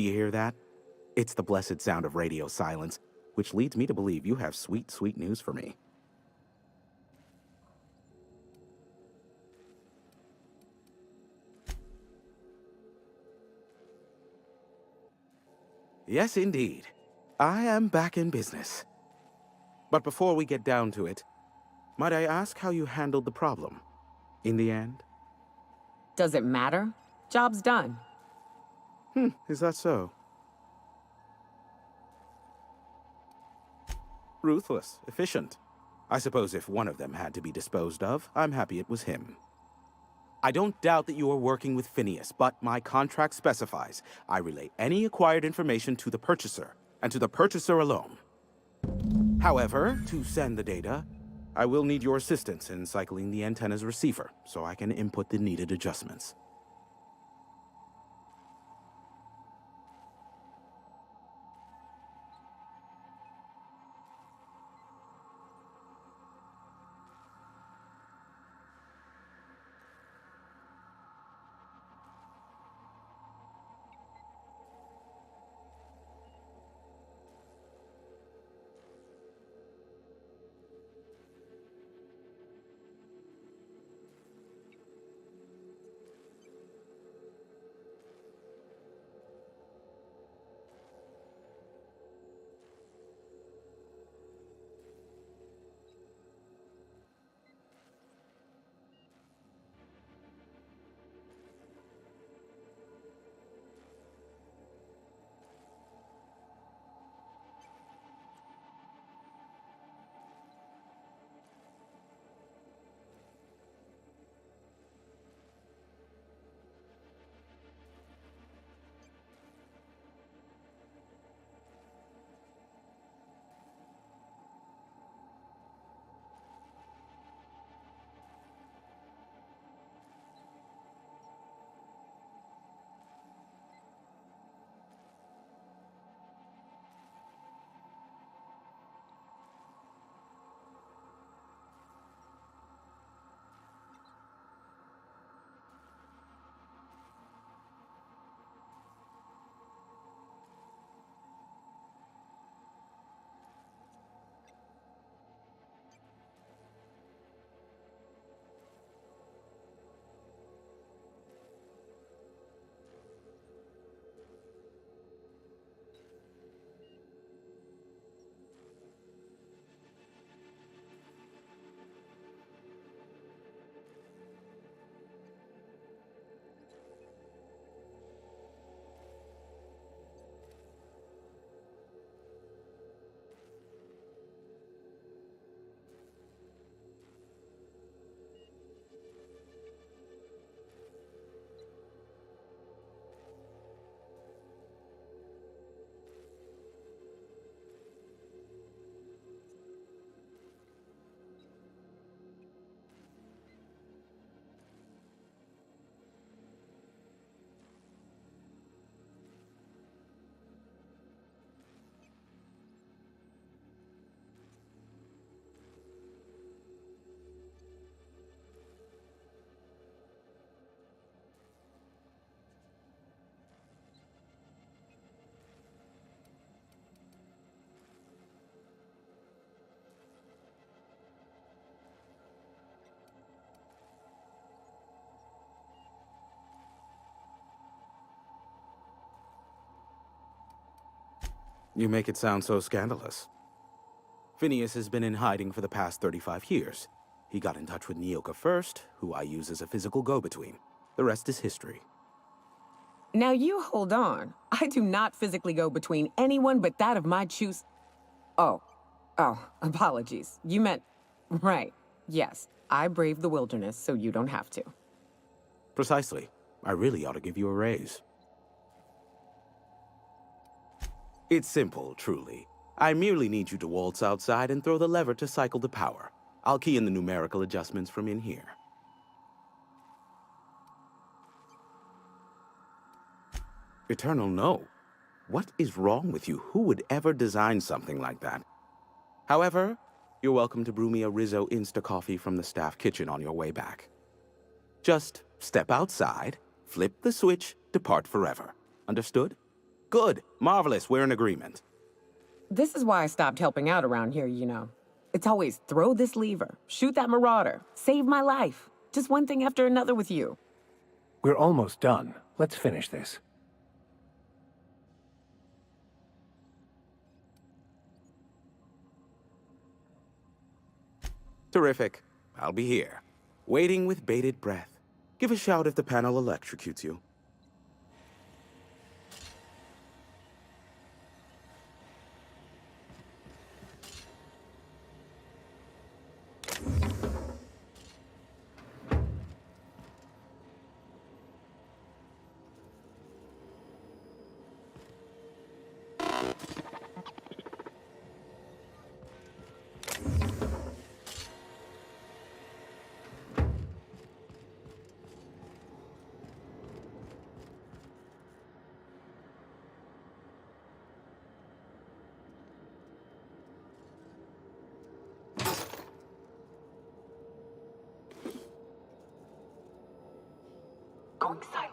you hear that? It's the blessed sound of radio silence, which leads me to believe you have sweet, sweet news for me. Yes, indeed. I am back in business. But before we get down to it, might I ask how you handled the problem? In the end? Does it matter? Job's done. Is that so? Ruthless, efficient. I suppose if one of them had to be disposed of, I'm happy it was him. I don't doubt that you are working with Phineas, but my contract specifies I relay any acquired information to the purchaser, and to the purchaser alone. However, to send the data, I will need your assistance in cycling the antenna's receiver, so I can input the needed adjustments. You make it sound so scandalous. Phineas has been in hiding for the past 35 years. He got in touch with Nyoka first, who I use as a physical go-between. The rest is history. Now you hold on. I do not physically go between anyone but that of my choose. Oh, apologies. You meant, right. Yes, I braved the wilderness so you don't have to. Precisely. I really ought to give you a raise. It's simple, truly. I merely need you to waltz outside and throw the lever to cycle the power. I'll key in the numerical adjustments from in here. Eternal, no. What is wrong with you? Who would ever design something like that? However, you're welcome to brew me a Rizzo Insta-Coffee from the staff kitchen on your way back. Just step outside, flip the switch, depart forever. Understood? Good. Marvelous. We're in agreement. This is why I stopped helping out around here, you know. It's always throw this lever, shoot that marauder, save my life. Just one thing after another with you. We're almost done. Let's finish this. Terrific. I'll be here, waiting with bated breath. Give a shout if the panel electrocutes you. Going silent.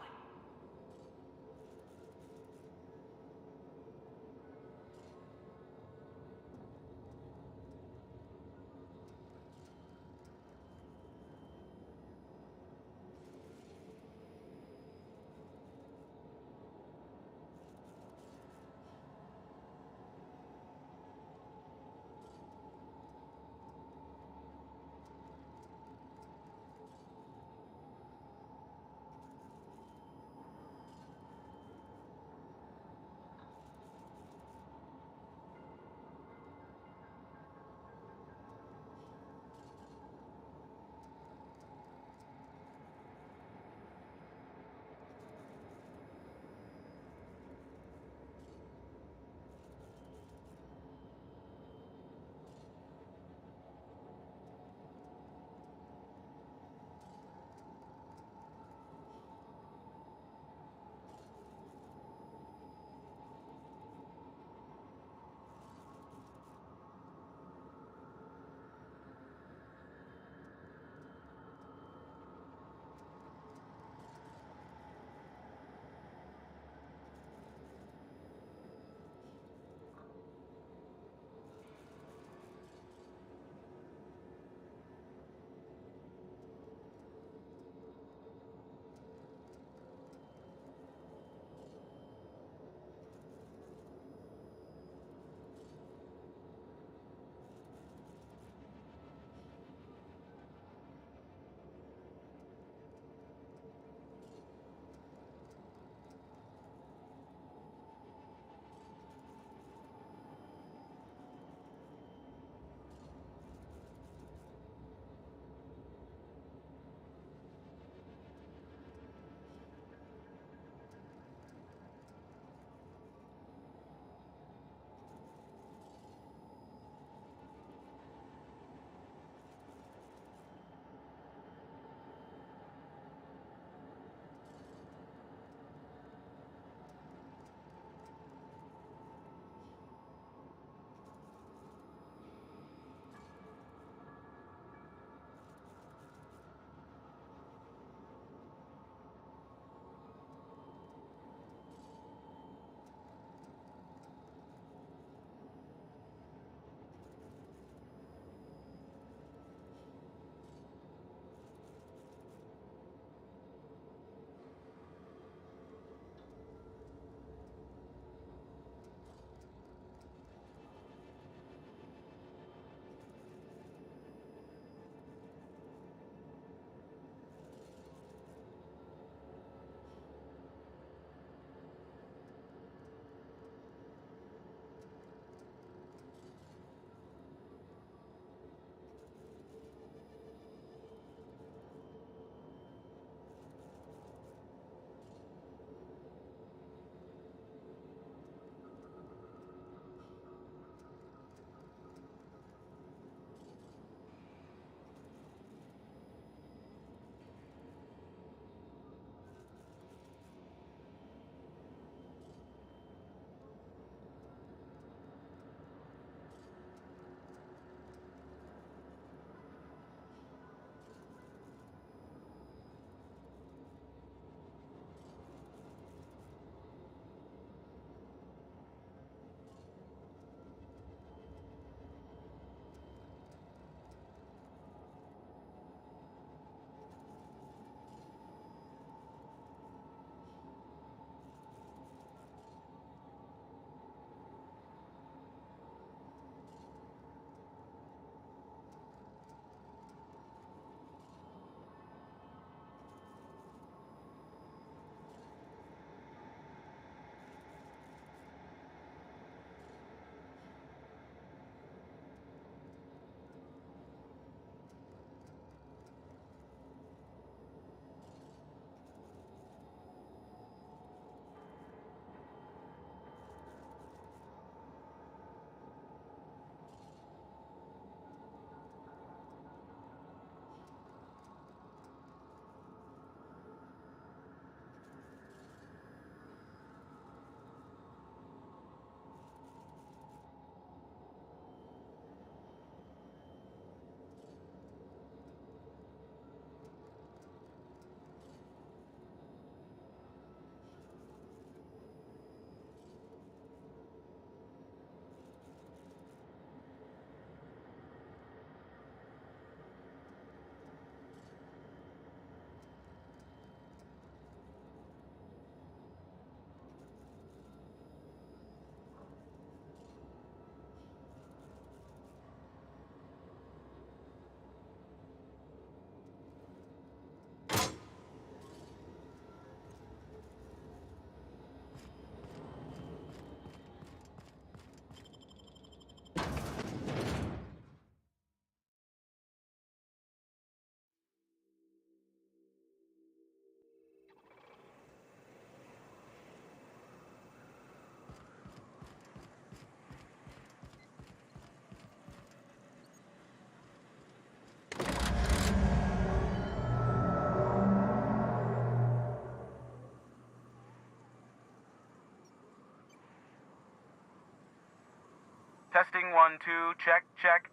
Testing 1, 2, check, check.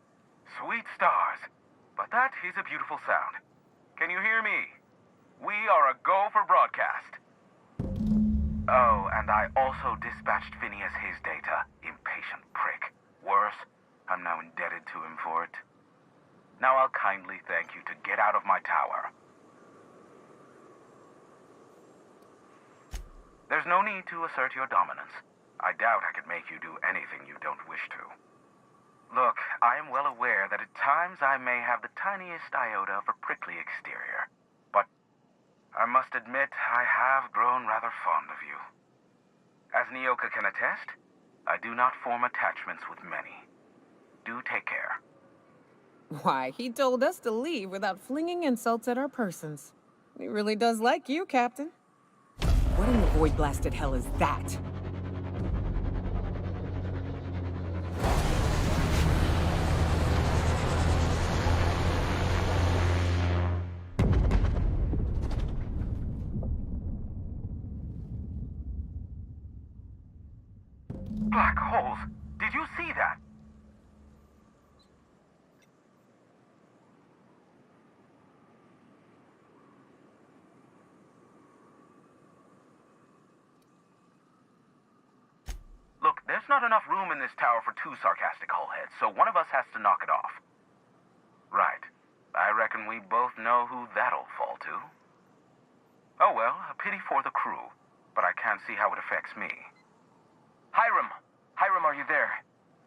Sweet stars. But that is a beautiful sound. Can you hear me? We are a go for broadcast. Oh, and I also dispatched Phineas his data. Impatient prick. Worse, I'm now indebted to him for it. Now I'll kindly thank you to get out of my tower. There's no need to assert your dominance. I doubt I could make you do anything you don't wish to. Look, I am well aware that at times I may have the tiniest iota of a prickly exterior. But I must admit I have grown rather fond of you. As Nyoka can attest, I do not form attachments with many. Do take care. Why, he told us to leave without flinging insults at our persons. He really does like you, Captain. What in the void-blasted hell is that? Black holes! Did you see that? Look, there's not enough room in this tower for two sarcastic hullheads, so one of us has to knock it off. Right. I reckon we both know who that'll fall to. Oh well, a pity for the crew, but I can't see how it affects me. Hiram! Hiram, are you there?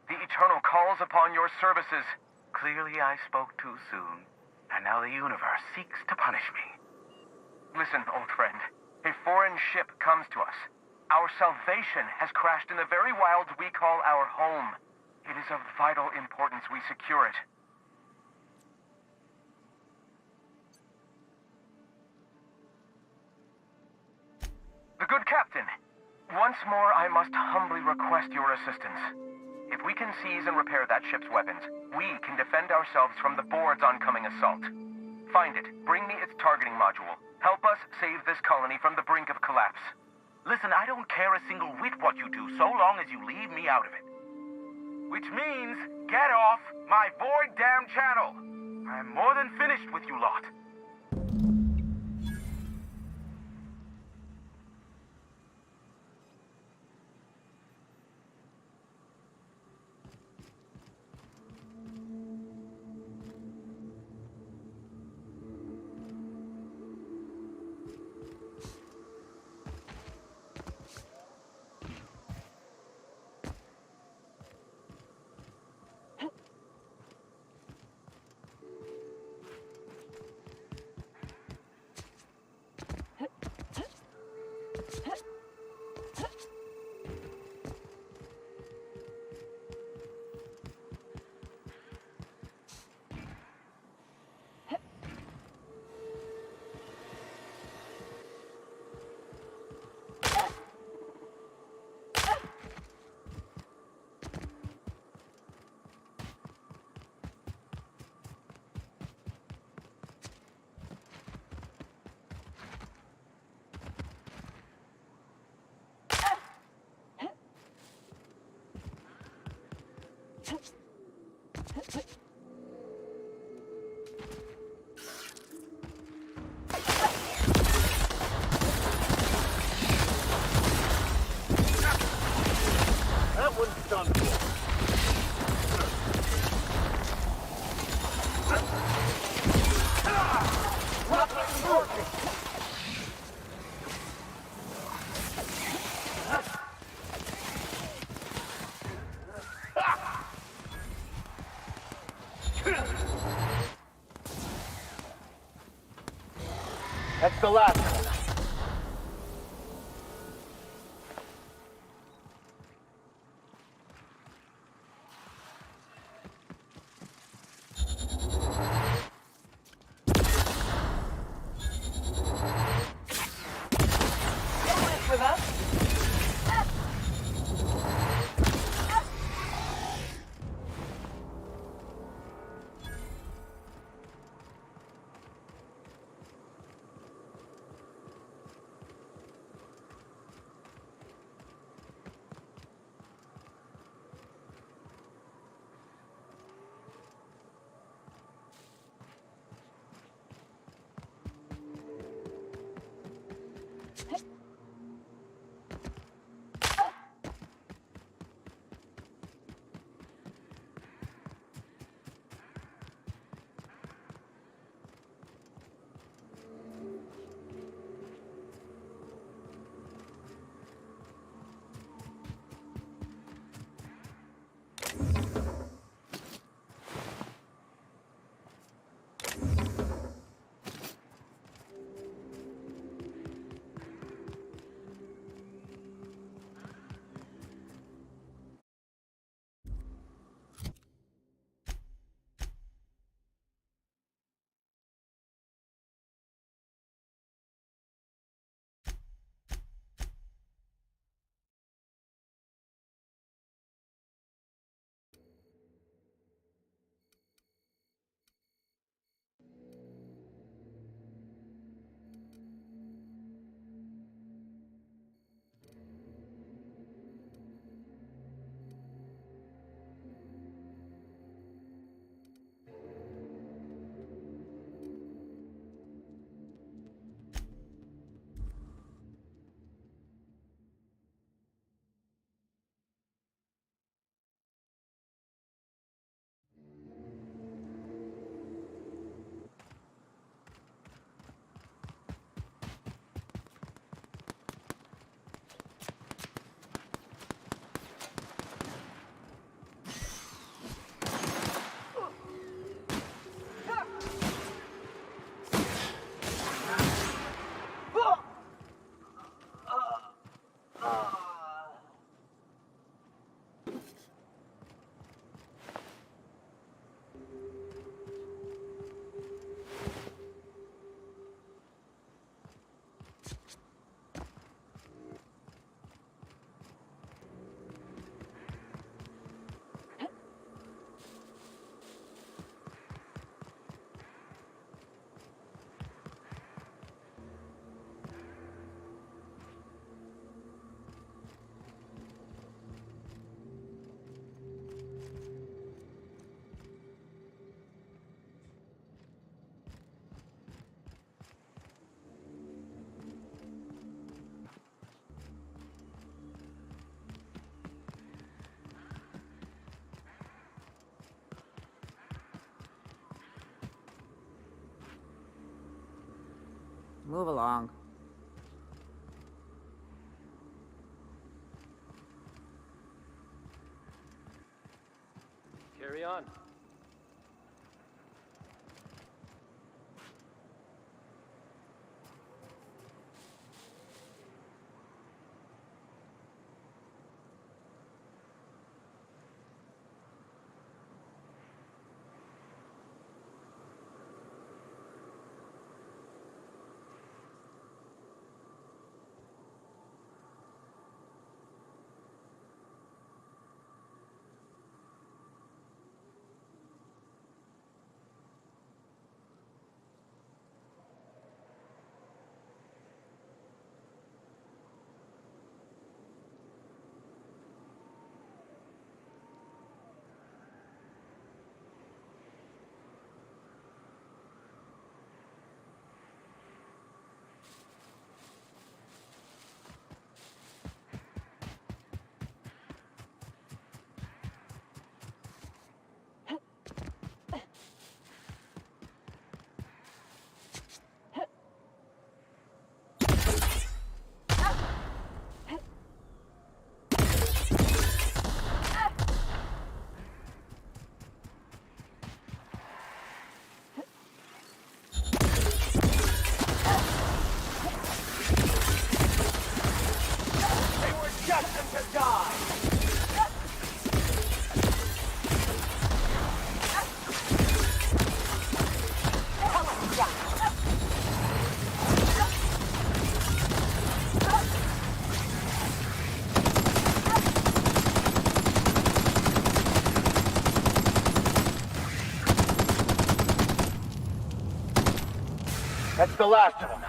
The Eternal calls upon your services. Clearly I spoke too soon, and now the universe seeks to punish me. Listen, old friend. A foreign ship comes to us. Our salvation has crashed in the very wilds we call our home. It is of vital importance we secure it. The good captain, once more I must humbly request your assistance. If we can seize and repair that ship's weapons, we can defend ourselves from the board's oncoming assault. Find it, bring me its targeting module. Help us save this colony from the brink of collapse. Listen, I don't care a single whit what you do, so long as you leave me out of it. Which means, get off my void damn channel! I am more than finished with you lot. That one's done for. That's the last one. Move along. Carry on. That's the last of them.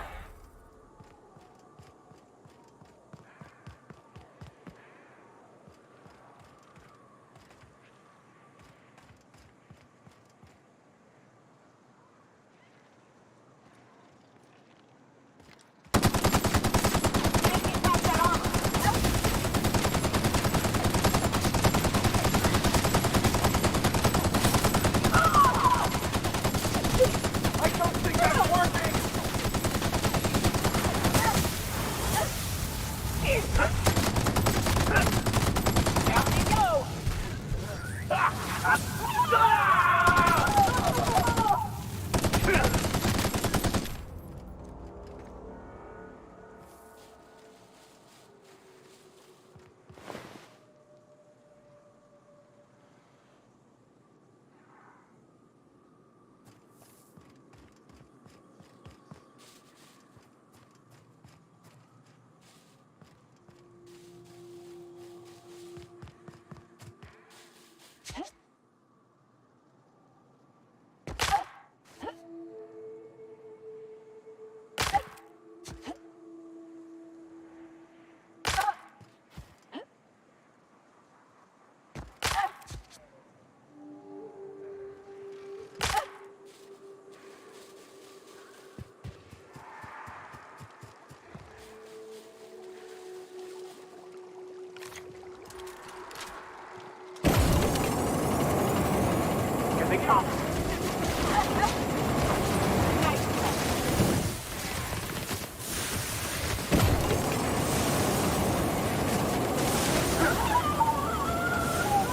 They come.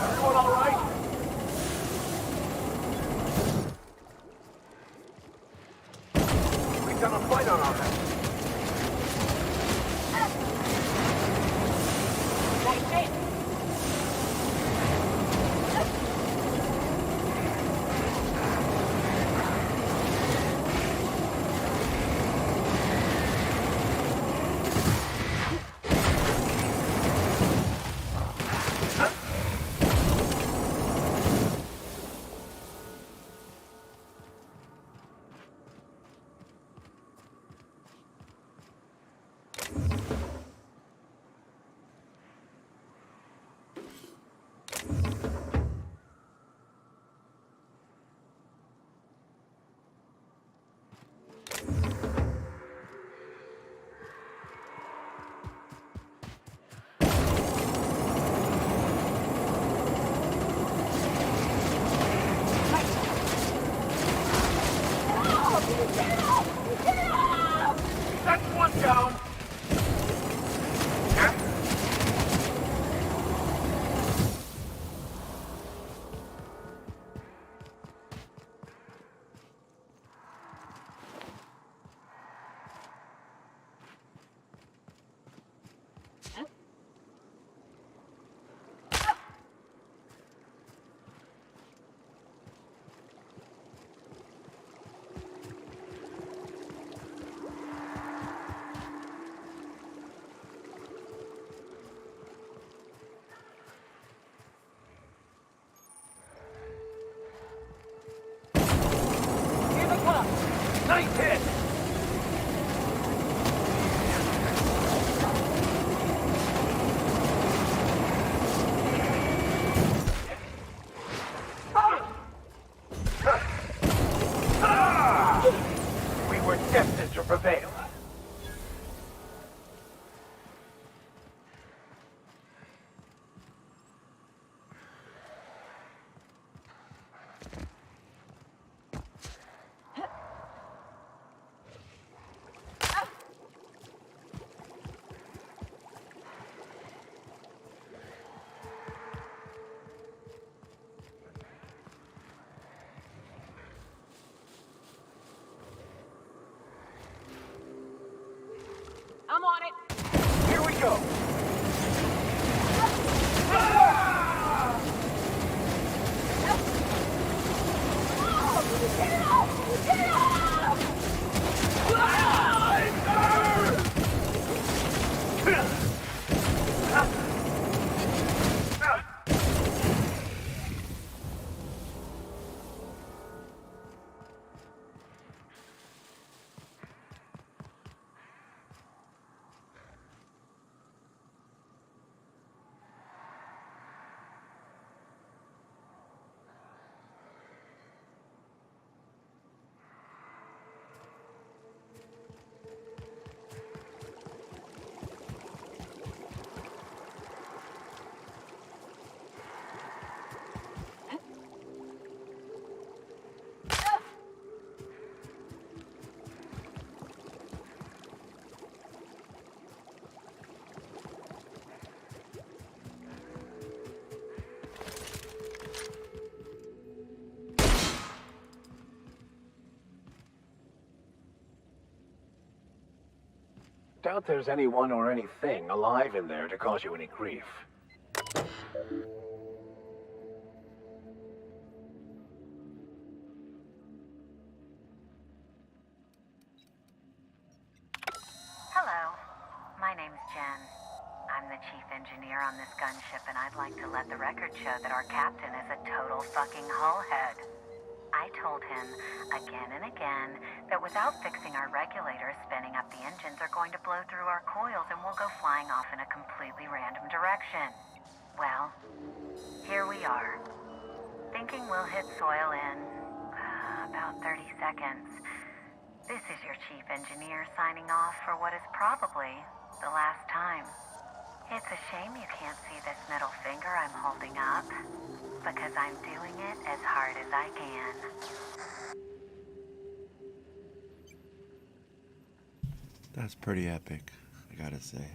Everyone all right? We've done a fight on our hands. prevail. I'm on it. Here we go. Doubt there's anyone or anything alive in there to cause you any grief. Hello, my name's Jen. I'm the chief engineer on this gunship, and I'd like to let the record show that our captain is a total fucking hullhead. I told him again and again that without fixing our regulators, spinning up the engines are going to blow through our coils and we'll go flying off in a completely random direction. Well, here we are. Thinking we'll hit soil in about 30 seconds. This is your chief engineer signing off for what is probably the last time. It's a shame you can't see this middle finger I'm holding up, because I'm doing it as hard as I can. That's pretty epic, I gotta say.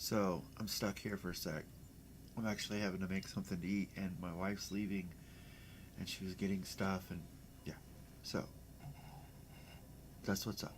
So I'm stuck here for a sec. I'm actually having to make something to eat, and my wife's leaving, and she was getting stuff, and yeah. So that's what's up.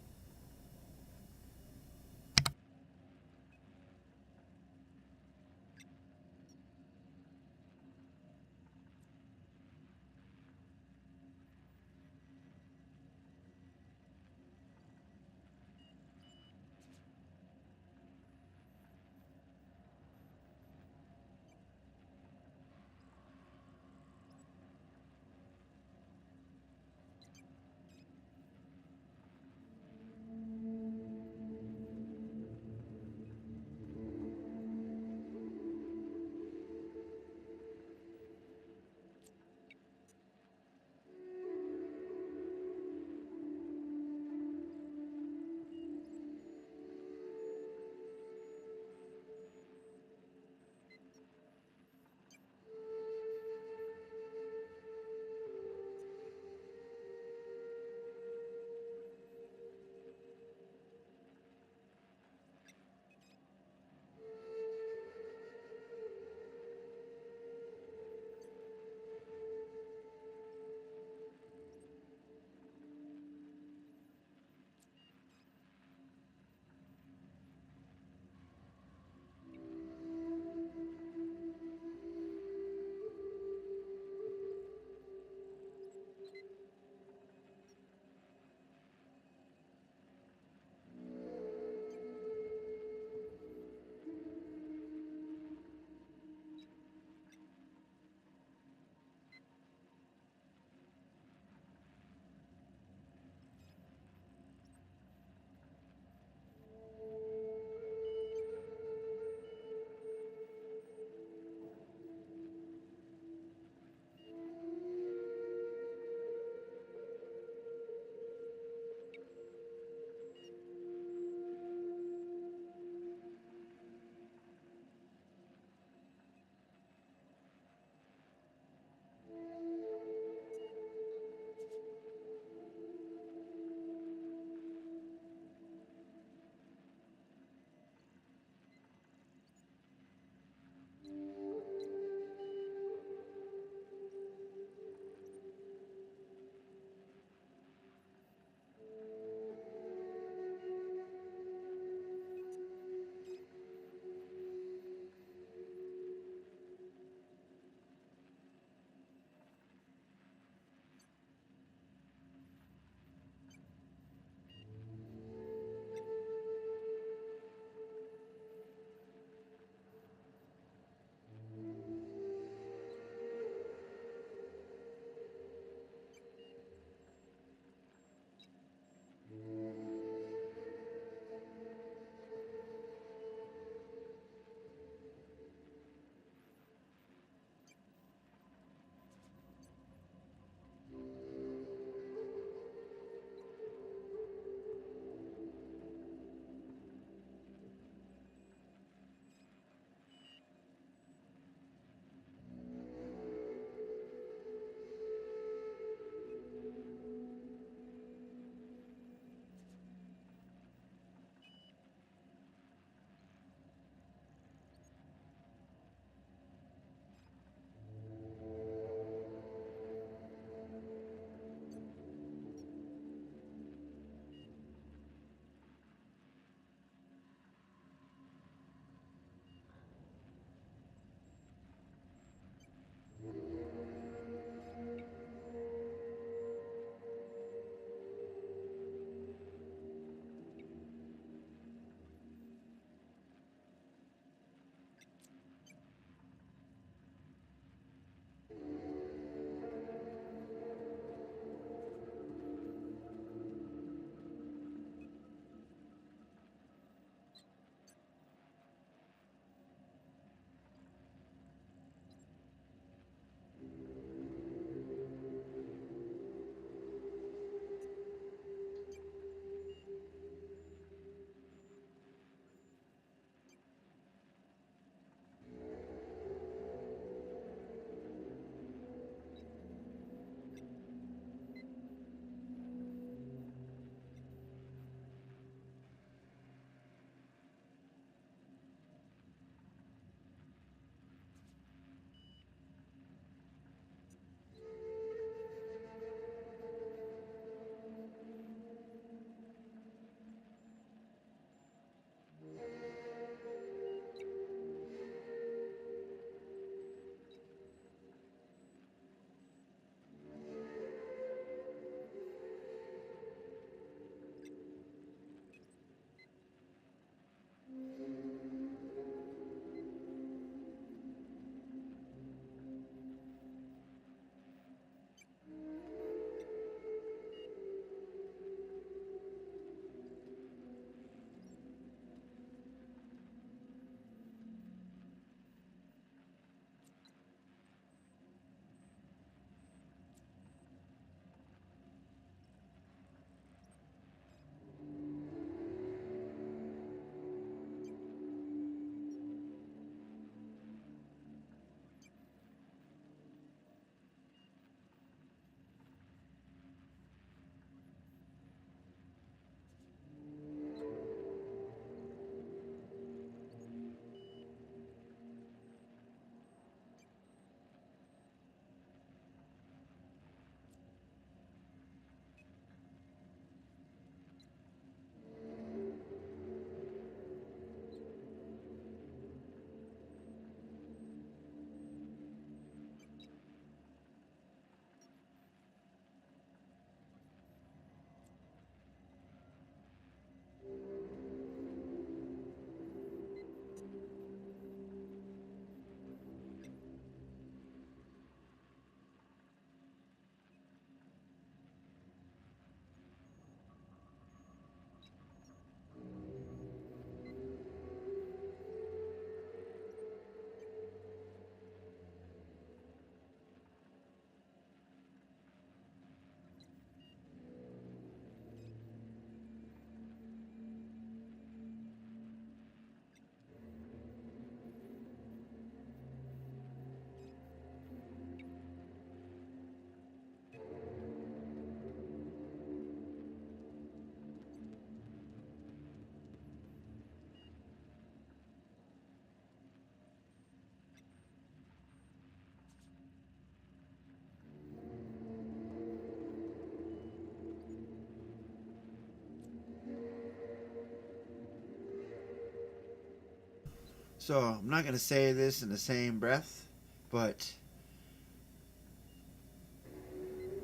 So I'm not gonna say this in the same breath, but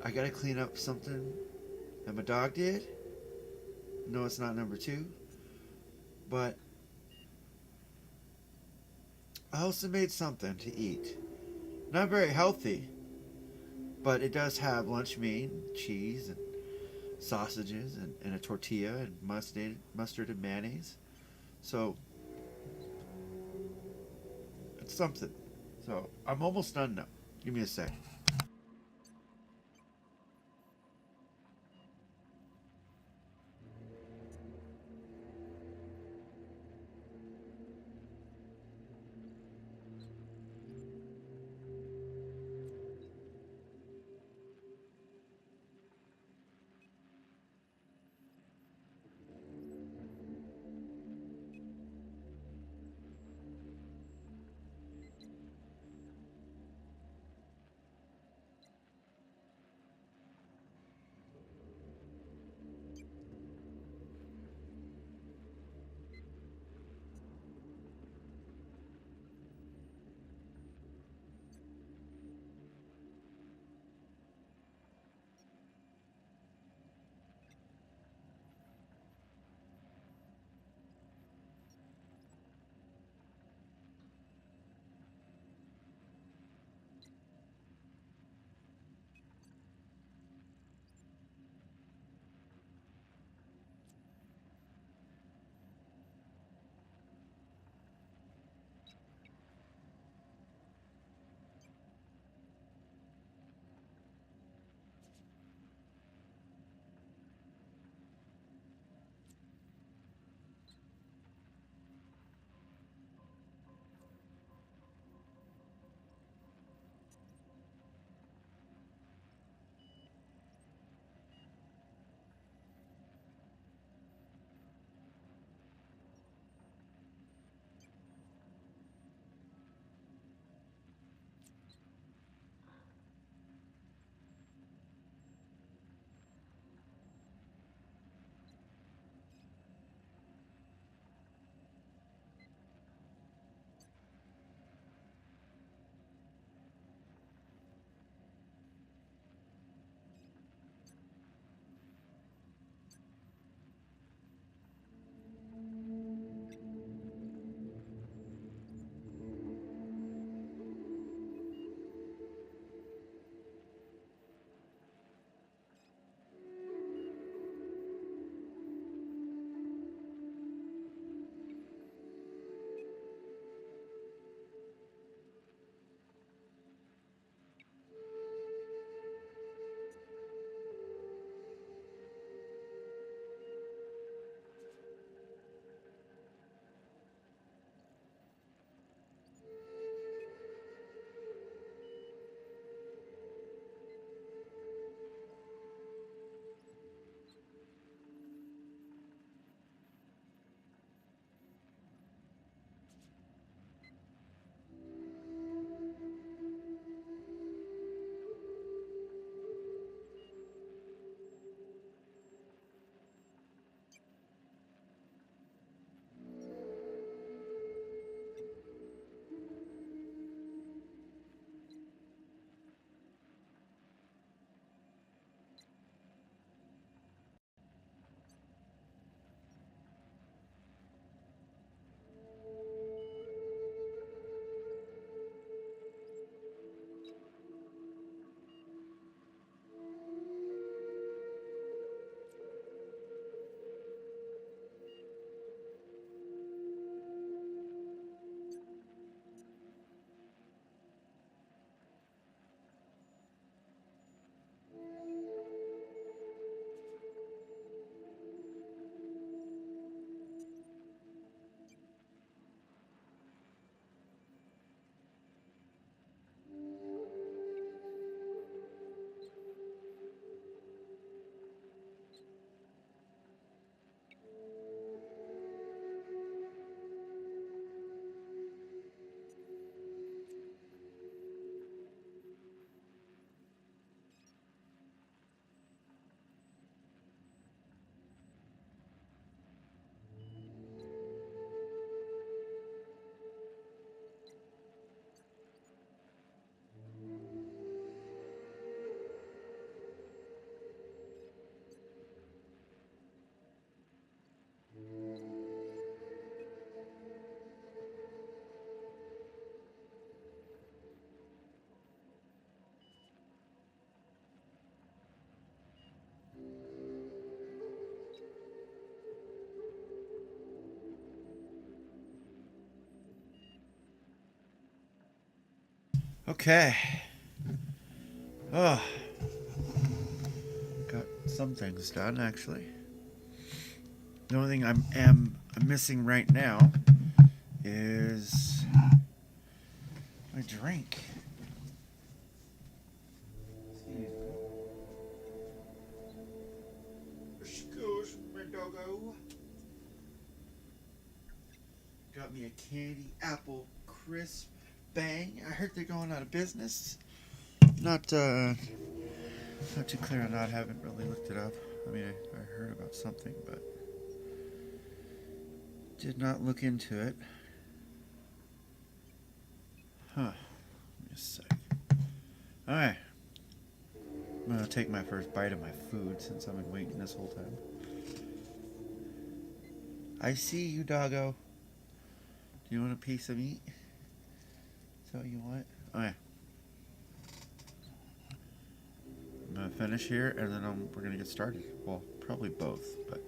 I gotta clean up something that my dog did. No, it's not number two, but I also made something to eat. Not very healthy, but it does have lunch meat, and cheese, and sausages, and a tortilla, and mustard and mayonnaise. So it's something. So I'm almost done now. Give me a sec. Okay. Oh, got some things done actually. The only thing I'm missing right now is my drink. Excuse me, doggo. Got me a candy apple crisp bang. I heard they're going out of business. Not too clear on that. Haven't really looked it up. I mean, I heard about something, but did not look into it. Huh. Give me a sec. Alright. I'm gonna take my first bite of my food since I've been waiting this whole time. I see you, doggo. Do you want a piece of meat? Is that what you want? Okay. I'm gonna finish here and then we're gonna get started. Well, probably both, but.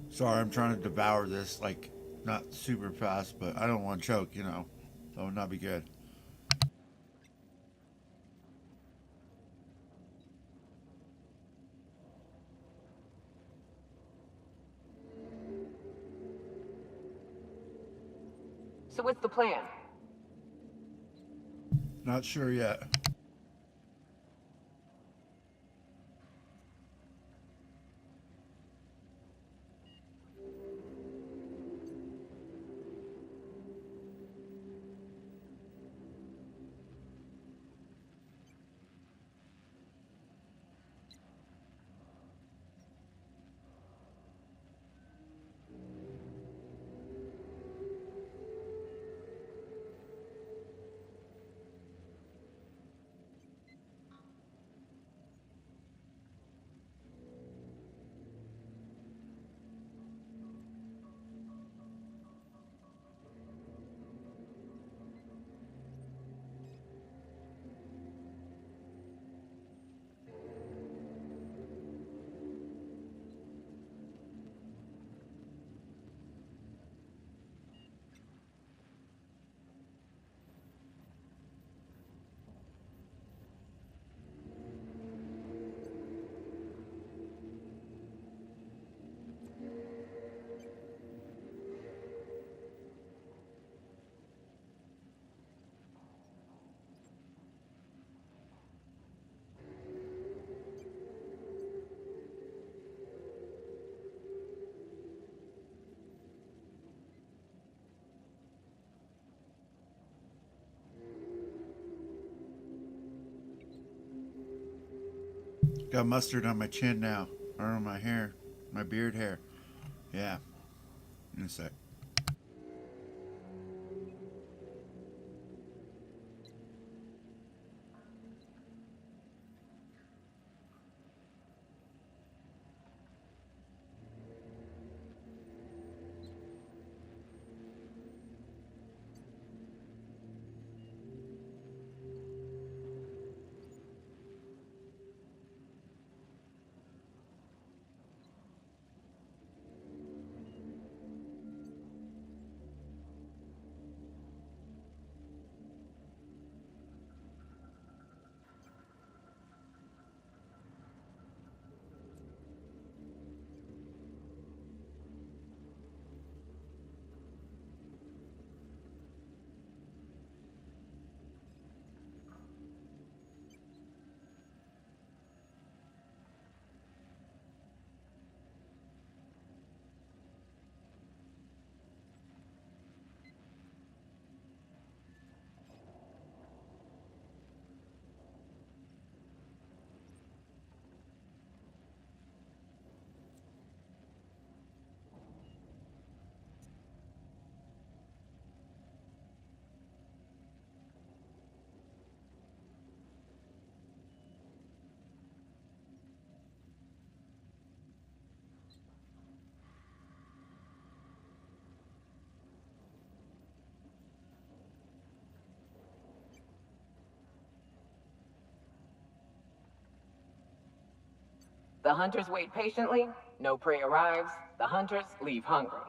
Sorry, I'm trying to devour this, like, not super fast, but I don't want to choke, you know. That would not be good. So what's the plan? Not sure yet. Got mustard on my chin now, or on my hair, my beard hair. Yeah, in a sec. The hunters wait patiently, no prey arrives, the hunters leave hungry.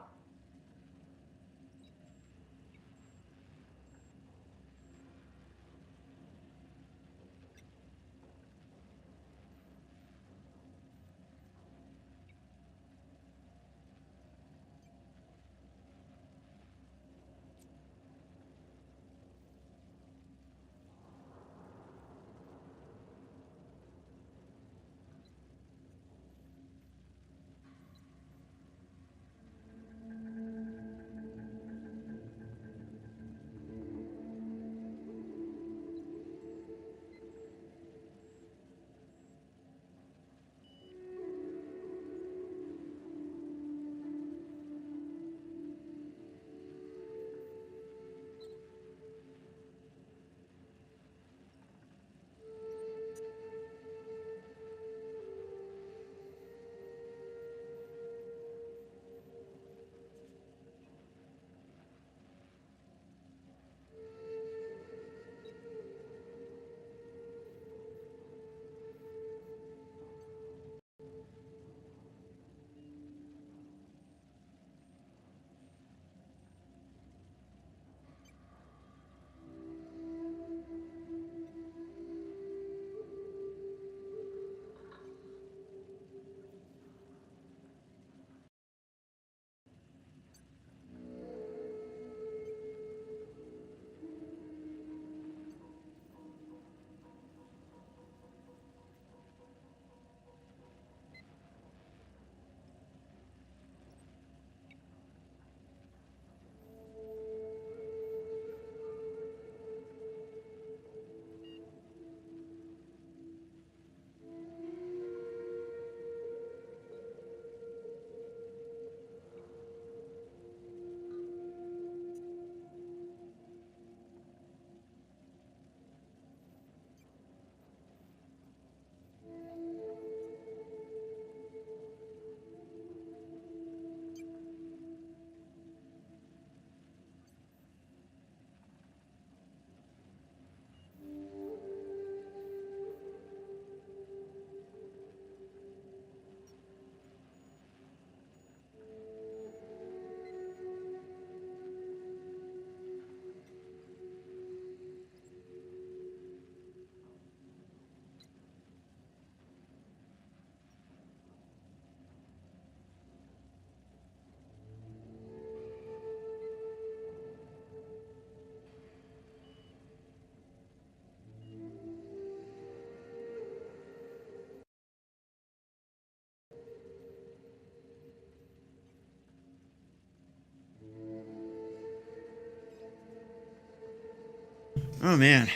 Oh man,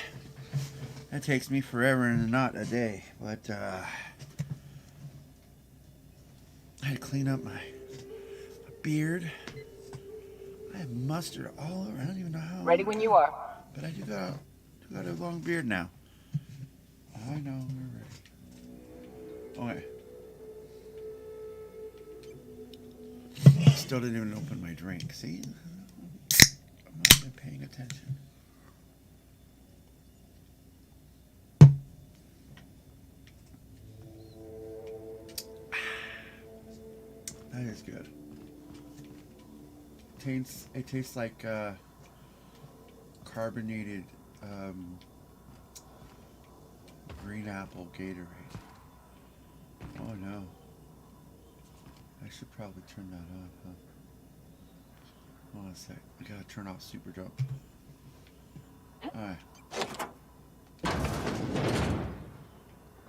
that takes me forever and not a day. But I had to clean up my beard. I have mustard all over. I don't even know how. Ready when you are. But I do got a long beard now. I know, we're ready. Okay. Still didn't even open my drink. See? I'm not even paying attention. That is good. It tastes like carbonated green apple Gatorade. Oh no. I should probably turn that on, huh? Hold on a sec. I gotta turn off Super Jump. Alright.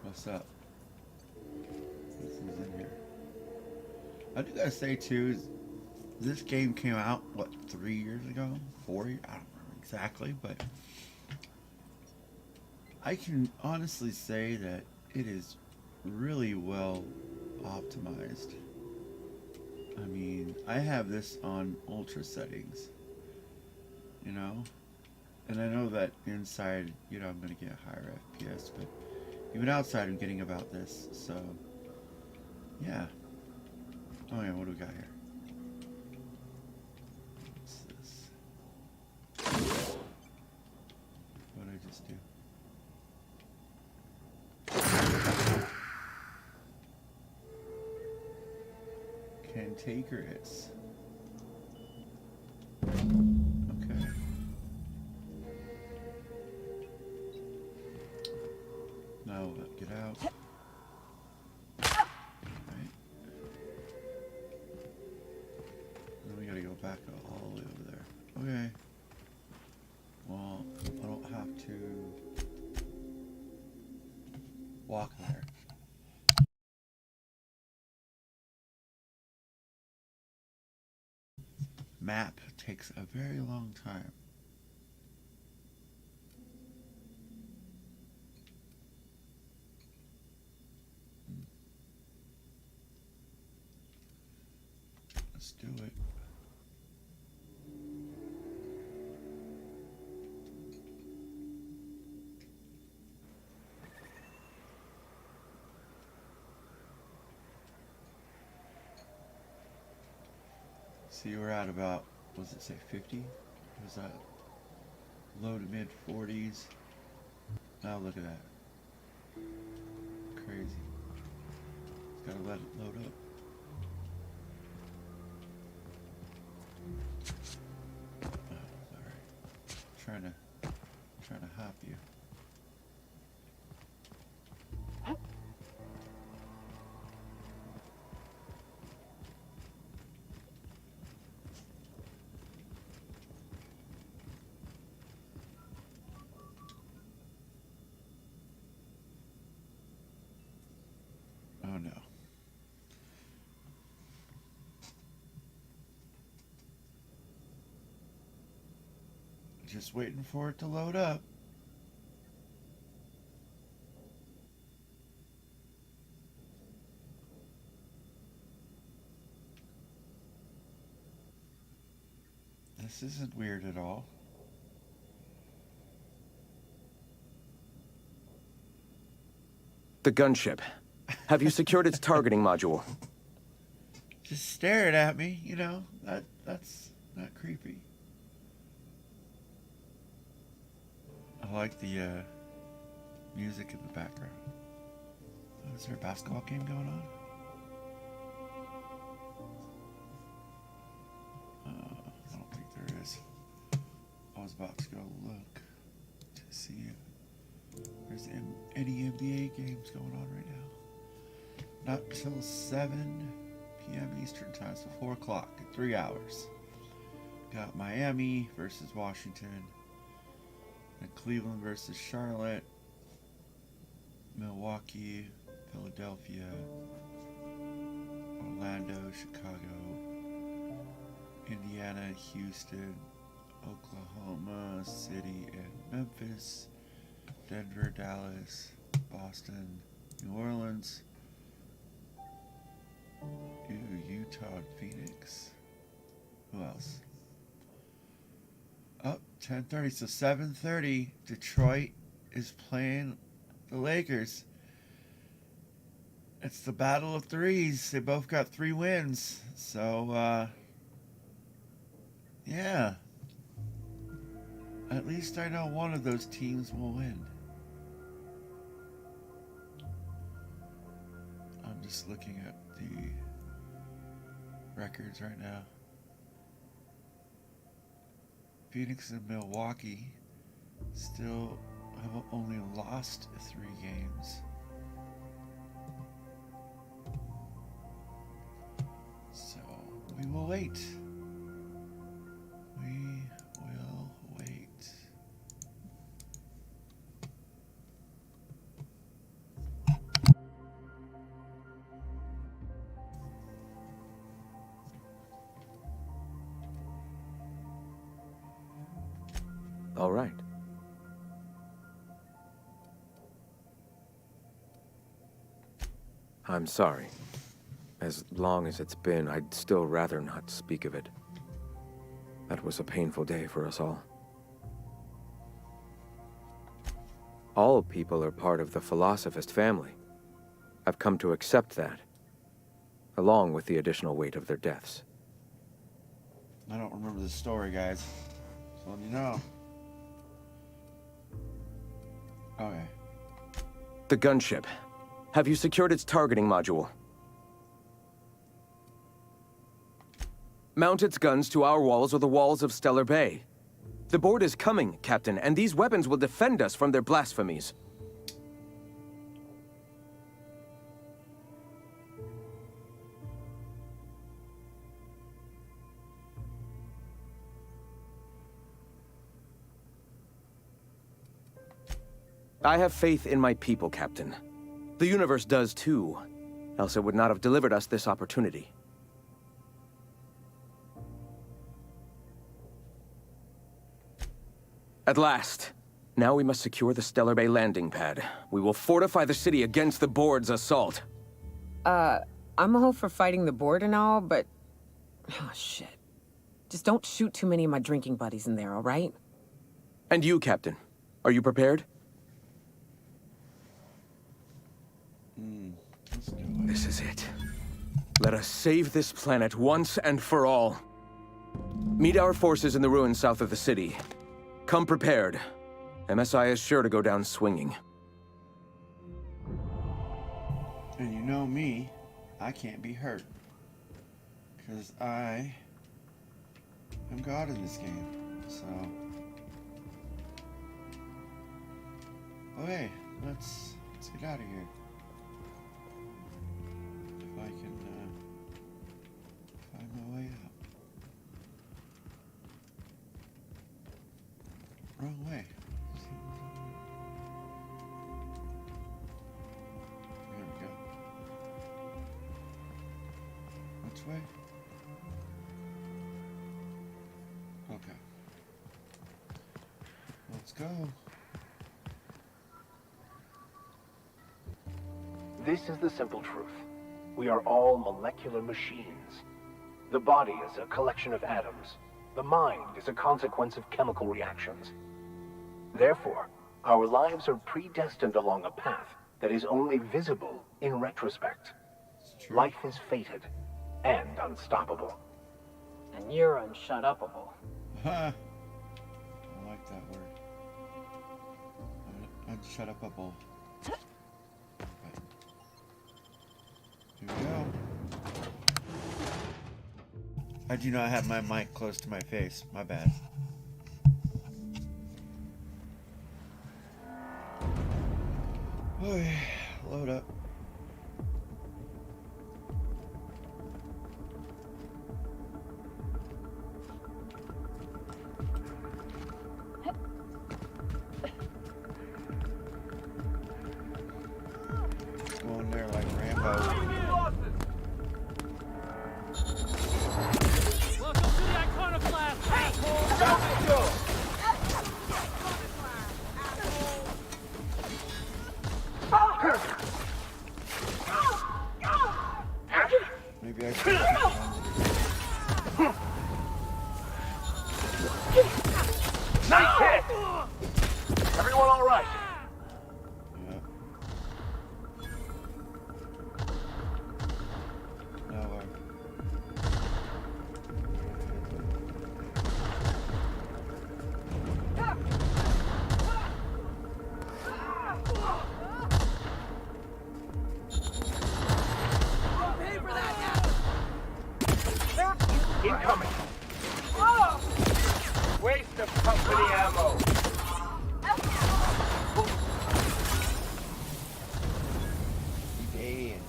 What's up? This is in here. I do gotta say too, this game came out, what, 3 years ago? 4 years? I don't remember exactly, but I can honestly say that it is really well optimized. I mean, I have this on ultra settings, you know, and I know that inside, you know, I'm gonna get a higher FPS, but even outside I'm getting about this, so yeah. Oh yeah, what do we got here? What's this? What did I just do? Cantankerous. Okay. Now get out. Right. Then we gotta go back all the way over there. Okay. Well, I don't have to walk there. Map takes a very long time. Let's do it. See, we're at about, what does it say, 50? Was that low to mid 40s? Now look at that. Crazy. Just gotta let it load up. Oh, sorry. Trying to hop you. Oh no. Just waiting for it to load up. This isn't weird at all. The gunship. Have you secured its targeting module? Just staring at me, you know, that's not creepy. I like the music in the background. Oh, is there a basketball game going on? I don't think there is. I was about to go look to see if there's any NBA games going on right now. Not till 7 p.m. Eastern time, so 4 o'clock in 3 hours. Got Miami versus Washington, and Cleveland versus Charlotte, Milwaukee, Philadelphia, Orlando, Chicago, Indiana, Houston, Oklahoma City, and Memphis, Denver, Dallas, Boston, New Orleans, Utah, and Phoenix. Who else? Oh, 10:30, so 7:30, Detroit is playing the Lakers. It's the battle of threes. They both got 3 wins. So, yeah. At least I know one of those teams will win. I'm just looking at the records right now. Phoenix and Milwaukee still have only lost 3 games. So we will wait. We will wait. All right. I'm sorry. As long as it's been, I'd still rather not speak of it. That was a painful day for us all. All people are part of the Philosophist family. I've come to accept that, along with the additional weight of their deaths. I don't remember the story, guys. Just letting you know. Okay. The gunship. Have you secured its targeting module? mount its guns to our walls or the walls of Stellar Bay. The Board is coming, Captain, and these weapons will defend us from their blasphemies. I have faith in my people, Captain. The universe does too, else it would not have delivered us this opportunity. At last. Now we must secure the Stellar Bay landing pad. We will fortify the city against the Board's assault. I'm all for fighting the Board and all, but... Oh, shit. Just don't shoot too many of my drinking buddies in there, all right? And you, Captain. Are you prepared? Let's do it. This is it. Let us save this planet once and for all. Meet our forces in the ruins south of the city. Come prepared. MSI is sure to go down swinging. And you know me, I can't be hurt. Because I am God in this game. So. Okay, let's get out of here. If I can find my way out. Wrong way. There we go. Which way? Okay. Let's go. This is the simple truth. We are all molecular machines. The body is a collection of atoms. The mind is a consequence of chemical reactions. Therefore, our lives are predestined along a path that is only visible in retrospect. It's true. Life is fated and unstoppable. And you're unshut-upable. I like that word. Unshut-upable. Okay. Here we go. I do not have my mic close to my face. My bad. Okay, load up. Go in there like Rambo. Welcome to the Iconoclast, asshole! Maybe I should. Nice hit! Everyone all right? Yeah. No, Incoming! Waste of company ammo! Dead.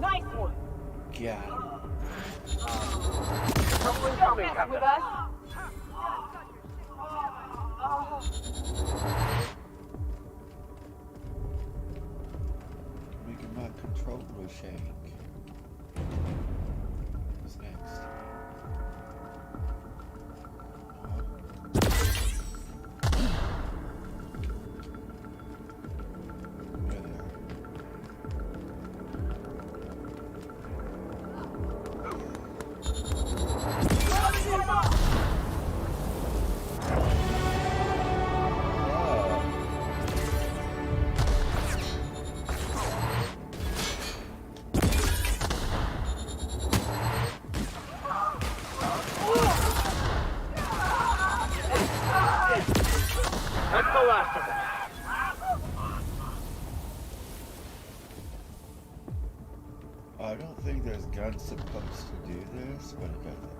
Nice one! Got him. Someone coming, Captain. Making my controller shake. What's next? There they are. I don't think there's guns supposed to do this, but it doesn't.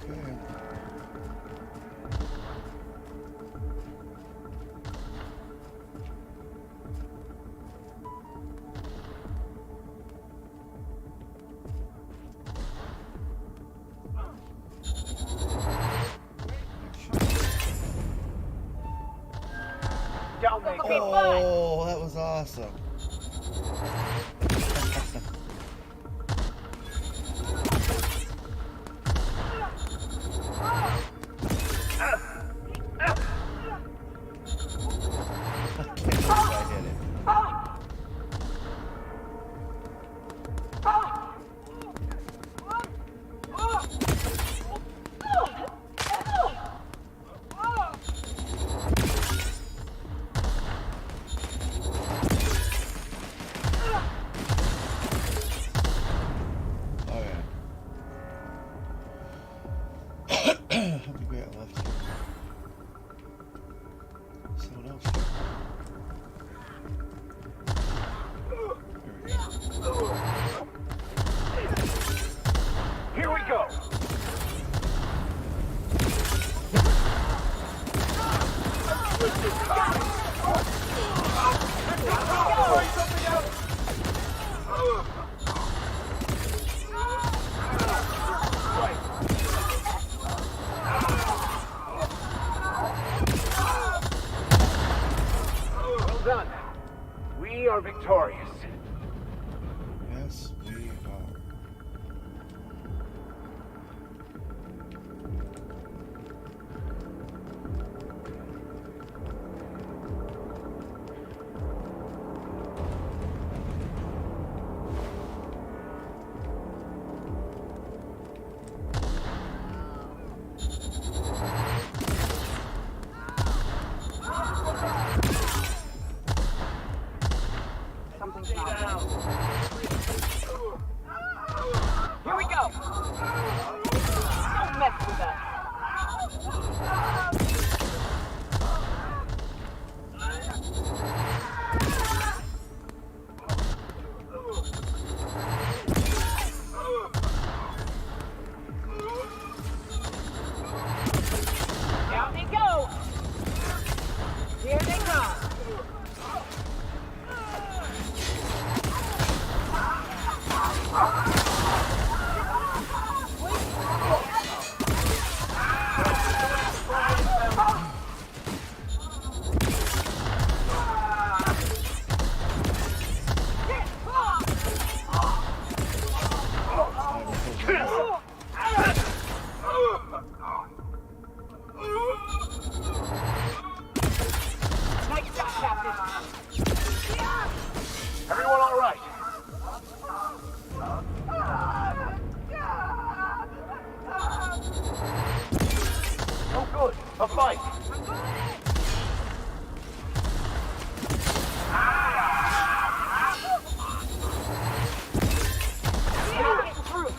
Okay. Down they go. Oh, that was awesome. I can't believe I hit it. How many we got left here? Someone else here. There we go. Here we go. Well done. We are victorious. Yes, we are. Here we go. Don't mess with us. Down they go. Here they come. Nice job, Captain. Everyone all right? Oh, good. A fight. You're getting through.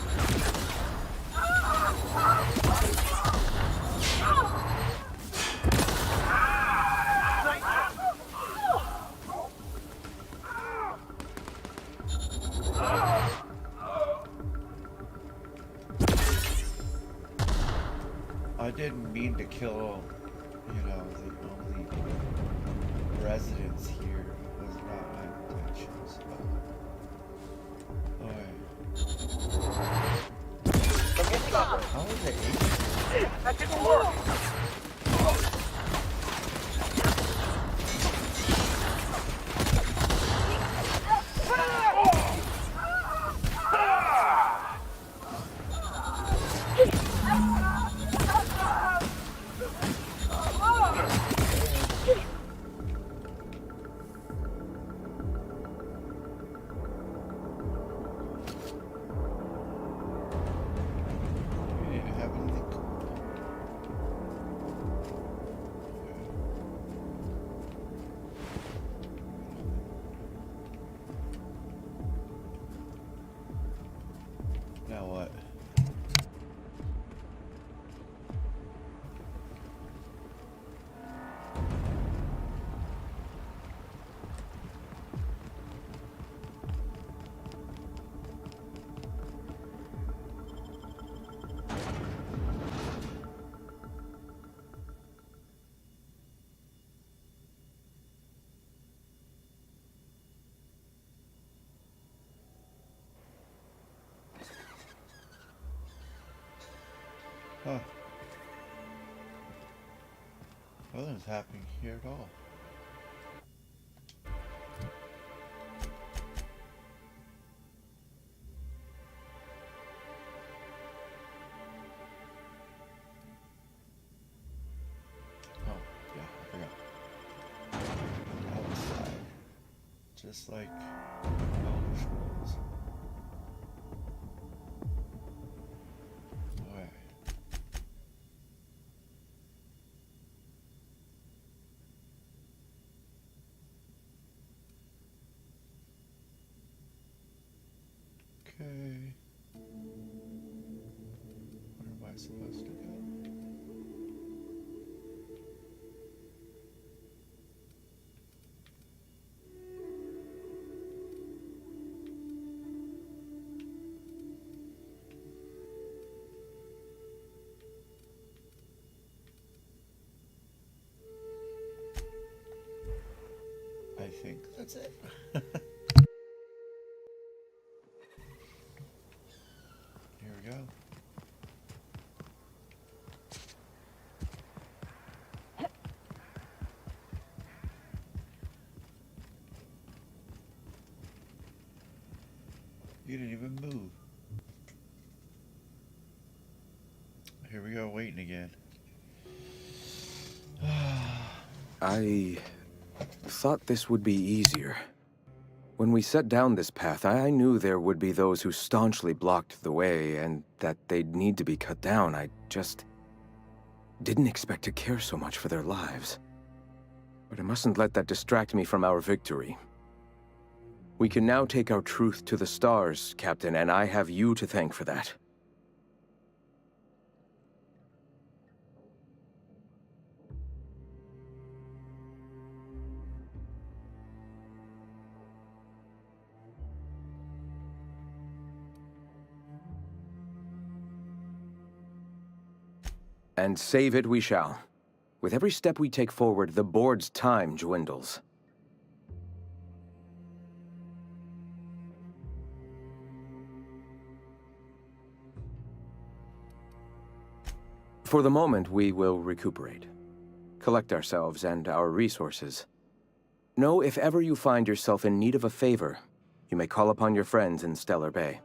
I didn't mean to kill, the only residents here. It was not my intentions. Alright. How was it 8? That didn't work. We didn't have anything. Huh. Nothing's happening here at all. Oh, yeah, I forgot. Outside. Just like Elder Scrolls. Alright. Okay. Where am I supposed to go? I think that's it. Here we go. You didn't even move. Here we go, waiting again. I thought this would be easier. When we set down this path, I knew there would be those who staunchly blocked the way and that they'd need to be cut down. I just didn't expect to care so much for their lives. But I mustn't let that distract me from our victory. We can now take our truth to the stars, Captain, and I have you to thank for that. And save it we shall. With every step we take forward, the board's time dwindles. For the moment, we will recuperate. Collect ourselves and our resources. Know if ever you find yourself in need of a favor, you may call upon your friends in Stellar Bay.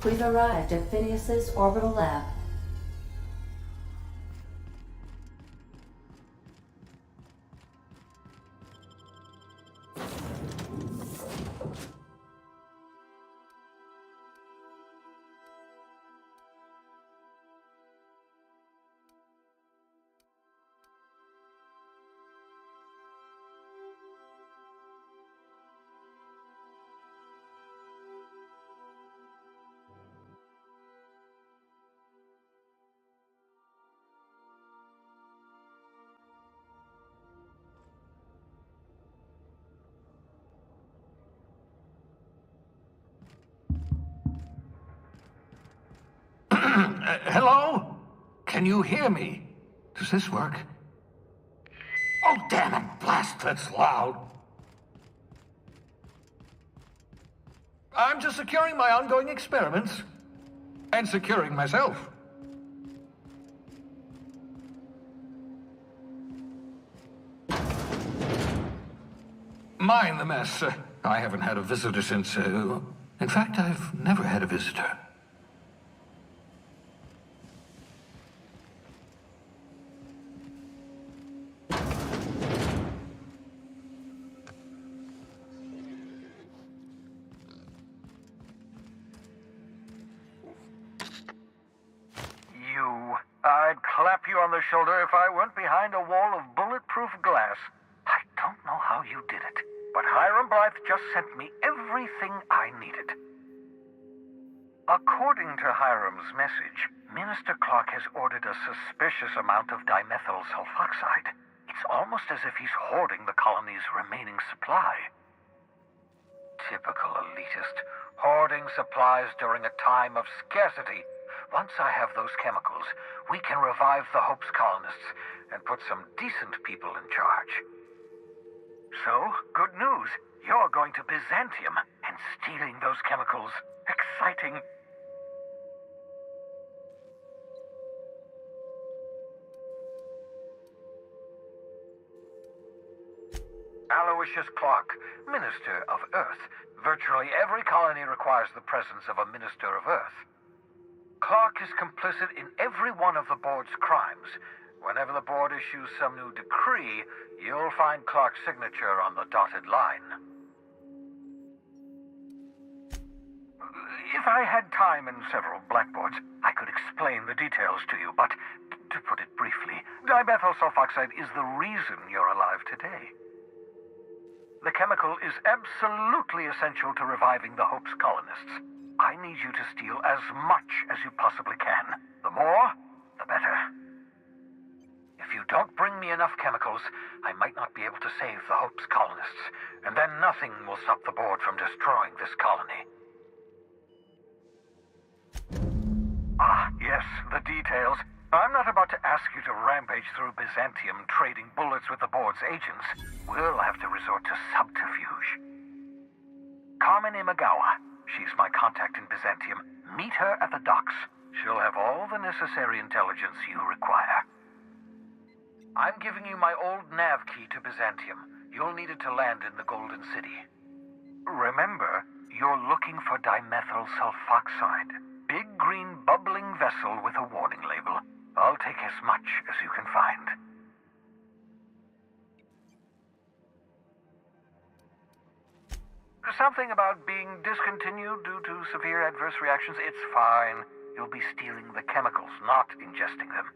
We've arrived at Phineas's orbital lab. Hello? Can you hear me? Does this work? Oh, damn it! Blast, that's loud. I'm just securing my ongoing experiments. And securing myself. Mind the mess. I haven't had a visitor since, in fact, I've never had a visitor. I'd clap you on the shoulder if I went behind a wall of bulletproof glass. I don't know how you did it, but Hiram Blythe just sent me everything I needed. According to Hiram's message, Minister Clark has ordered a suspicious amount of dimethyl sulfoxide. It's almost as if he's hoarding the colony's remaining supply. Typical elitist, hoarding supplies during a time of scarcity. Once I have those chemicals, we can revive the Hope's colonists and put some decent people in charge. So, good news. You're going to Byzantium and stealing those chemicals. Exciting. Aloysius Clark, Minister of Earth. Virtually every colony requires the presence of a Minister of Earth. Clark is complicit in every one of the board's crimes. Whenever the board issues some new decree, you'll find Clark's signature on the dotted line. If I had time and several blackboards, I could explain the details to you, but to put it briefly, dimethyl sulfoxide is the reason you're alive today. The chemical is absolutely essential to reviving the Hope's colonists. I need you to steal as much as you possibly can. The more, the better. If you don't bring me enough chemicals, I might not be able to save the Hope's colonists, and then nothing will stop the board from destroying this colony. Ah, yes, the details. I'm not about to ask you to rampage through Byzantium trading bullets with the board's agents. We'll have to resort to subterfuge. Carmen Imagawa. She's my contact in Byzantium. Meet her at the docks. She'll have all the necessary intelligence you require. I'm giving you my old nav key to Byzantium. You'll need it to land in the Golden City. Remember, you're looking for dimethyl sulfoxide. Big green bubbling vessel with a warning label. I'll take as much as you can find. Something about being discontinued due to severe adverse reactions. It's fine. You'll be stealing the chemicals, not ingesting them.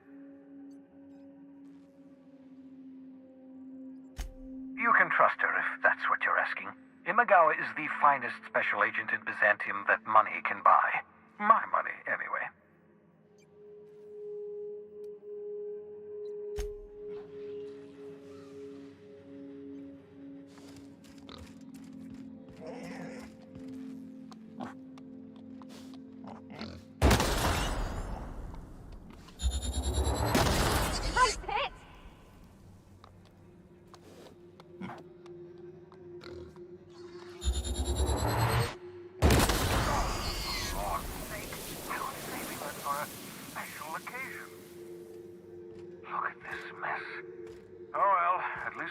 You can trust her if that's what you're asking. Imagawa is the finest special agent in Byzantium that money can buy. My money, anyway.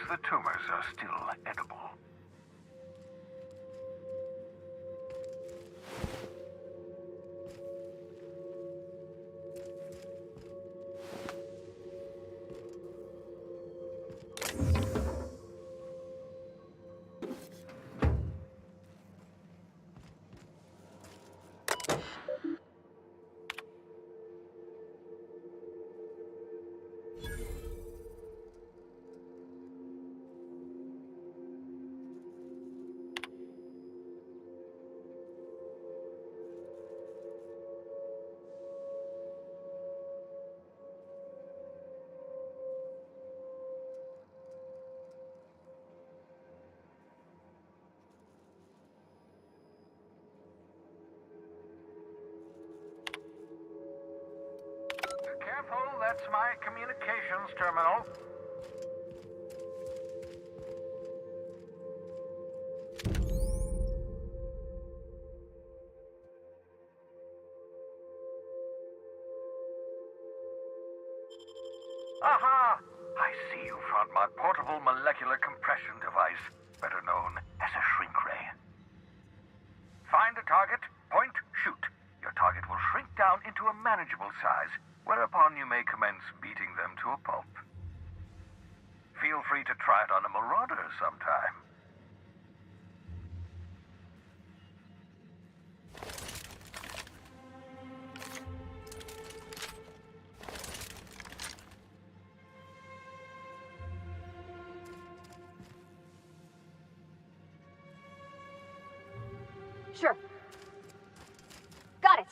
The tumors are still edible. That's my communications terminal. Aha! I see you found my portable molecular compression device, better known as a shrink ray. Find a target, point, shoot. Your target will shrink down into a manageable size, whereupon you may commence beating them to a pulp. Feel free to try it on a marauder sometime. Sure. Got it.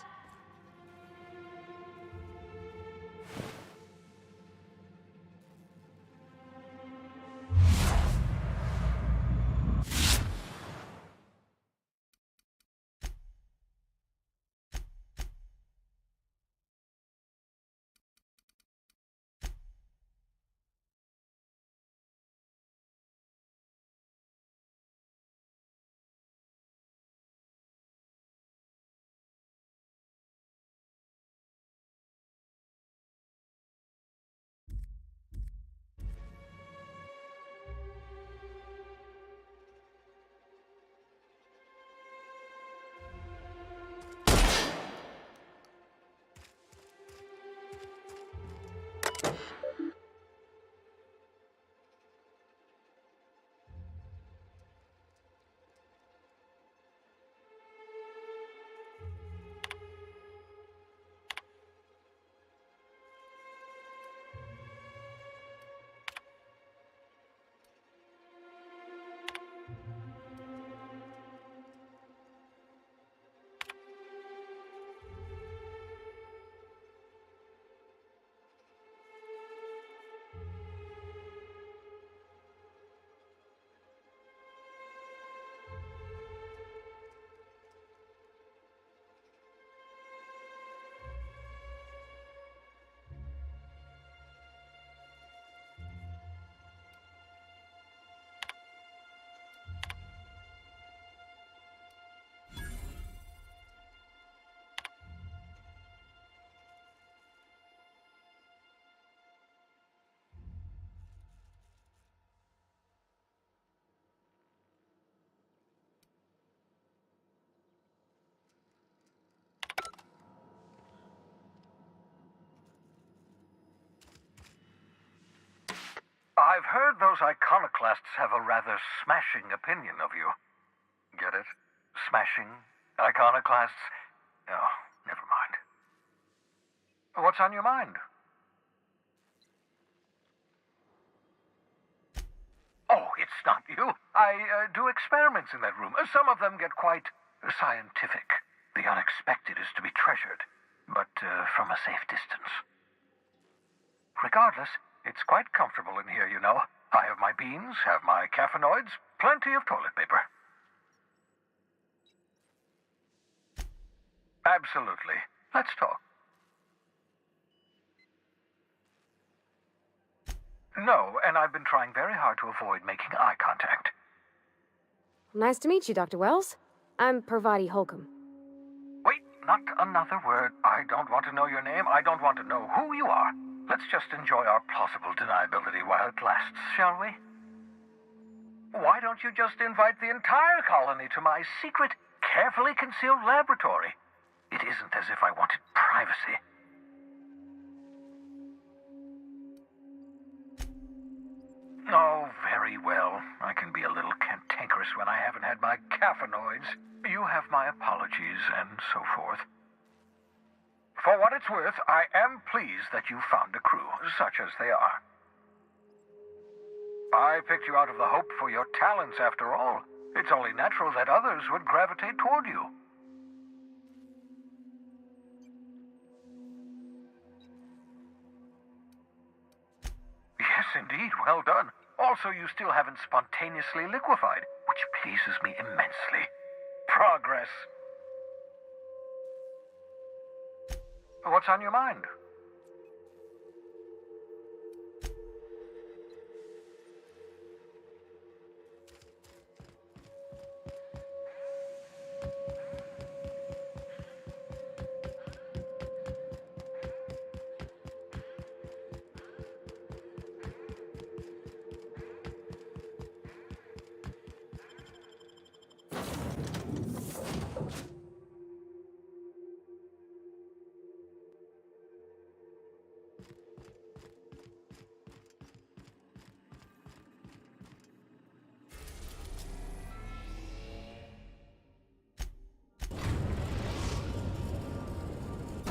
I've heard those iconoclasts have a rather smashing opinion of you. Get it? Smashing? Iconoclasts? Oh, never mind. What's on your mind? Oh, it's not you. I do experiments in that room. Some of them get quite scientific. The unexpected is to be treasured, but from a safe distance. Regardless, it's quite comfortable in here, you know. I have my beans, have my caffeinoids, plenty of toilet paper. Absolutely. Let's talk. No, and I've been trying very hard to avoid making eye contact. Nice to meet you, Dr. Wells. I'm Parvati Holcomb. Wait, not another word. I don't want to know your name. I don't want to know who you are. Let's just enjoy our plausible deniability while it lasts, shall we? Why don't you just invite the entire colony to my secret, carefully concealed laboratory? It isn't as if I wanted privacy. Oh, very well. I can be a little cantankerous when I haven't had my caffeinoids. You have my apologies and so forth. For what it's worth, I am pleased that you found a crew, such as they are. I picked you out of the hope for your talents, after all. It's only natural that others would gravitate toward you. Yes, indeed, well done. Also, you still haven't spontaneously liquefied, which pleases me immensely. Progress. What's on your mind?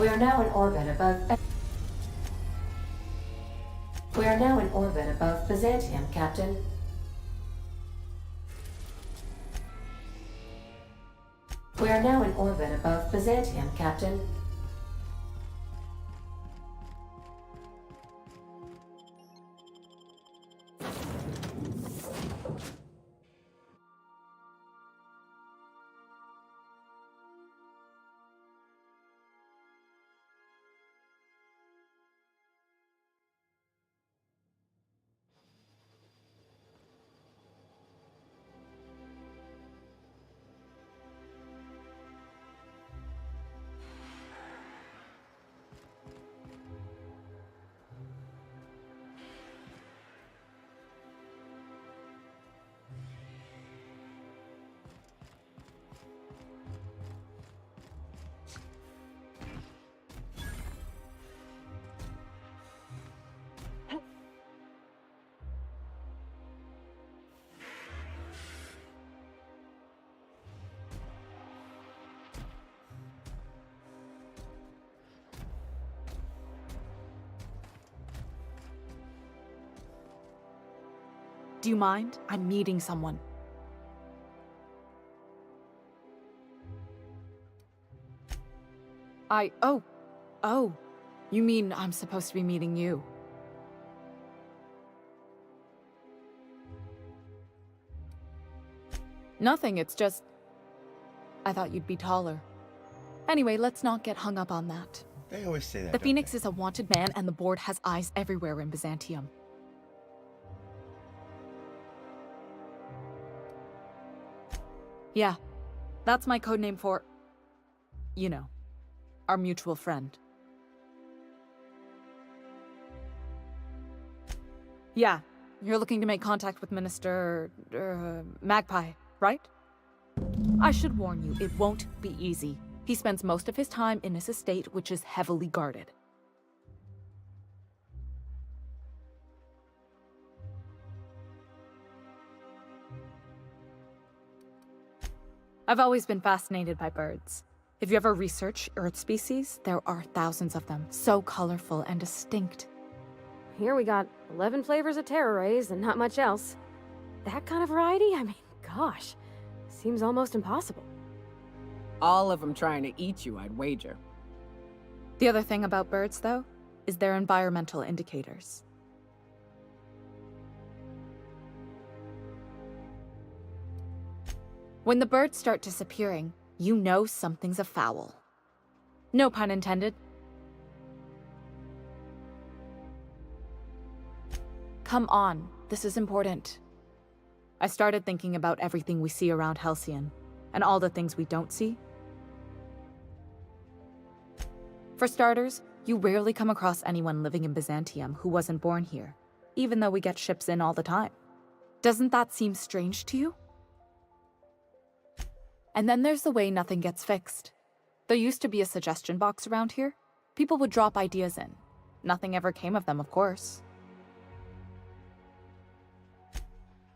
We are now in orbit above... We are now in orbit above Byzantium, Captain. We are now in orbit above Byzantium, Captain. Do you mind? I'm meeting someone. Oh. You mean I'm supposed to be meeting you? Nothing, it's just... I thought you'd be taller. Anyway, let's not get hung up on that. They always say that. The Phoenix is a wanted man, and the board has eyes everywhere in Byzantium. Yeah, that's my codename for... you know, our mutual friend. Yeah, you're looking to make contact with Minister... Magpie, right? I should warn you, it won't be easy. He spends most of his time in his estate, which is heavily guarded. I've always been fascinated by birds. If you ever research Earth species, there are thousands of them, so colorful and distinct. Here we got 11 flavors of terror rays and not much else. That kind of variety? I mean, gosh, seems almost impossible. All of them trying to eat you, I'd wager. The other thing about birds, though, is their environmental indicators. When the birds start disappearing, you know something's afoul. No pun intended. Come on, this is important. I started thinking about everything we see around Halcyon, and all the things we don't see. For starters, you rarely come across anyone living in Byzantium who wasn't born here, even though we get ships in all the time. Doesn't that seem strange to you? And then there's the way nothing gets fixed. There used to be a suggestion box around here. People would drop ideas in. Nothing ever came of them, of course.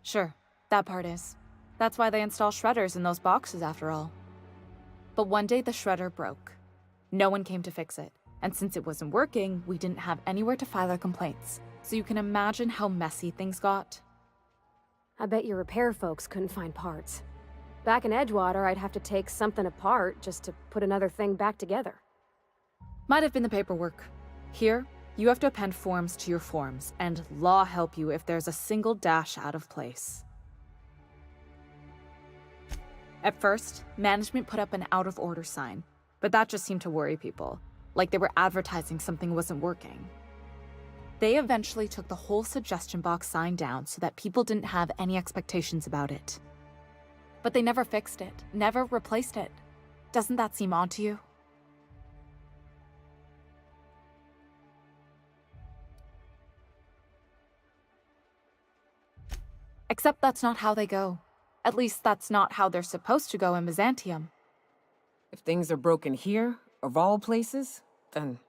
Sure, that part is. That's why they install shredders in those boxes, after all. But one day the shredder broke. No one came to fix it. And since it wasn't working, we didn't have anywhere to file our complaints. So you can imagine how messy things got. I bet your repair folks couldn't find parts. Back in Edgewater, I'd have to take something apart just to put another thing back together. Might have been the paperwork. Here, you have to append forms to your forms, and law help you if there's a single dash out of place. At first, management put up an out-of-order sign, but that just seemed to worry people, like they were advertising something wasn't working. They eventually took the whole suggestion box sign down so that people didn't have any expectations about it. But they never fixed it, never replaced it. Doesn't that seem odd to you? Except that's not how they go. At least that's not how they're supposed to go in Byzantium. If things are broken here, of all places, then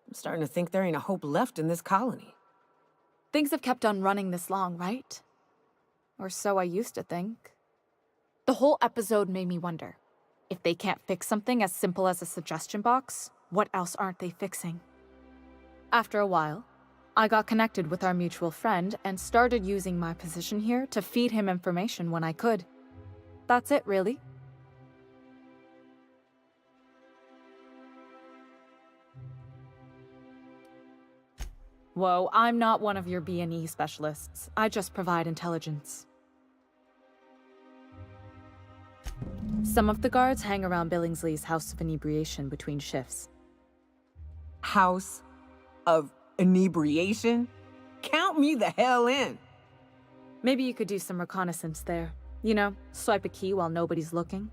I'm starting to think there ain't a hope left in this colony. Things have kept on running this long, right? Or so I used to think. The whole episode made me wonder, if they can't fix something as simple as a suggestion box, What else aren't they fixing? After a while, I got connected with our mutual friend and started using my position here to feed him information when I could. That's it, really. Whoa, I'm not one of your B&E specialists. I just provide intelligence. Some of the guards hang around Billingsley's House of Inebriation between shifts. House of Inebriation? Count me the hell in. Maybe you could do some reconnaissance there. You know, swipe a key while nobody's looking.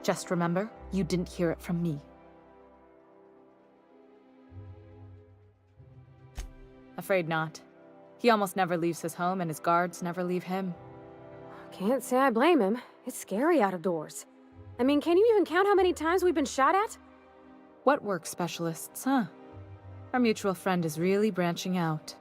Just remember, you didn't hear it from me. Afraid not. He almost never leaves his home, and his guards never leave him. Can't say I blame him. It's scary out of doors. I mean, can you even count how many times we've been shot at? What work specialists, huh? Our mutual friend is really branching out.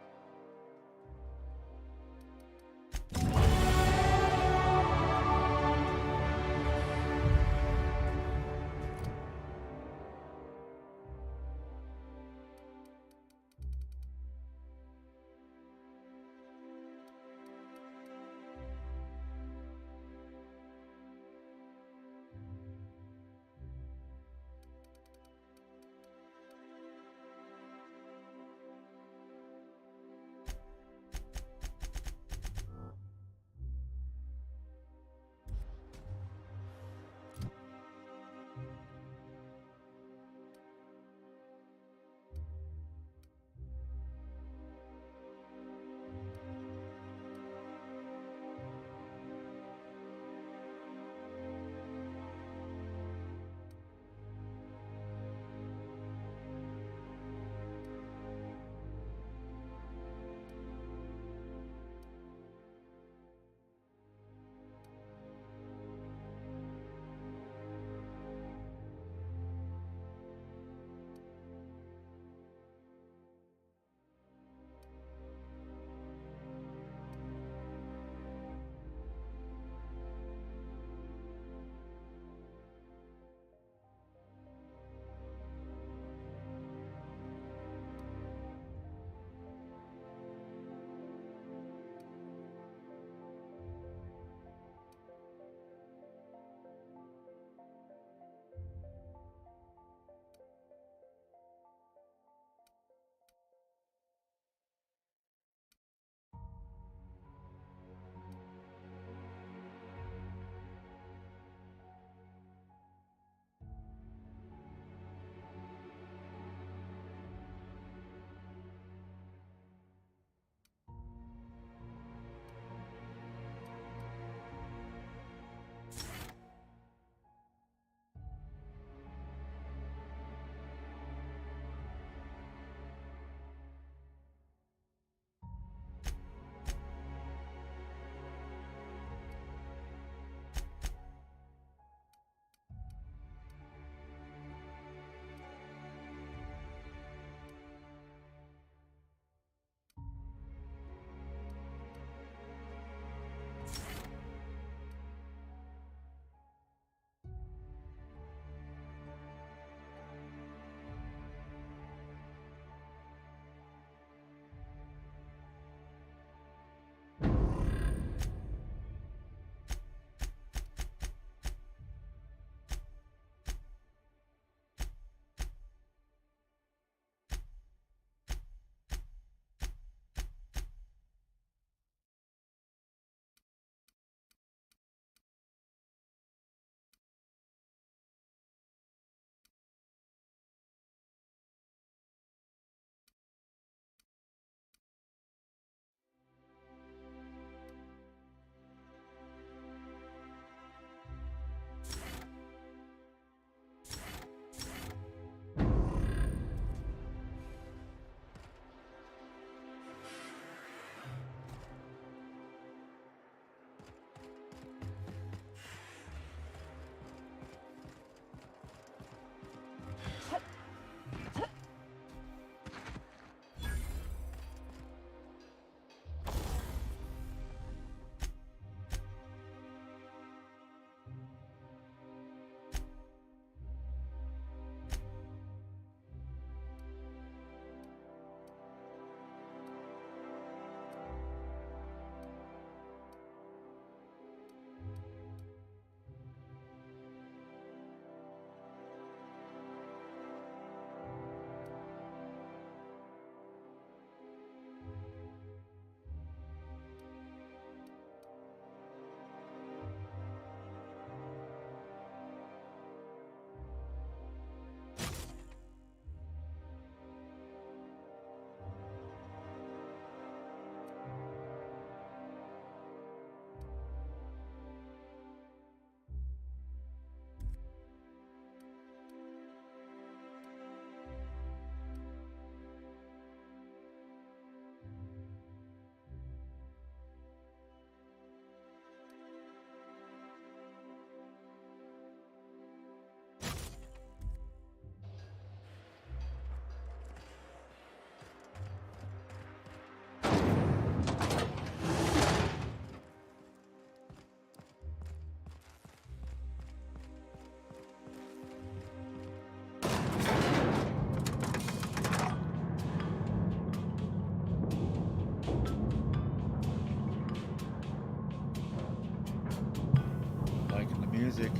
music.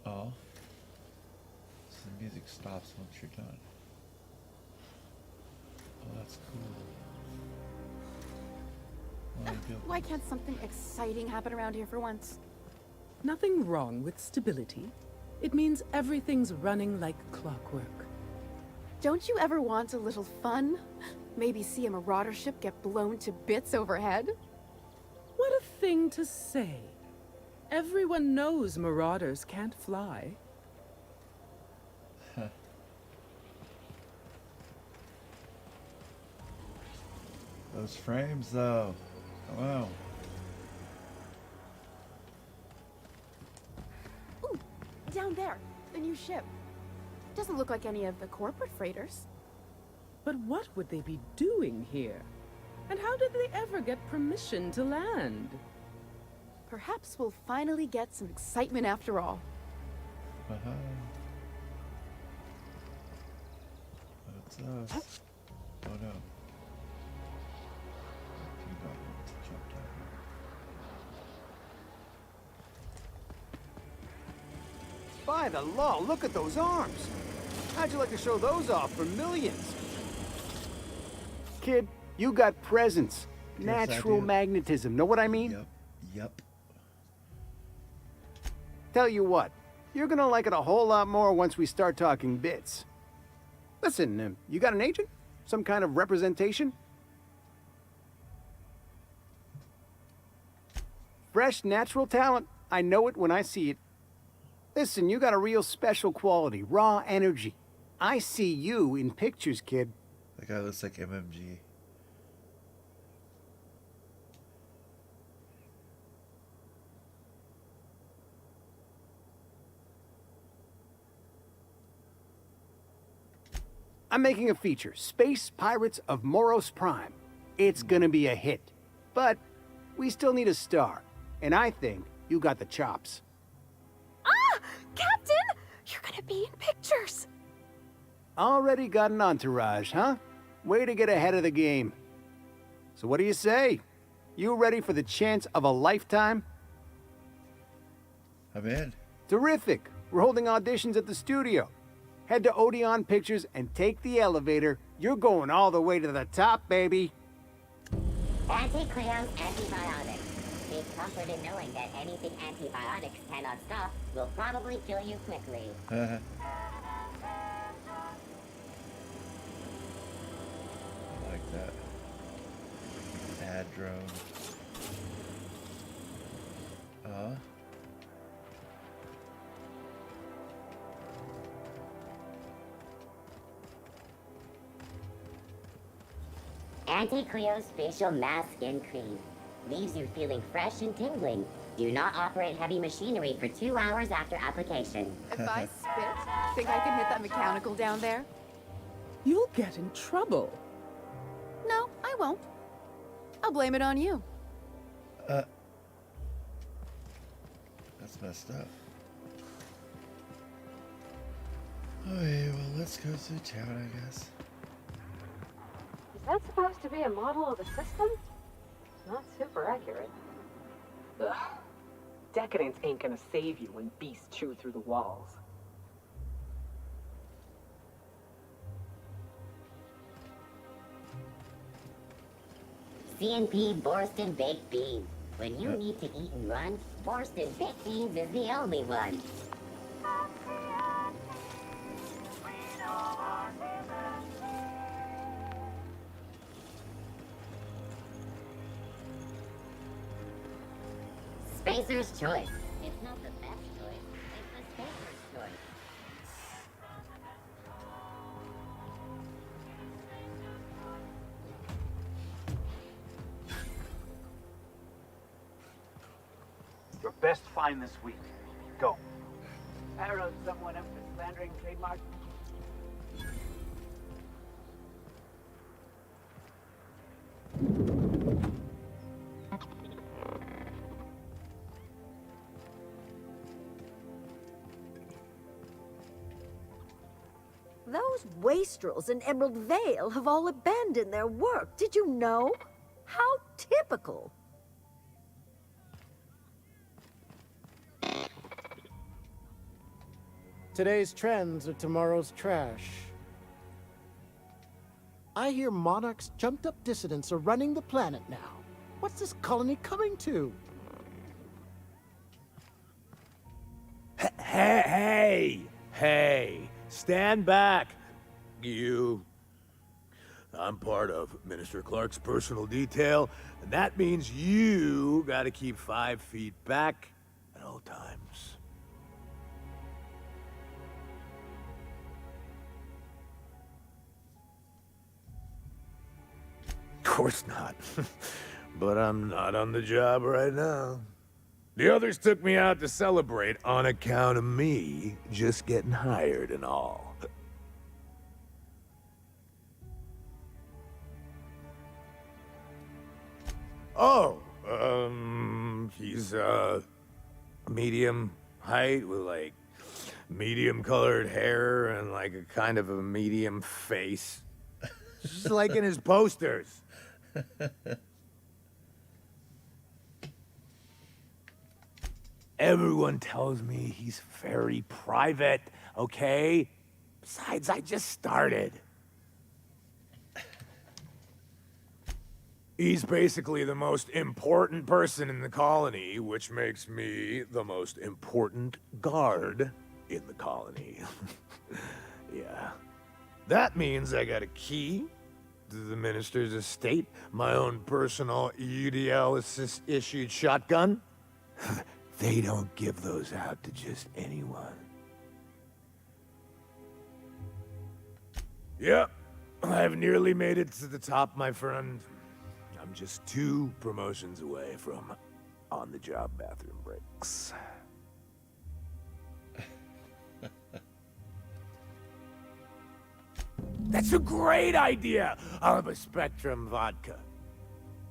Oh. So the music stops once you're done. Oh, that's cool. Why can't something exciting happen around here for once? Nothing wrong with stability. It means everything's running like clockwork. Don't you ever want a little fun? Maybe see a marauder ship get blown to bits overhead? What a thing to say. Everyone knows marauders can't fly. Those frames, though. Wow. Ooh, down there, the new ship. Doesn't look like any of the corporate freighters. But what would they be doing here? And how did they ever get permission to land? Perhaps we'll finally get some excitement after all. What's us? Oh no. By the law, look at those arms! How'd you like to show those off for millions? Kid, you got presence. Yes, Natural magnetism, know what I mean? Yep. Tell you what, you're gonna like it a whole lot more once we start talking bits. Listen, you got an agent? Some kind of representation? Fresh, natural talent. I know it when I see it. Listen, you got a real special quality, raw energy. I see you in pictures, kid. That guy looks like MMG. I'm making a feature, Space Pirates of Moros Prime. It's gonna be a hit. But we still need a star. And I think you got the chops. Ah! Captain! You're gonna be in pictures! Already got an entourage, huh? Way to get ahead of the game. So what do you say? You ready for the chance of a lifetime? I'm in. Terrific. We're holding auditions at the studio. Head to Odeon Pictures and take the elevator. You're going all the way to the top, baby. Anti-Cleo's antibiotics. Take comfort in knowing that anything antibiotics cannot stop will probably kill you quickly. I like that. Ad drone. Anti-Cleo's facial mask skin cream leaves you feeling fresh and tingling. Do not operate heavy machinery for 2 hours after application. If I spit, think I can hit that mechanical down there? You'll get in trouble. No, I won't. I'll blame it on you. That's messed up. Okay, well, let's go through town, I guess. Is that supposed to be a model of the system? Not super accurate. Ugh. Decadence ain't gonna save you when beasts chew through the walls. CNP Borston Baked Beans. When you need to eat and run, Borston Baked Beans is the only one. Spacer's Choice. It's not the best choice, it's the Spacer's Choice. Your best find this week. Go. I wrote someone up for slandering trademark. Those wastrels in Emerald Vale have all abandoned their work. Did you know? How typical. Today's trends are tomorrow's trash. I hear monarchs jumped up dissidents are running the planet now. What's this colony coming to? Hey, stand back, you. I'm part of Minister Clark's personal detail, and that means you gotta keep 5 feet back at all times. Of course not. But I'm not on the job right now. The others took me out to celebrate on account of me just getting hired and all. Oh, he's, medium height with, like, medium-colored hair and, like, a kind of a medium face. Just like in his posters. Everyone tells me he's very private, okay? Besides, I just started. He's basically the most important person in the colony, which makes me the most important guard in the colony. Yeah. That means I got a key to the minister's estate, my own personal UDL-issued shotgun. They don't give those out to just anyone. Yep, I've nearly made it to the top, my friend. I'm just 2 promotions away from on-the-job bathroom breaks. That's a great idea! I'll have a Spectrum vodka.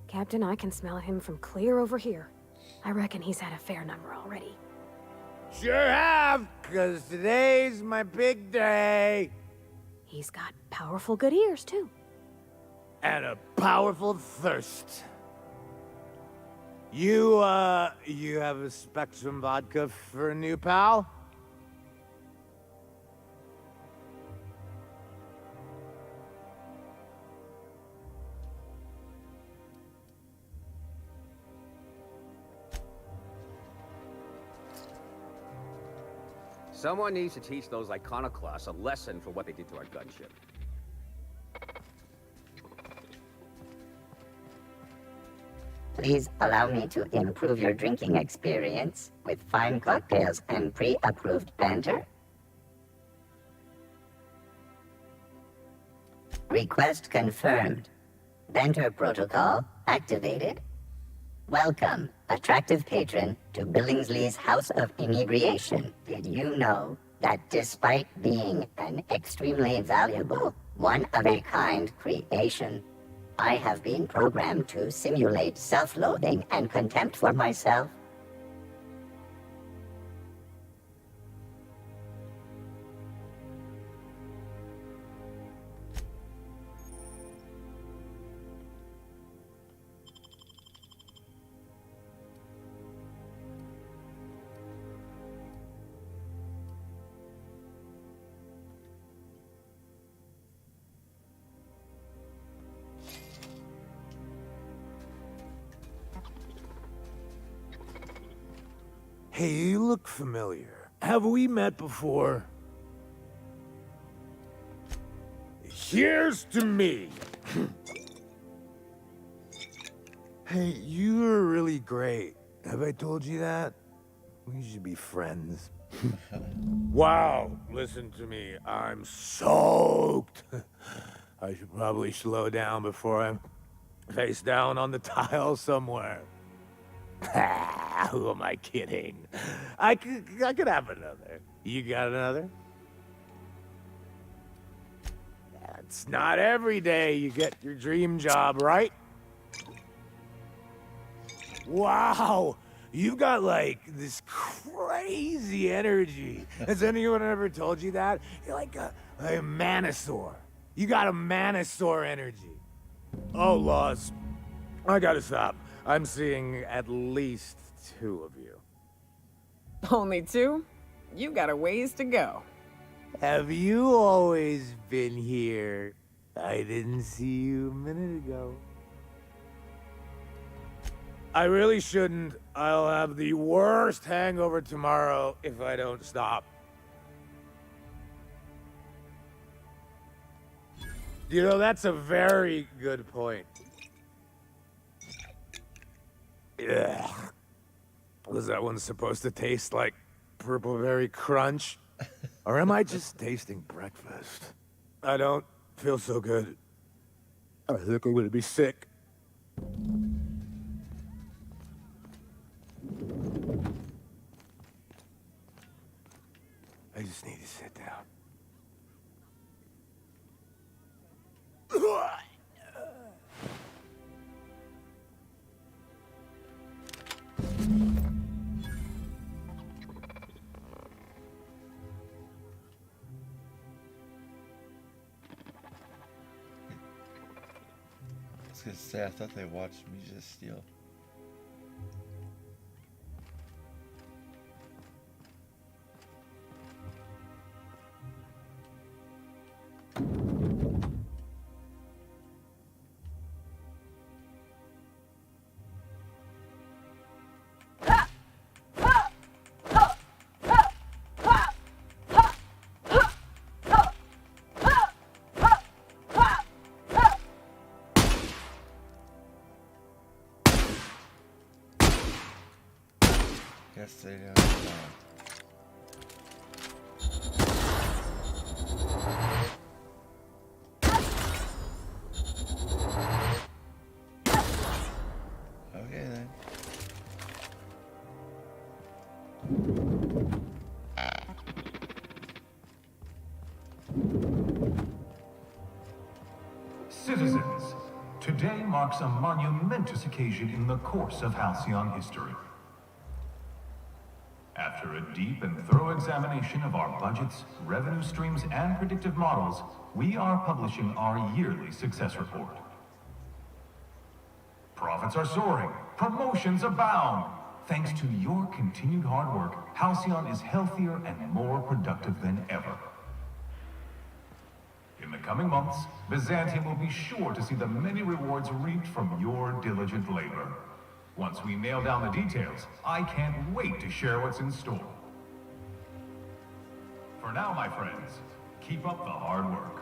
Captain, I can smell him from clear over here. I reckon he's had a fair number already. Sure have, 'cause today's my big day. He's got powerful good ears, too. And a powerful thirst. You have a Spectrum vodka for a new pal? Someone needs to teach those iconoclasts a lesson for what they did to our gunship. Please allow me to improve your drinking experience with fine cocktails and pre-approved banter. Request confirmed. Banter protocol activated. Welcome, attractive patron, to Billingsley's House of Inebriation. Did you know that despite being an extremely valuable, one-of-a-kind creation, I have been programmed to simulate self-loathing and contempt for myself? Hey, you look familiar. Have we met before? Here's to me. Hey, you're really great. Have I told you that? We should be friends. Wow, listen to me. I'm soaked. I should probably slow down before I'm face down on the tile somewhere. Who am I kidding? I could have another. You got another? It's not every day you get your dream job, right? Wow! You've got, like, this crazy energy. Has anyone ever told you that? You're like a Manosaur. You got a Manosaur energy. Oh, Laws. I gotta stop. I'm seeing at least 2 of you. Only 2? You got a ways to go. Have you always been here? I didn't see you a minute ago. I really shouldn't. I'll have the worst hangover tomorrow if I don't stop. You know, that's a very good point. Yeah. Was that one supposed to taste like Purple Berry Crunch? Or am I just tasting breakfast? I don't feel so good. I think I'm gonna be sick. I just need to sit down. I was gonna say, I thought they watched me just steal. Guess they don't know. Okay then. Citizens, today marks a monumentous occasion in the course of Halcyon history. After a deep and thorough examination of our budgets, revenue streams, and predictive models, we are publishing our yearly success report. Profits are soaring, promotions abound. Thanks to your continued hard work, Halcyon is healthier and more productive than ever. In the coming months, Byzantium will be sure to see the many rewards reaped from your diligent labor. Once we nail down the details, I can't wait to share what's in store. For now, my friends, keep up the hard work.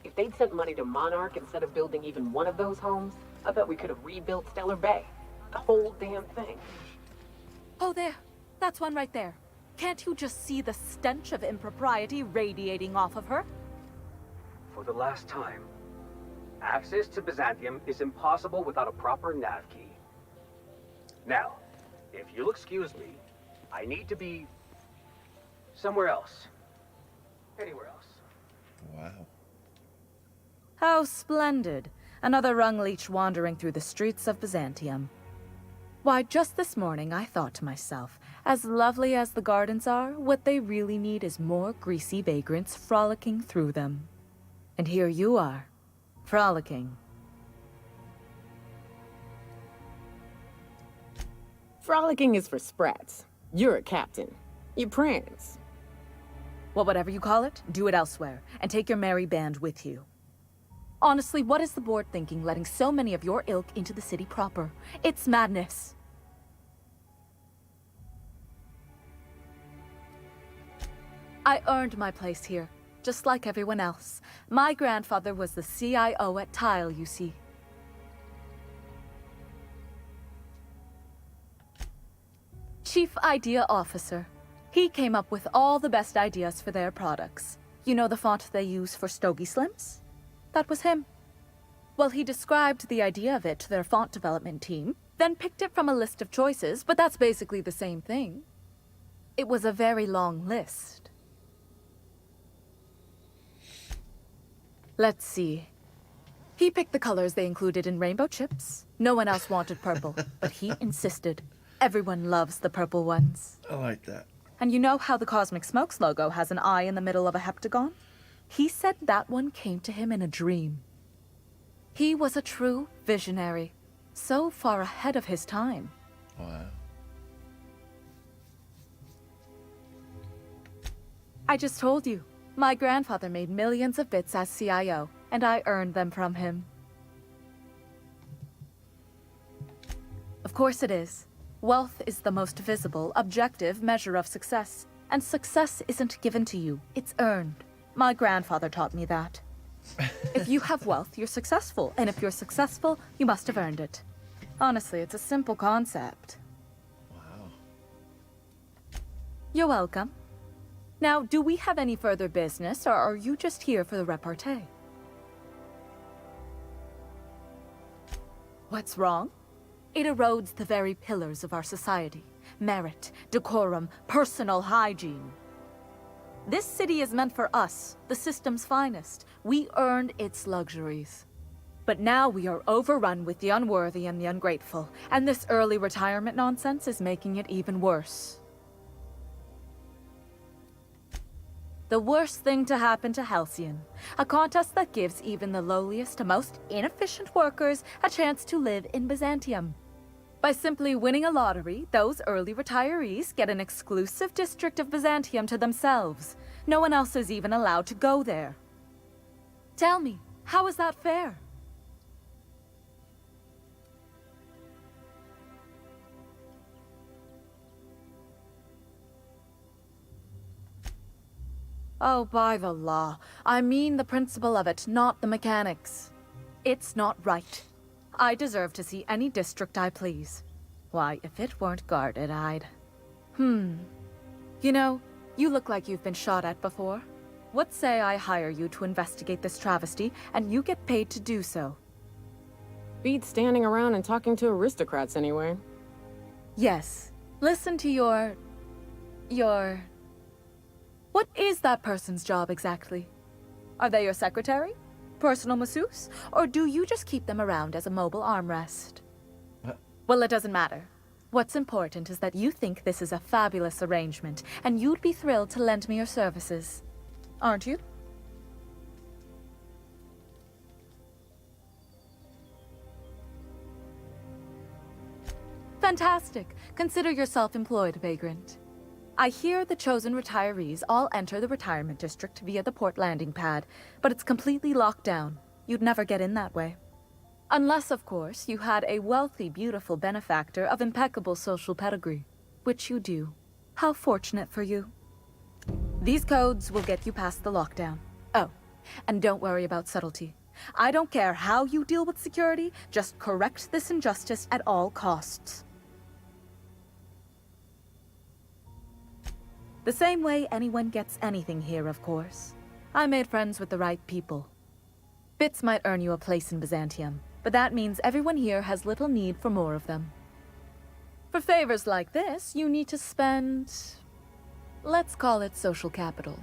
If they'd sent money to Monarch instead of building even one of those homes, I bet we could have rebuilt Stellar Bay. The whole damn thing. Oh, there. That's one right there. Can't you just see the stench of impropriety radiating off of her? For the last time, access to Byzantium is impossible without a proper nav key. Now, if you'll excuse me, I need to be somewhere else. Anywhere else. Wow. How splendid. Another rung leech wandering through the streets of Byzantium. Why, just this morning I thought to myself, as lovely as the gardens are, what they really need is more greasy vagrants frolicking through them. And here you are, frolicking. Frolicking is for sprats. You're a captain. You prance. Well, whatever you call it, do it elsewhere, and take your merry band with you. Honestly, what is the board thinking, letting so many of your ilk into the city proper? It's madness. I earned my place here, just like everyone else. My grandfather was the CIO at Tile, you see. Chief Idea Officer. He came up with all the best ideas for their products. You know the font they use for Stogie Slims? That was him. Well, he described the idea of it to their font development team, then picked it from a list of choices, but that's basically the same thing. It was a very long list. Let's see. He picked the colors they included in rainbow chips. No one else wanted purple, but he insisted. Everyone loves the purple ones. I like that. And you know how the Cosmic Smokes logo has an eye in the middle of a heptagon? He said that one came to him in a dream. He was a true visionary, so far ahead of his time. Wow. I just told you, my grandfather made millions of bits as CIO, and I earned them from him. Of course it is. Wealth is the most visible, objective measure of success. And success isn't given to you, it's earned. My grandfather taught me that. If you have wealth, you're successful. And if you're successful, you must have earned it. Honestly, it's a simple concept. Wow. You're welcome. Now, do we have any further business, or are you just here for the repartee? What's wrong? It erodes the very pillars of our society. Merit, decorum, personal hygiene. This city is meant for us, the system's finest. We earned its luxuries. But now we are overrun with the unworthy and the ungrateful, and this early retirement nonsense is making it even worse. The worst thing to happen to Halcyon, a contest that gives even the lowliest and most inefficient workers a chance to live in Byzantium. By simply winning a lottery, those early retirees get an exclusive district of Byzantium to themselves. No one else is even allowed to go there. Tell me, how is that fair? Oh, by the law. I mean the principle of it, not the mechanics. It's not right. I deserve to see any district I please. Why, if it weren't guarded, I'd... You know, you look like you've been shot at before. What say I hire you to investigate this travesty, and you get paid to do so? Beats standing around and talking to aristocrats anyway. Yes. Listen to your... What is that person's job exactly? Are they your secretary? Personal masseuse? Or do you just keep them around as a mobile armrest? Well, it doesn't matter. What's important is that you think this is a fabulous arrangement, and you'd be thrilled to lend me your services. Aren't you? Fantastic. Consider yourself employed, vagrant. I hear the chosen retirees all enter the retirement district via the port landing pad, but it's completely locked down. You'd never get in that way. Unless, of course, you had a wealthy, beautiful benefactor of impeccable social pedigree. Which you do. How fortunate for you. These codes will get you past the lockdown. Oh, and don't worry about subtlety. I don't care how you deal with security, just correct this injustice at all costs. The same way anyone gets anything here, of course. I made friends with the right people. Bits might earn you a place in Byzantium, but that means everyone here has little need for more of them. For favors like this, you need to spend... let's call it social capital.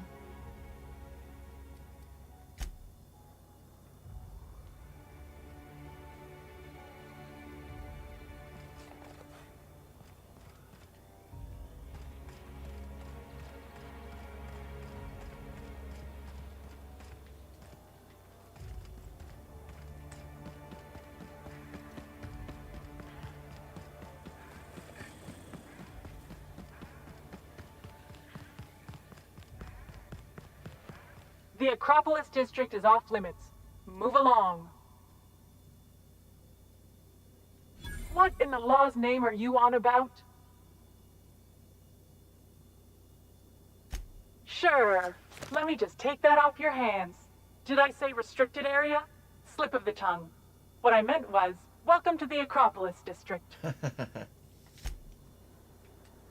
The Acropolis district is off limits. Move along. What in the law's name are you on about? Sure. Let me just take that off your hands. Did I say restricted area? Slip of the tongue. What I meant was, welcome to the Acropolis district.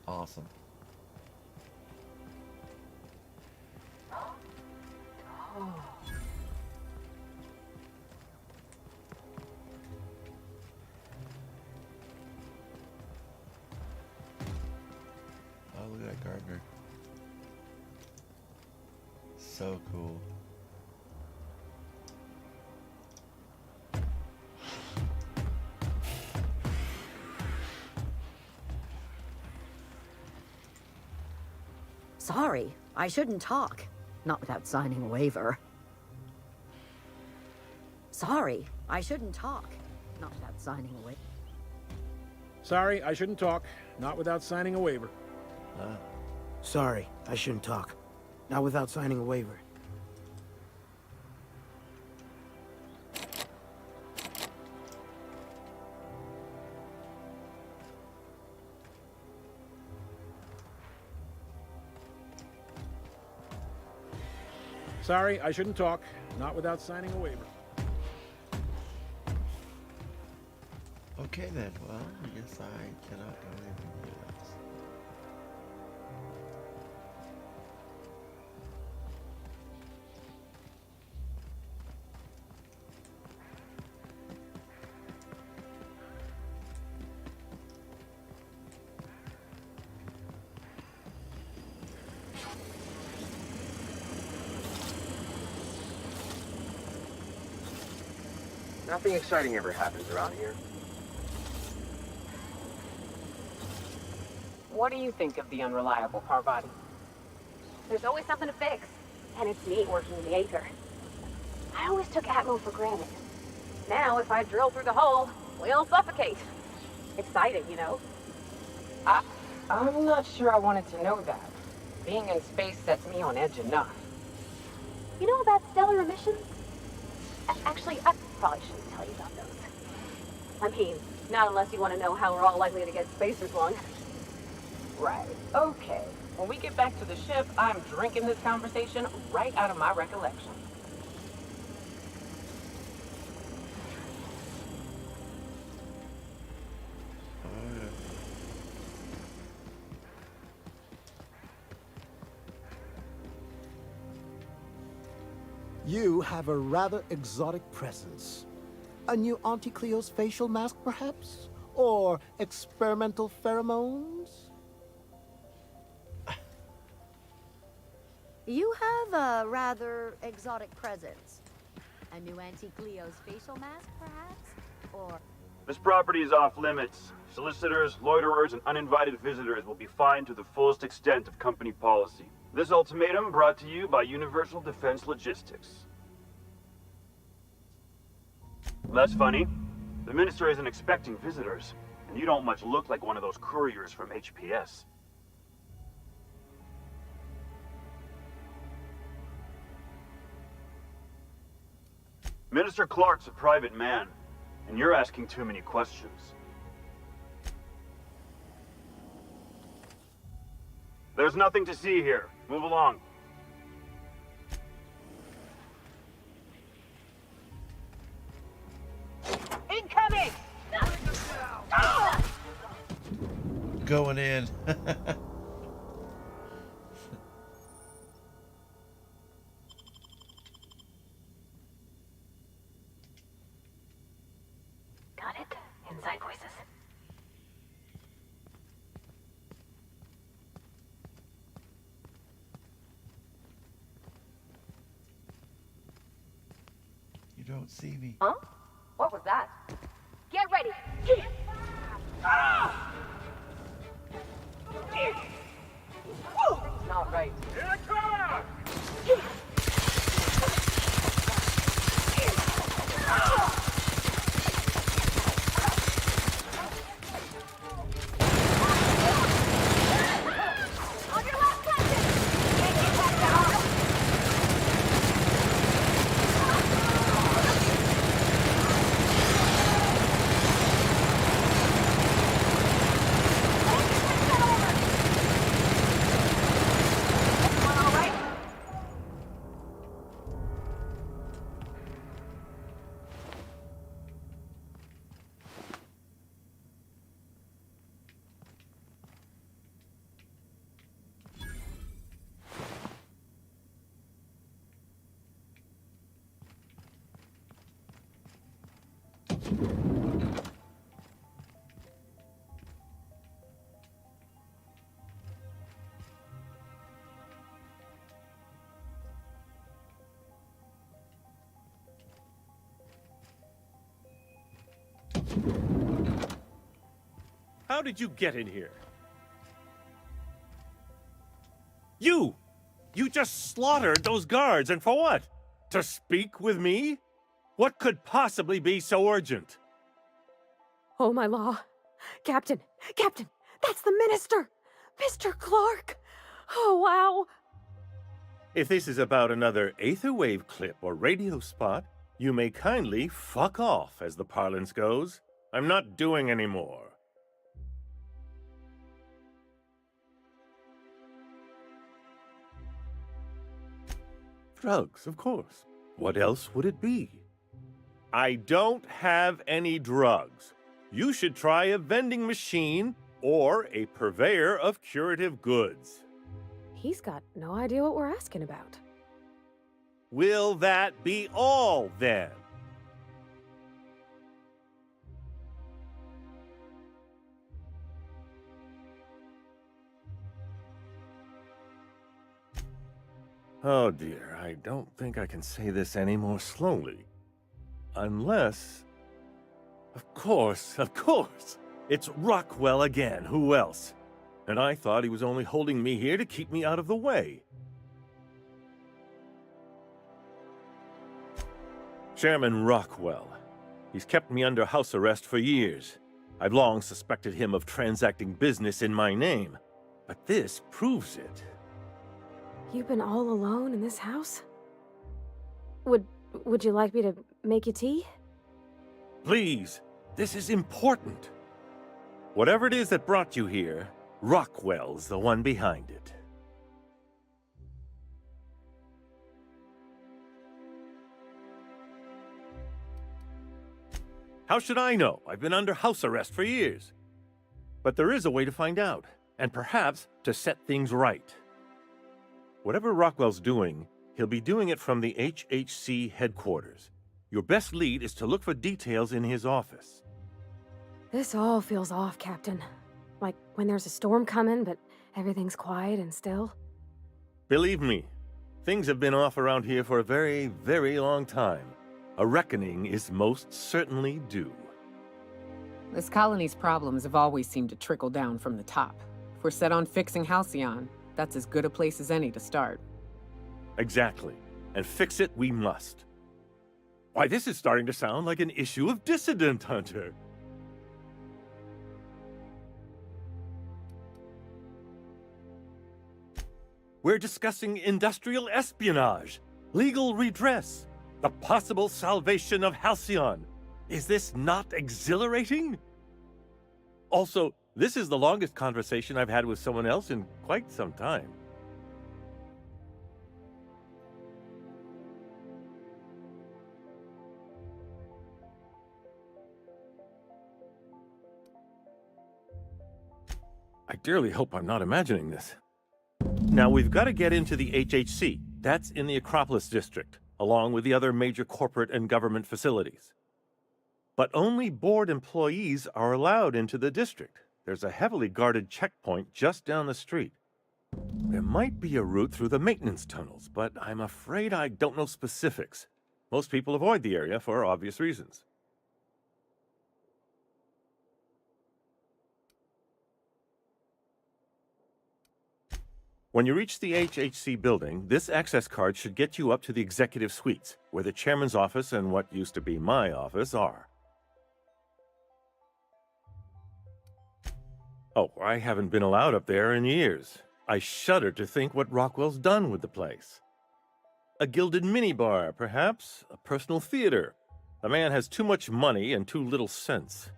Awesome. so cool. Sorry, I shouldn't talk. Not without signing a waiver. Sorry, I shouldn't talk. Not without signing a waiver. Sorry, I shouldn't talk. Not without signing a waiver. Sorry, I shouldn't talk. Not without signing a waiver. Sorry, I shouldn't talk. Not without signing a waiver. Okay then, well, I guess I cannot go anywhere near this. Nothing exciting ever happens around here. What do you think of the unreliable Parvati? There's always something to fix. And it's neat working in the Aether. I always took Atmo for granted. Now, if I drill through the hole, we all suffocate. Exciting, you know? I'm not sure I wanted to know that. Being in space sets me on edge enough. You know about stellar emissions? Actually, I probably shouldn't tell you about those. I mean, not unless you want to know how we're all likely to get spacers long. Right. Okay. When we get back to the ship, I'm drinking this conversation right out of my recollection. You have a rather exotic presence. A new Auntie Cleo's facial mask, perhaps? Or experimental pheromones? You have a rather exotic presence. A new Auntie Cleo's facial mask, perhaps? Or... This property is off limits. Solicitors, loiterers, and uninvited visitors will be fined to the fullest extent of company policy. This ultimatum brought to you by Universal Defense Logistics. That's funny. The Minister isn't expecting visitors, and you don't much look like one of those couriers from HPS. Minister Clark's a private man, and you're asking too many questions. There's nothing to see here. Move along. Incoming! Going in. Got it. Inside voices. You don't see me. Huh? What was that? Get ready! Not right. How did you get in here? You! You just slaughtered those guards, and for what? To speak with me? What could possibly be so urgent? Oh, my law. Captain! Captain! That's the minister! Mr. Clark! Oh, wow! If this is about another Aetherwave clip or radio spot, you may kindly fuck off, as the parlance goes. I'm not doing any more. Drugs, of course. What else would it be? I don't have any drugs. You should try a vending machine or a purveyor of curative goods. He's got no idea what we're asking about. Will that be all, then? Oh dear, I don't think I can say this any more slowly. Unless... Of course! It's Rockwell again, who else? And I thought he was only holding me here to keep me out of the way. Chairman Rockwell. He's kept me under house arrest for years. I've long suspected him of transacting business in my name, but this proves it. You've been all alone in this house? Would you like me to make you tea? Please, this is important. Whatever it is that brought you here, Rockwell's the one behind it. How should I know? I've been under house arrest for years. But there is a way to find out, and perhaps to set things right. Whatever Rockwell's doing, he'll be doing it from the HHC headquarters. Your best lead is to look for details in his office. This all feels off, Captain. Like when there's a storm coming, but everything's quiet and still. Believe me, things have been off around here for a very, very long time. A reckoning is most certainly due. This colony's problems have always seemed to trickle down from the top. If we're set on fixing Halcyon, that's as good a place as any to start. Exactly. And fix it we must. Why, this is starting to sound like an issue of Dissident Hunter. We're discussing industrial espionage, legal redress, the possible salvation of Halcyon. Is this not exhilarating? Also, this is the longest conversation I've had with someone else in quite some time. I dearly hope I'm not imagining this. Now, we've got to get into the HHC. That's in the Acropolis district, along with the other major corporate and government facilities. But only board employees are allowed into the district. There's a heavily guarded checkpoint just down the street. There might be a route through the maintenance tunnels, but I'm afraid I don't know specifics. Most people avoid the area for obvious reasons. When you reach the HHC building, this access card should get you up to the executive suites, where the chairman's office and what used to be my office are. Oh, I haven't been allowed up there in years. I shudder to think what Rockwell's done with the place. A gilded minibar, perhaps? A personal theater. The man has too much money and too little sense.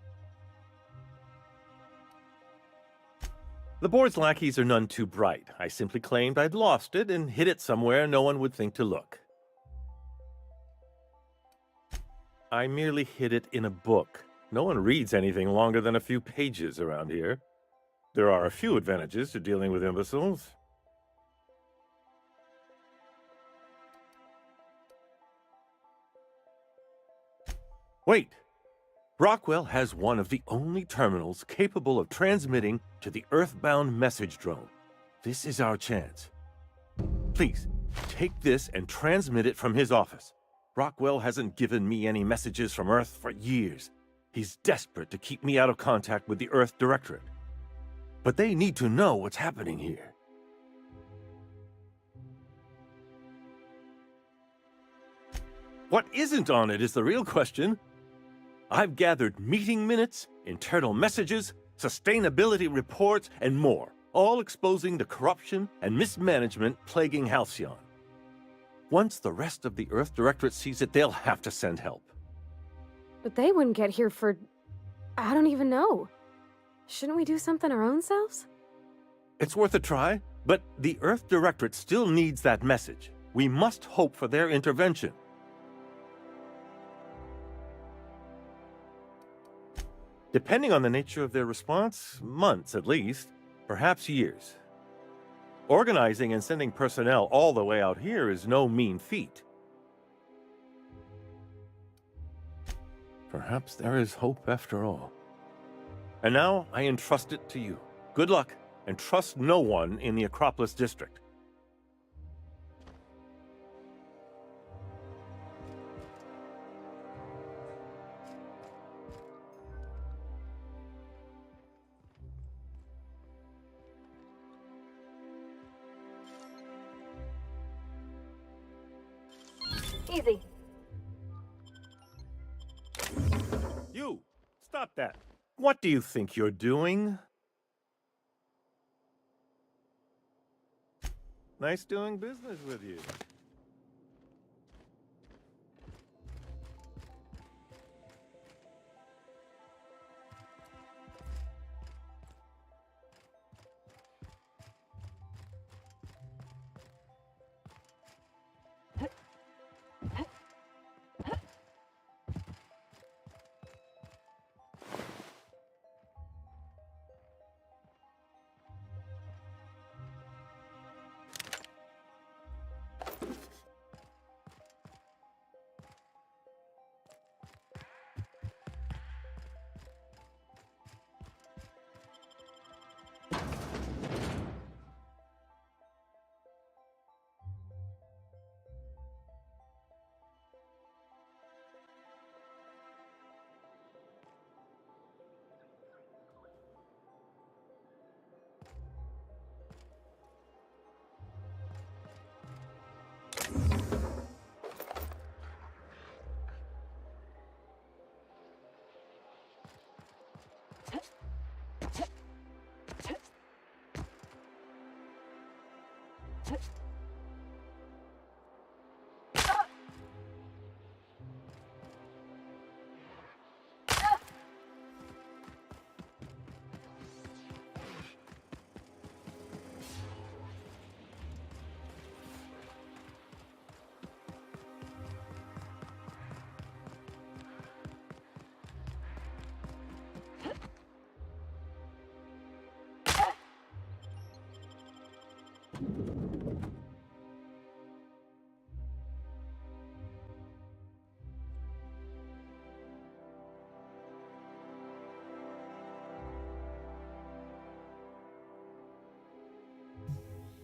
The board's lackeys are none too bright. I simply claimed I'd lost it and hid it somewhere no one would think to look. I merely hid it in a book. No one reads anything longer than a few pages around here. There are a few advantages to dealing with imbeciles. Wait! Rockwell has one of the only terminals capable of transmitting to the Earthbound message drone. This is our chance. Please, take this and transmit it from his office. Rockwell hasn't given me any messages from Earth for years. He's desperate to keep me out of contact with the Earth Directorate. But they need to know what's happening here. What isn't on it is the real question. I've gathered meeting minutes, internal messages, sustainability reports, and more, all exposing the corruption and mismanagement plaguing Halcyon. Once the rest of the Earth Directorate sees it, they'll have to send help. But they wouldn't get here for... I don't even know. Shouldn't we do something our own selves? It's worth a try, but the Earth Directorate still needs that message. We must hope for their intervention. Depending on the nature of their response, months at least, perhaps years. Organizing and sending personnel all the way out here is no mean feat. Perhaps there is hope after all. And now I entrust it to you. Good luck, and trust no one in the Acropolis District. Easy. You! Stop that! What do you think you're doing? Nice doing business with you.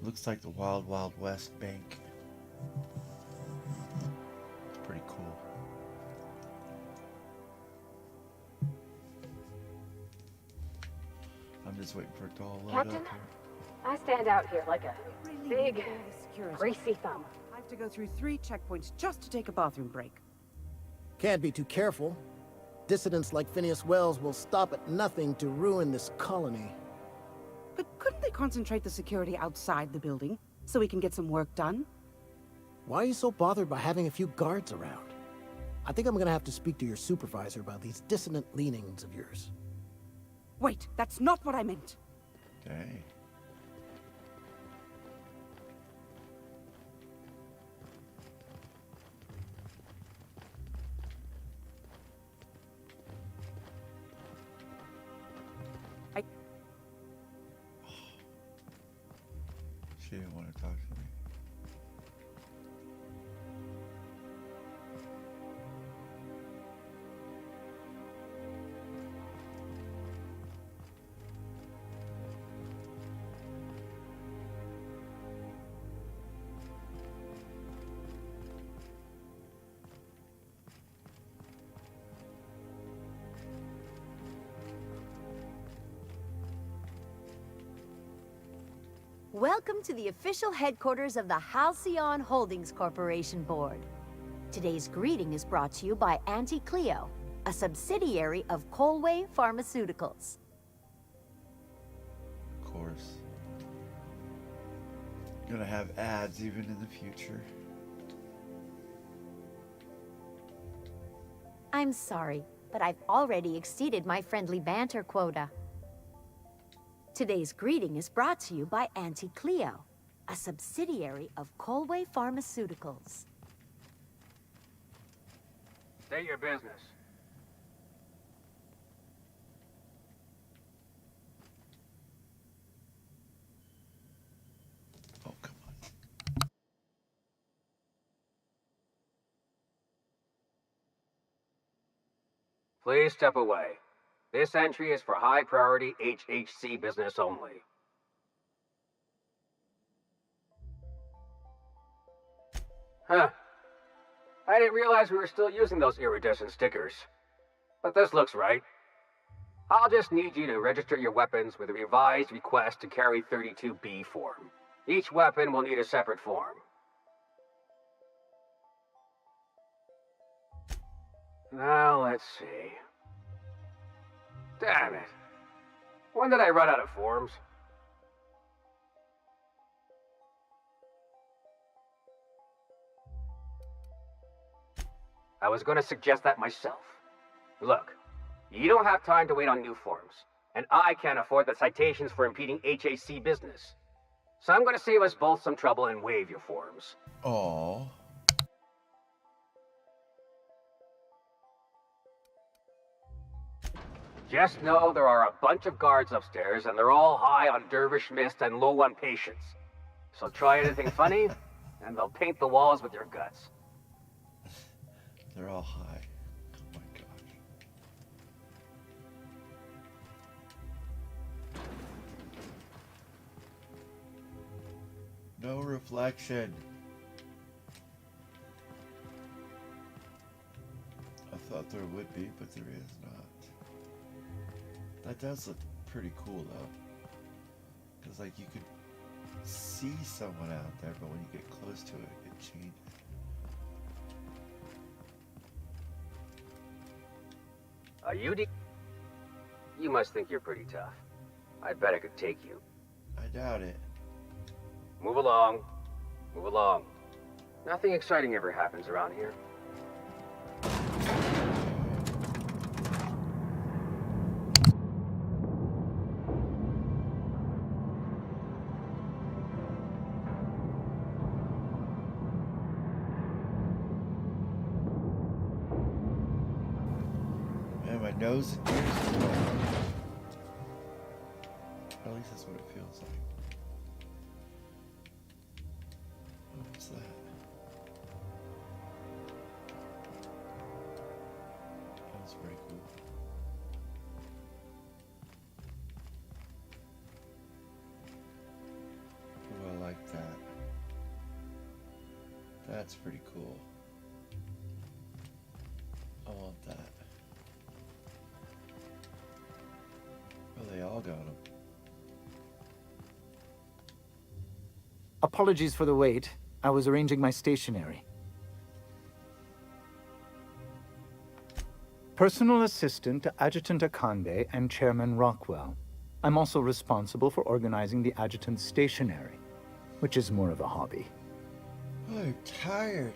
Looks like the Wild Wild West Bank. It's pretty cool. I'm just waiting for it to all load Captain, up here. I stand out here like a big, greasy thumb. I have to go through 3 checkpoints just to take a bathroom break. Can't be too careful. Dissidents like Phineas Wells will stop at nothing to ruin this colony. But couldn't they concentrate the security outside the building so we can get some work done? Why are you so bothered by having a few guards around? I think I'm gonna have to speak to your supervisor about these dissonant leanings of yours. Wait, that's not what I meant. Dang. She didn't want to talk to me. Welcome to the official headquarters of the Halcyon Holdings Corporation Board. Today's greeting is brought to you by Auntie Cleo, a subsidiary of Colway Pharmaceuticals. Of course. Gonna have ads even in the future. I'm sorry, but I've already exceeded my friendly banter quota. Today's greeting is brought to you by Auntie Cleo, a subsidiary of Colway Pharmaceuticals. State your business. Oh, come on. Please step away. This entry is for high-priority HHC business only. Huh. I didn't realize we were still using those iridescent stickers. But this looks right. I'll just need you to register your weapons with a revised request to carry 32B form. Each weapon will need a separate form. Now, let's see. Damn it. When did I run out of forms? I was going to suggest that myself. Look, you don't have time to wait on new forms, and I can't afford the citations for impeding HAC business. So I'm going to save us both some trouble and waive your forms. Aww. Just know there are a bunch of guards upstairs, and they're all high on dervish mist and low on patience. So try anything funny, and they'll paint the walls with your guts. They're all high. Oh my gosh. No reflection. I thought there would be, but there is not. That does look pretty cool though. Because like you could see someone out there, but when you get close to it, it changes. You must think you're pretty tough. I bet I could take you. I doubt it. Move along. Move along. Nothing exciting ever happens around here. Man, my nose and ears are red. At least that's what it feels like. What's that? That's pretty cool. Ooh, I like that. That's pretty cool. I want that. Oh, they all got them. Apologies for the wait. I was arranging my stationery. Personal assistant to Adjutant Akande and Chairman Rockwell. I'm also responsible for organizing the adjutant's stationery, which is more of a hobby. I'm tired.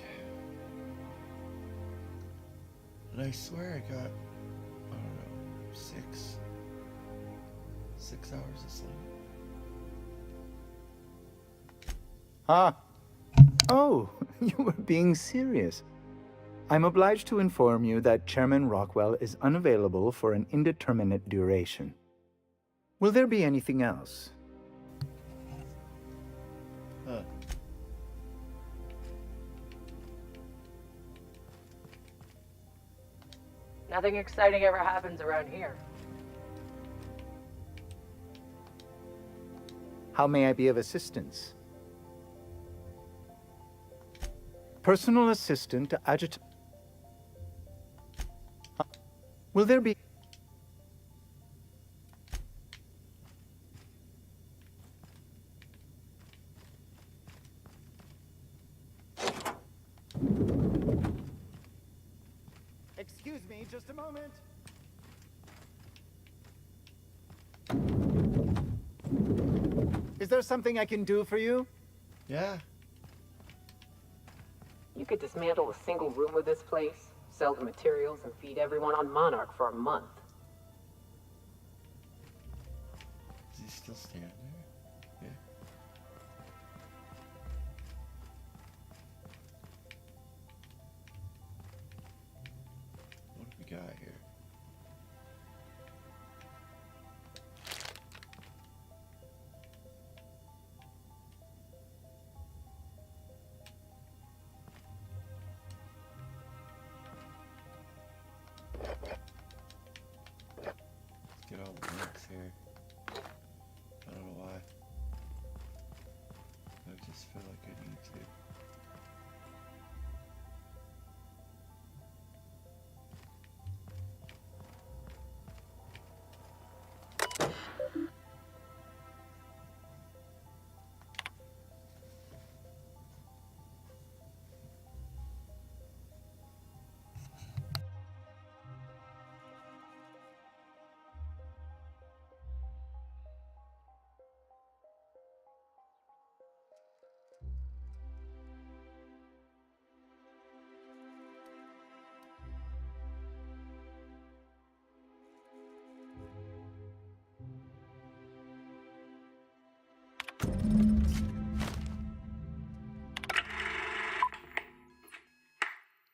And I swear I got, I don't know, 6 hours of sleep. Ah. Oh, you were being serious. I'm obliged to inform you that Chairman Rockwell is unavailable for an indeterminate duration. Will there be anything else? Huh. Nothing exciting ever happens around here. How may I be of assistance? Personal assistant to Adjutant... Will there be... Excuse me, just a moment. Is there something I can do for you? Yeah. You could dismantle a single room of this place, sell the materials, and feed everyone on Monarch for a month. Is he still standing there? Yeah. What have we got here? Let's get all the links here. I don't know why. I just feel like I need to.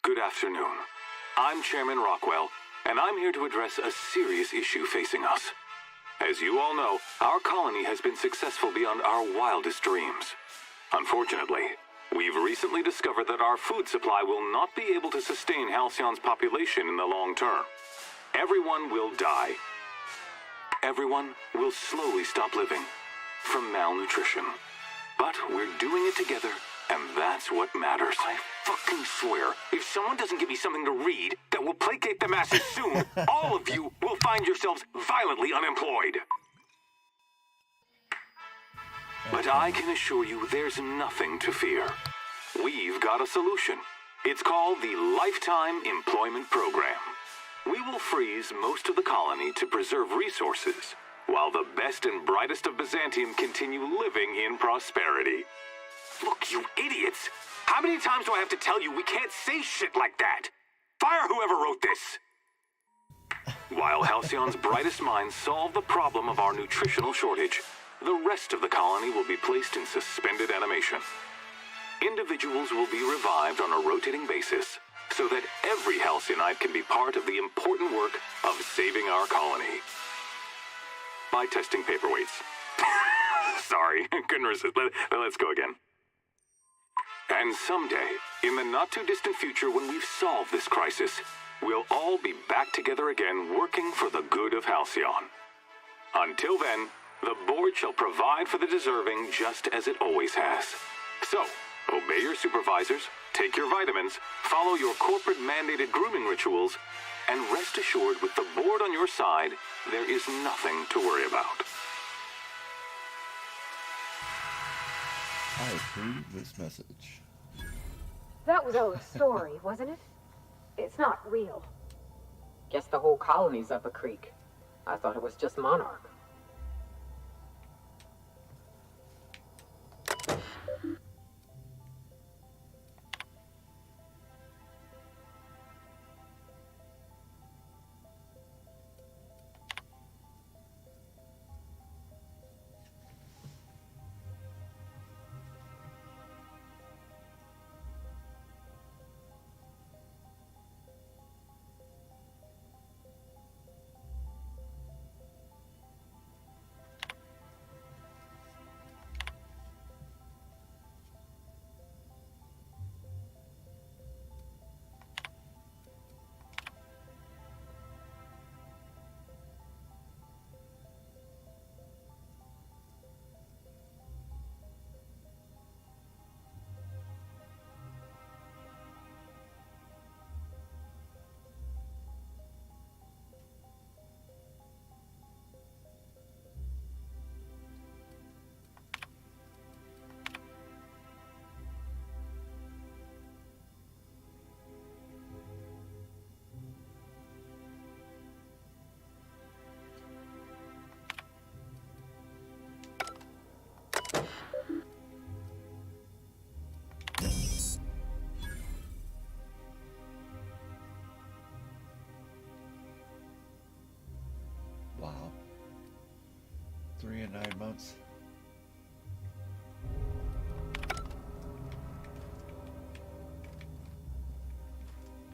Good afternoon. I'm Chairman Rockwell, and I'm here to address a serious issue facing us. As you all know, our colony has been successful beyond our wildest dreams. Unfortunately, we've recently discovered that our food supply will not be able to sustain Halcyon's population in the long term. Everyone will die. Everyone will slowly stop living from malnutrition. But we're doing it together, and that's what matters. I fucking swear, if someone doesn't give me something to read that will placate the masses soon, all of you will find yourselves violently unemployed. But I can assure you there's nothing to fear. We've got a solution. It's called the Lifetime Employment Program. We will freeze most of the colony to preserve resources, while the best and brightest of Byzantium continue living in prosperity. Look, you idiots! How many times do I have to tell you we can't say shit like that? Fire whoever wrote this! While Halcyon's brightest minds solve the problem of our nutritional shortage, the rest of the colony will be placed in suspended animation. Individuals will be revived on a rotating basis, so that every Halcyonite can be part of the important work of saving our colony. By testing paperweights. Sorry, couldn't resist. Let's go again. And someday, in the not-too-distant future when we've solved this crisis, we'll all be back together again working for the good of Halcyon. Until then, the board shall provide for the deserving just as it always has. So, obey your supervisors, take your vitamins, follow your corporate-mandated grooming rituals, and rest assured with the board on your side, there is nothing to worry about. I approve this message. That was all a story, wasn't it? It's not real. Guess the whole colony's up a creek. I thought it was just Monarch. bones.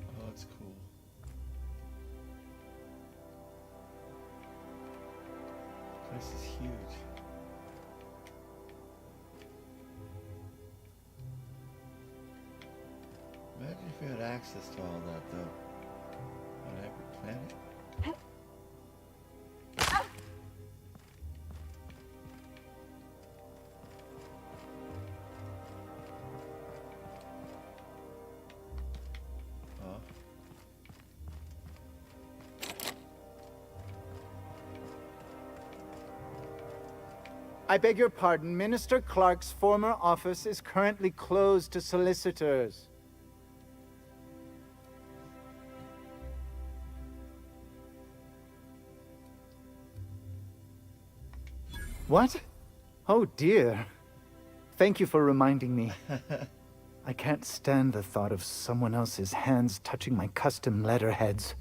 Oh, that's cool. This is huge. Imagine if you had access to all that, though. On every planet. Oh. I beg your pardon. Minister Clark's former office is currently closed to solicitors. What? Oh dear. Thank you for reminding me. I can't stand the thought of someone else's hands touching my custom letterheads.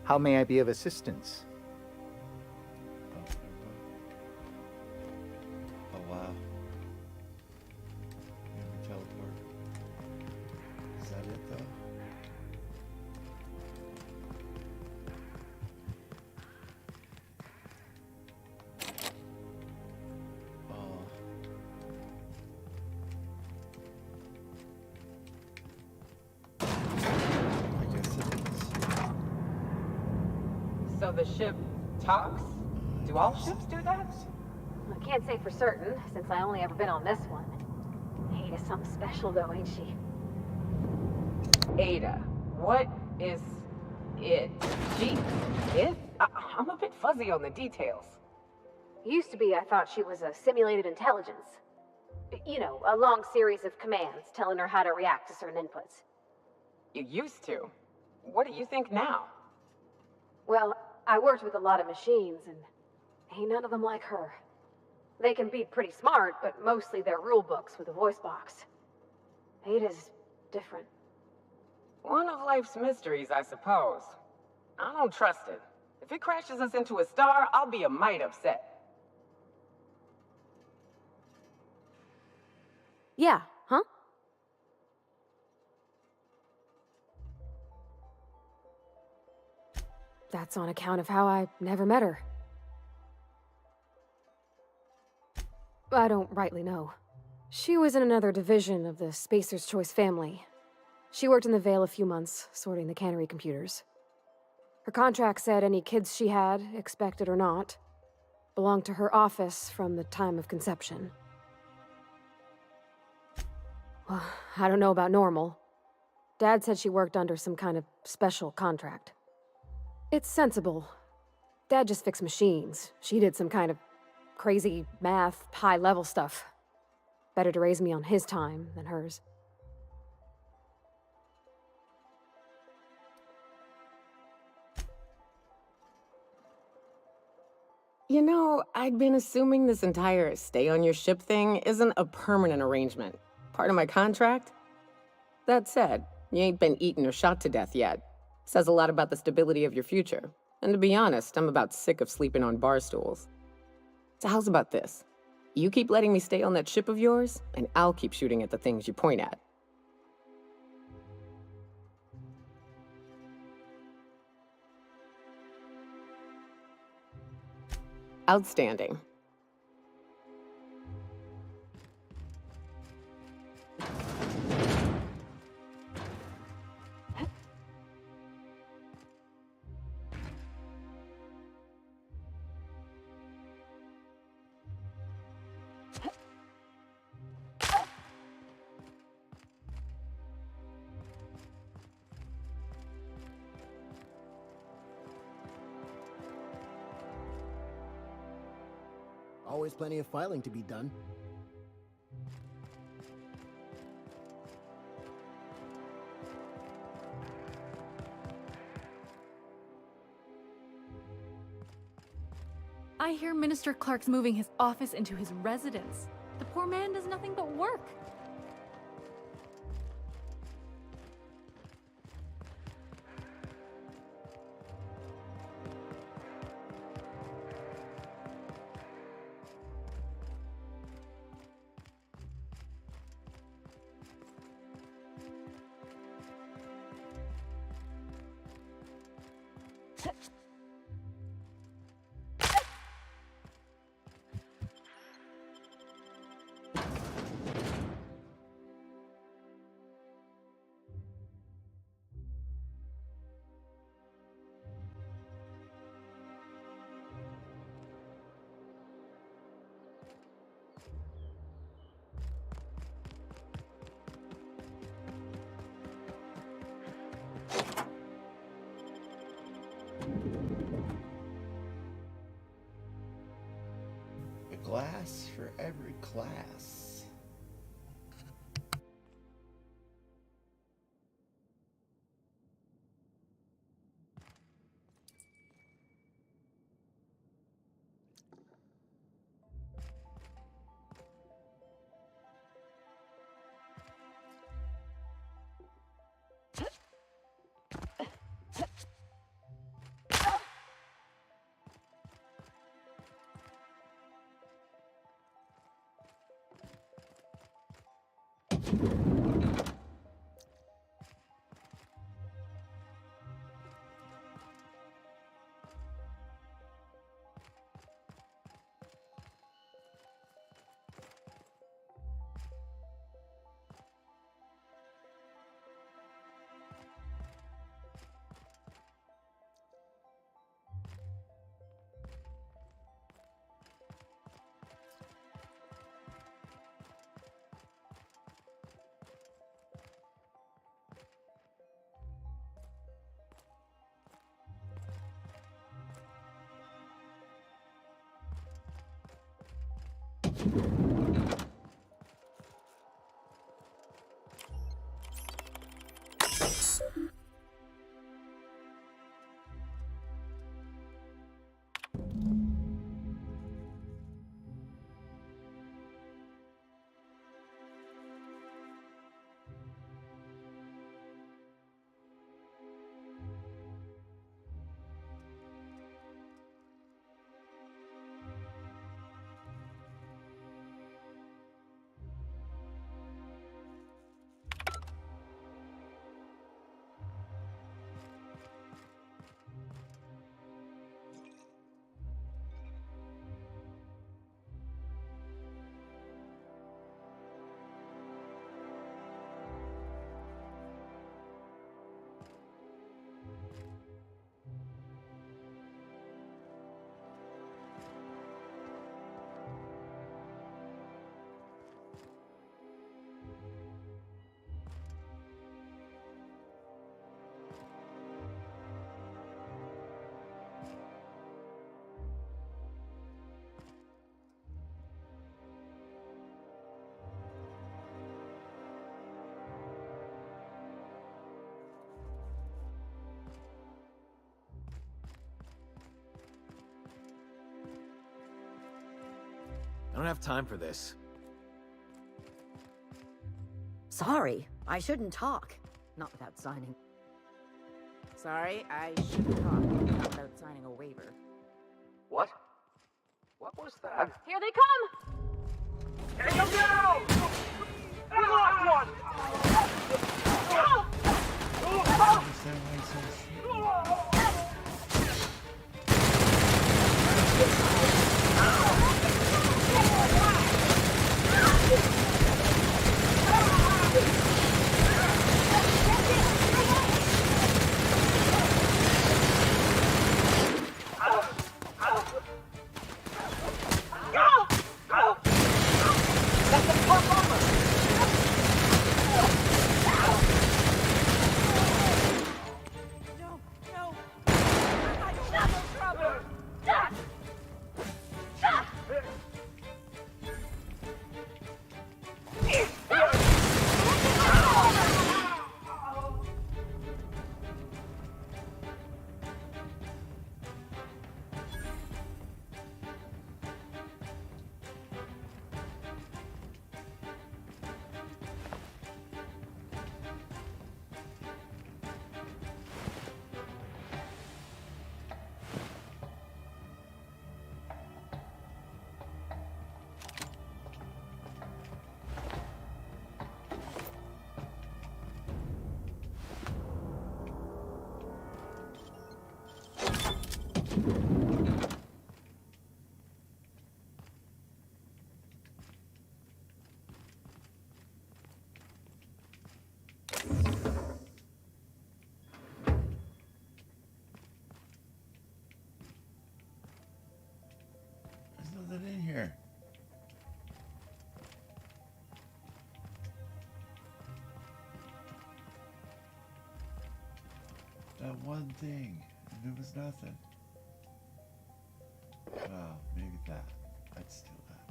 How may I be of assistance? Oh, wow. Maybe teleport. Is that it, though? Oh. I guess it is. So the ship talks? Do all ships do that? I can't say for certain, since I only ever been on this one. Ada's something special, though, ain't she? Ada, what is it? She? It? I'm a bit fuzzy on the details. Used to be, I thought she was a simulated intelligence. You know, a long series of commands telling her how to react to certain inputs. You used to. What do you think now? Well, I worked with a lot of machines, and ain't none of them like her. They can be pretty smart, but mostly they're rule books with a voice box. Ada's different. One of life's mysteries, I suppose. I don't trust it. If it crashes us into a star, I'll be a mite upset. Yeah, huh? That's on account of how I never met her. I don't rightly know. She was in another division of the Spacer's Choice family. She worked in the Vale a few months, sorting the cannery computers. Her contract said any kids she had, expected or not, belonged to her office from the time of conception. Well, I don't know about normal. Dad said she worked under some kind of special contract. It's sensible. Dad just fixed machines. She did some kind of crazy math, high-level stuff. Better to raise me on his time than hers. You know, I'd been assuming this entire stay on your ship thing isn't a permanent arrangement. Part of my contract? That said, you ain't been eaten or shot to death yet. Says a lot about the stability of your future. And to be honest, I'm about sick of sleeping on bar stools. So how's about this? You keep letting me stay on that ship of yours, and I'll keep shooting at the things you point at. Outstanding. Always plenty of filing to be done. I hear Minister Clark's moving his office into his residence. The poor man does nothing but work. A glass for every class. I don't have time for this. Sorry, I shouldn't talk. Not without signing. Sorry, I shouldn't talk without signing a waiver. What? What was that? Here they come! Take him down! We lost one! There's nothing in here. That one thing, and there was nothing. Well, maybe that. I'd steal that.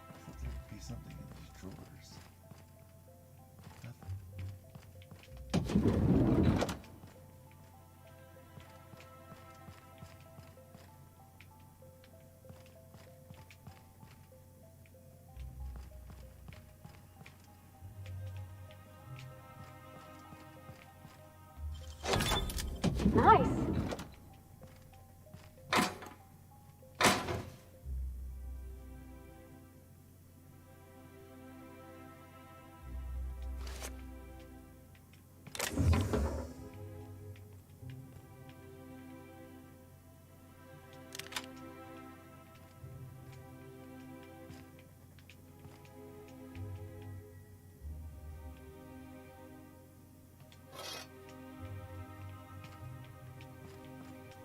I thought there would be something in these drawers. Nothing. Nice.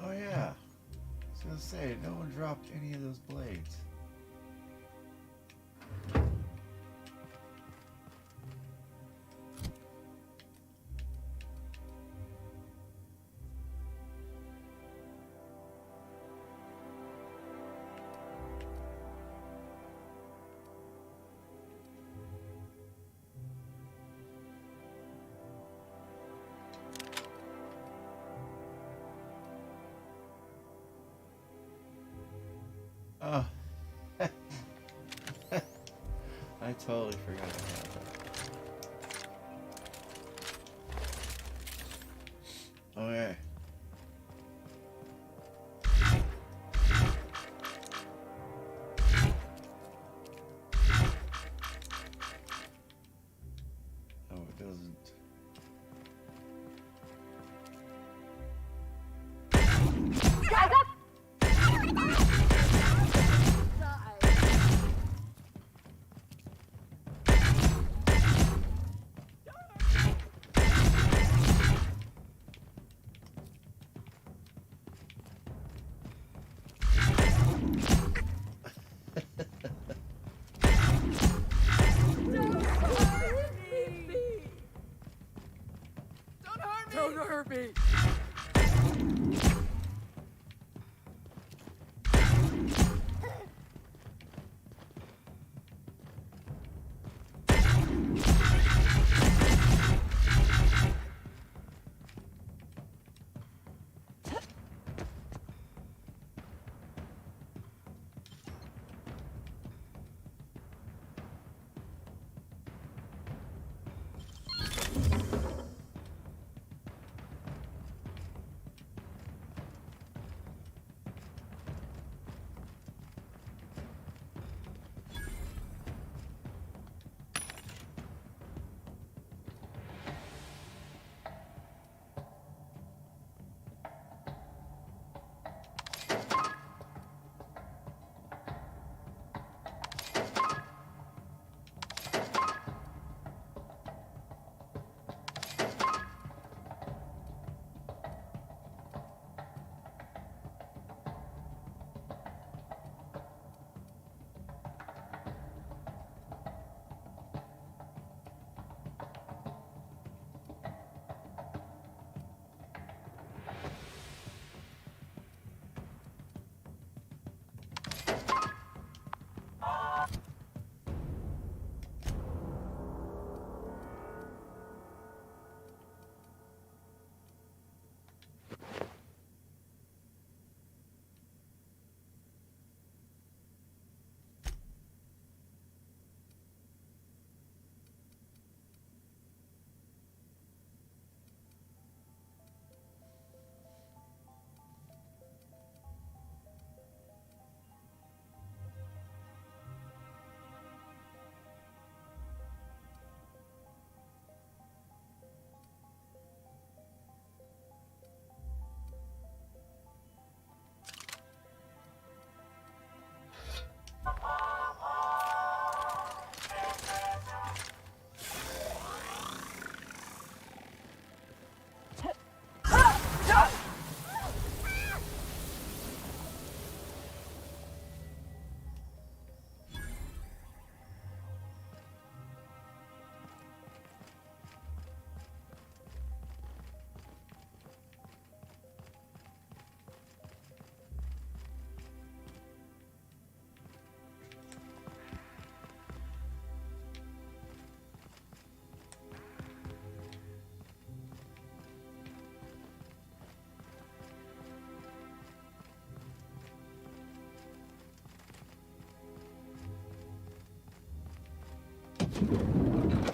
Oh yeah. I was gonna say, no one dropped any of those blades. Oh. I totally forgot about that. Okay. Oh, it doesn't. Guys up!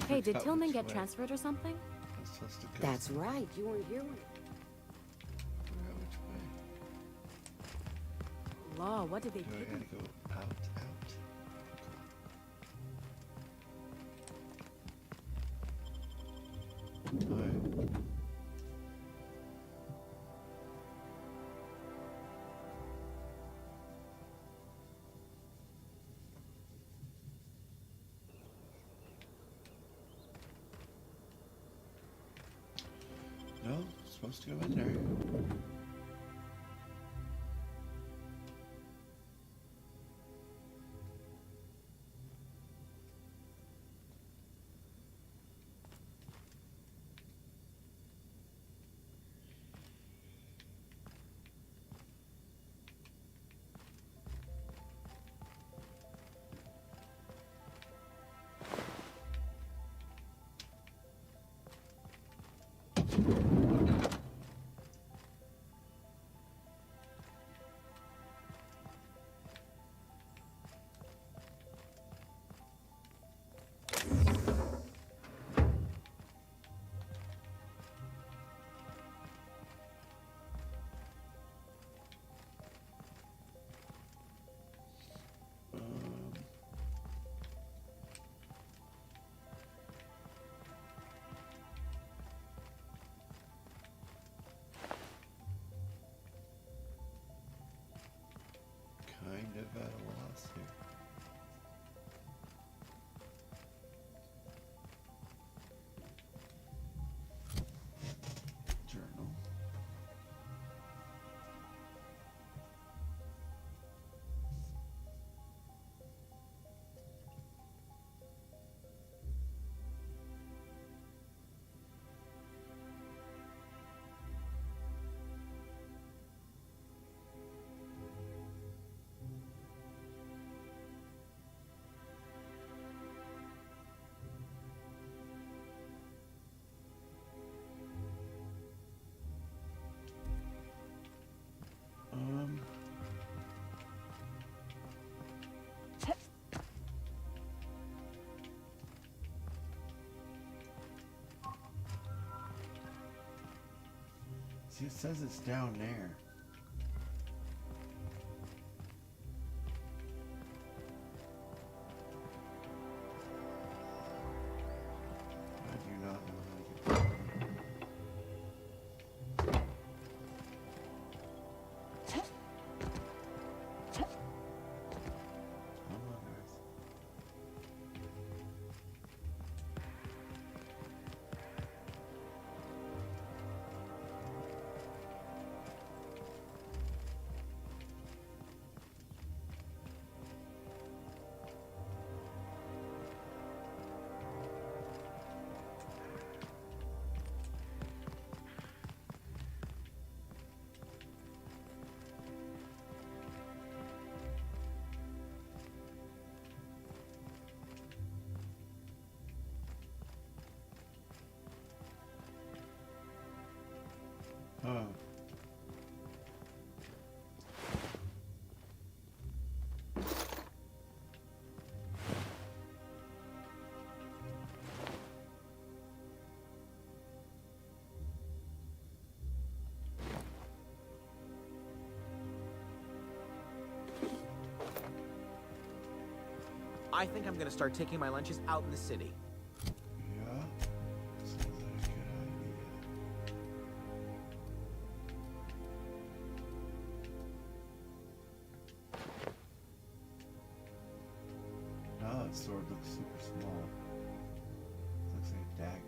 Hey, did Out Tillman which get way? transferred or something? I'm supposed to go That's somewhere. right. You weren't here when. Forgot which way. Law, what did they Do I do? gotta go out? Alright. No, supposed to go in there. Kind of at a loss here. Journal. See, it says it's down there. I do not know how to get down there. Come on, guys. Huh. I think I'm gonna start taking my lunches out in the city. Yeah. Sounds like a good idea. Now that sword looks super small. Looks like a dagger.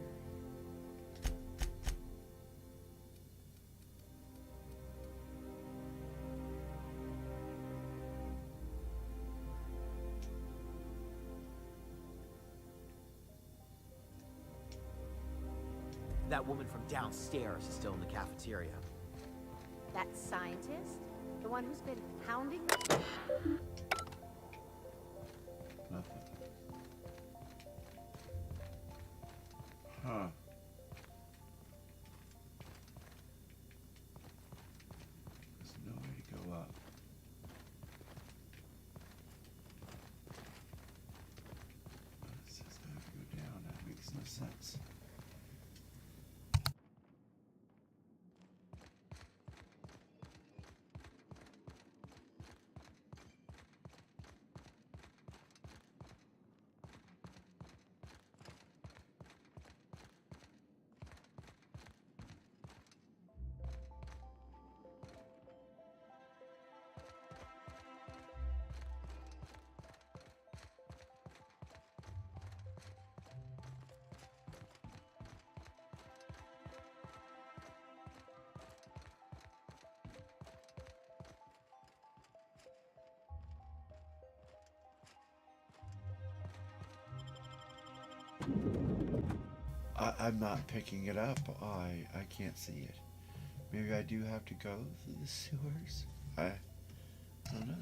That woman from downstairs is still in the cafeteria. That scientist? The one who's been hounding me? Nothing. Huh. There's no way to go up. It says I have to go I'm not picking it up. I can't see it. Maybe I do have to go through the sewers. I don't know.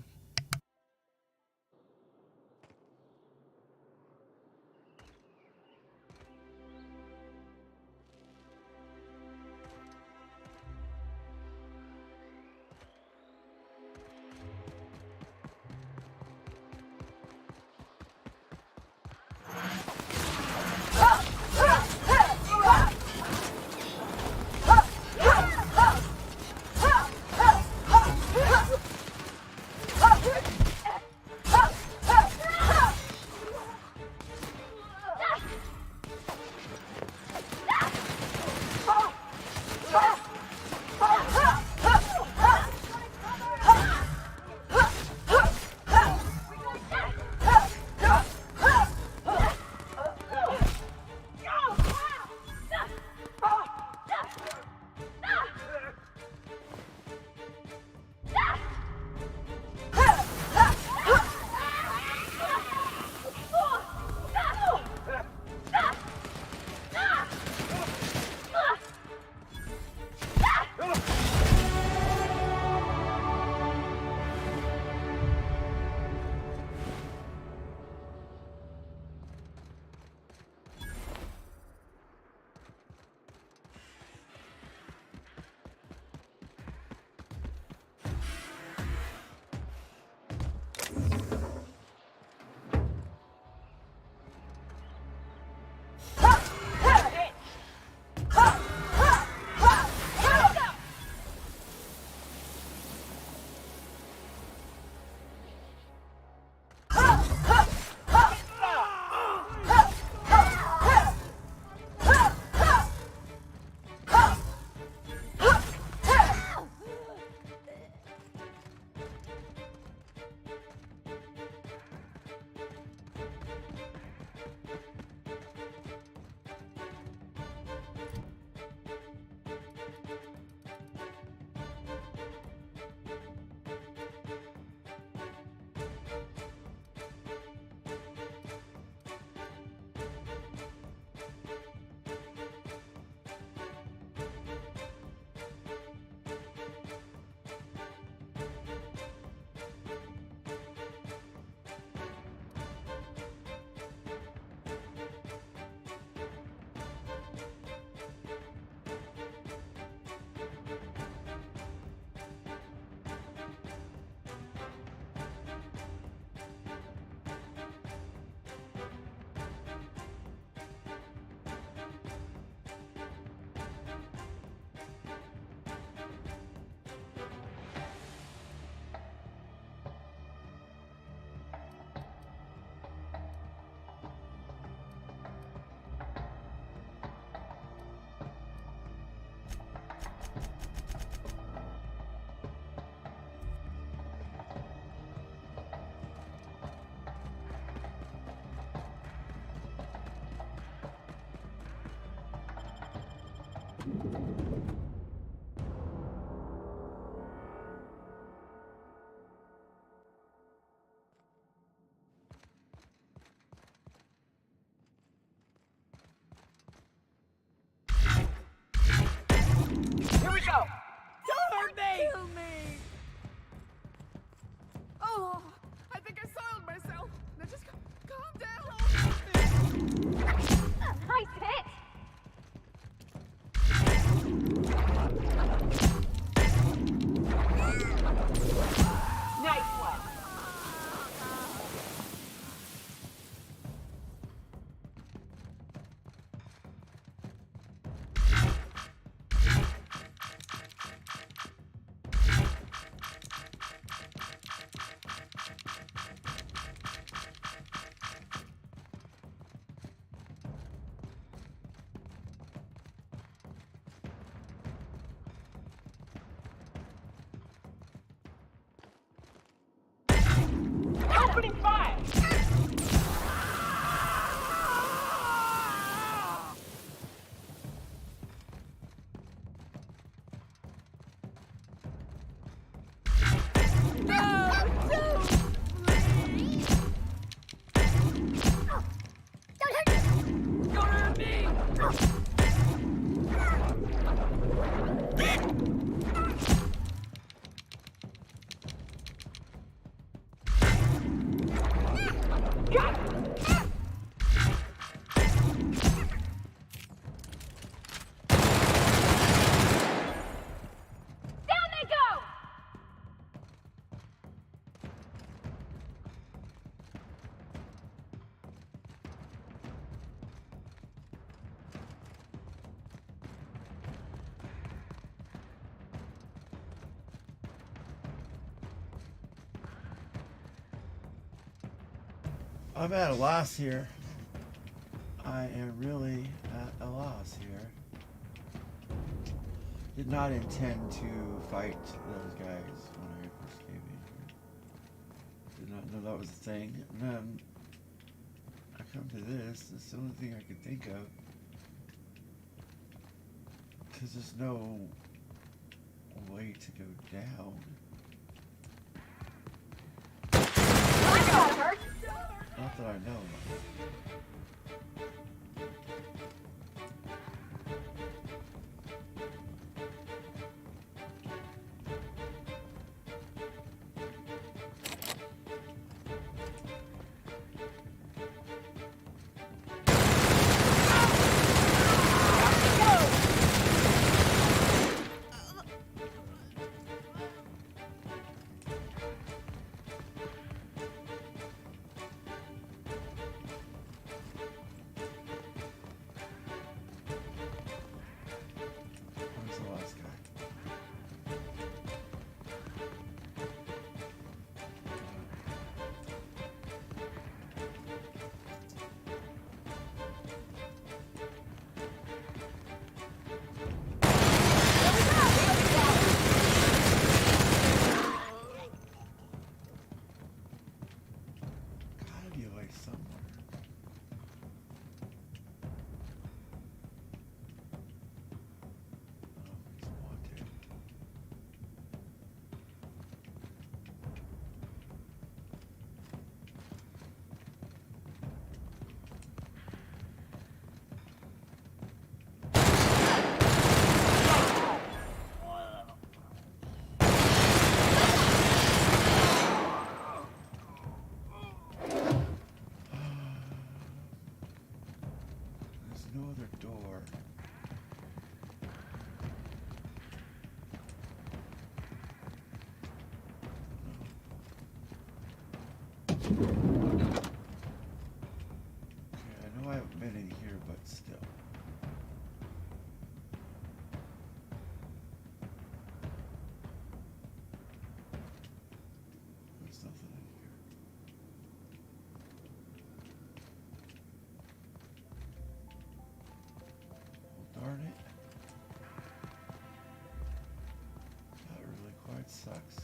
Here we go! Don't hurt me! Kill me! Oh, I think I soiled myself. Now just calm down. Nice hit! Nice one! Opening fire! I'm at a loss here. I am really at a loss here. Did not intend to fight those guys when I first came in here. Did not know that was a thing. And then I come to this. It's the only thing I could think of. Because there's no way to go down. Not that I know of. Darn it. That really quite sucks.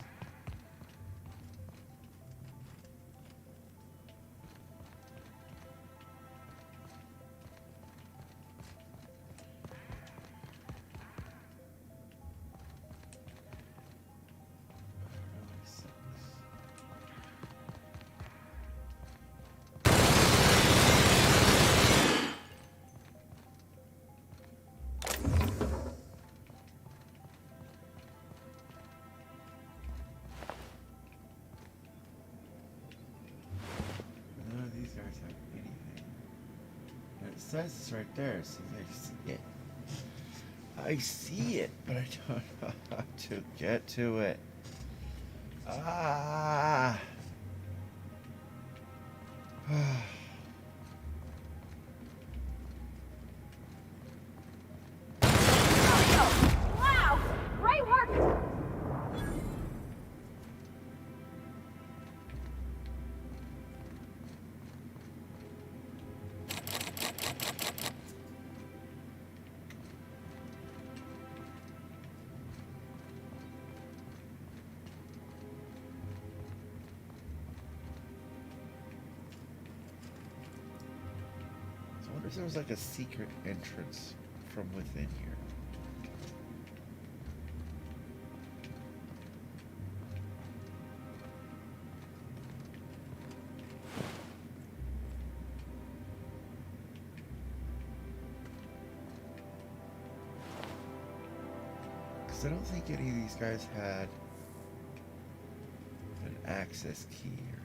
It says it's right there, so I see it. I see it, but I don't know how to get to it. Ah. Wow! Great work! I wonder if there was like a secret entrance from within here. Because I don't think any of these guys had an access key or anything.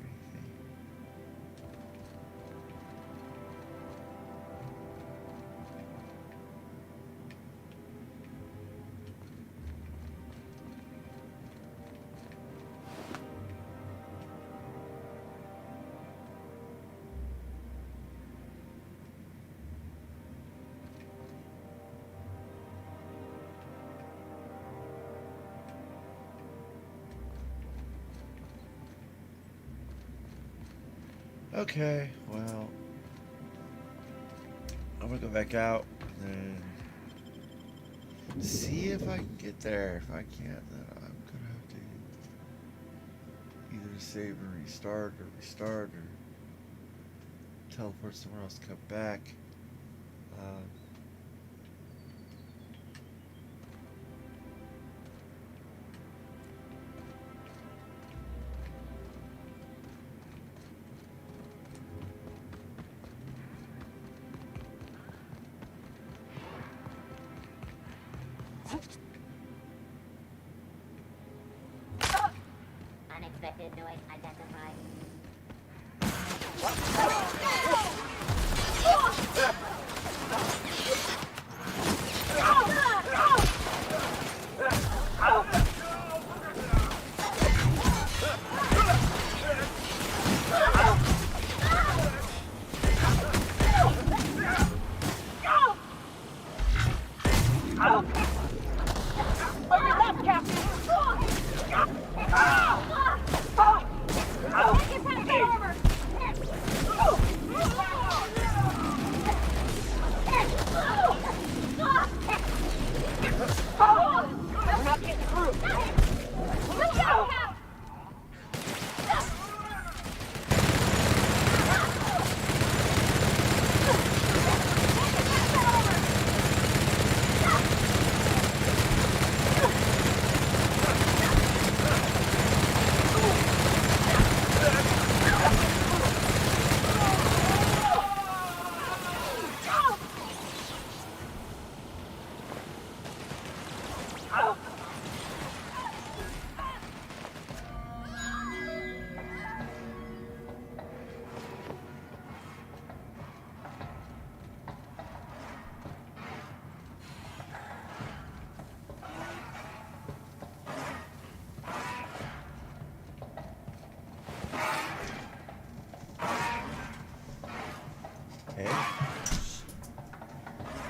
Okay, well, I'm gonna go back out and see if I can get there. If I can't, then I'm gonna have to either save and restart or teleport somewhere else to come back. Unexpected noise identified.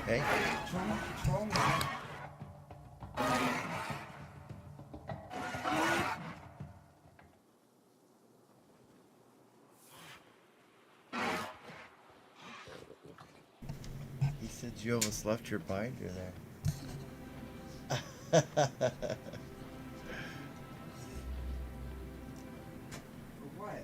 Hey. He said you almost left your binder there. What?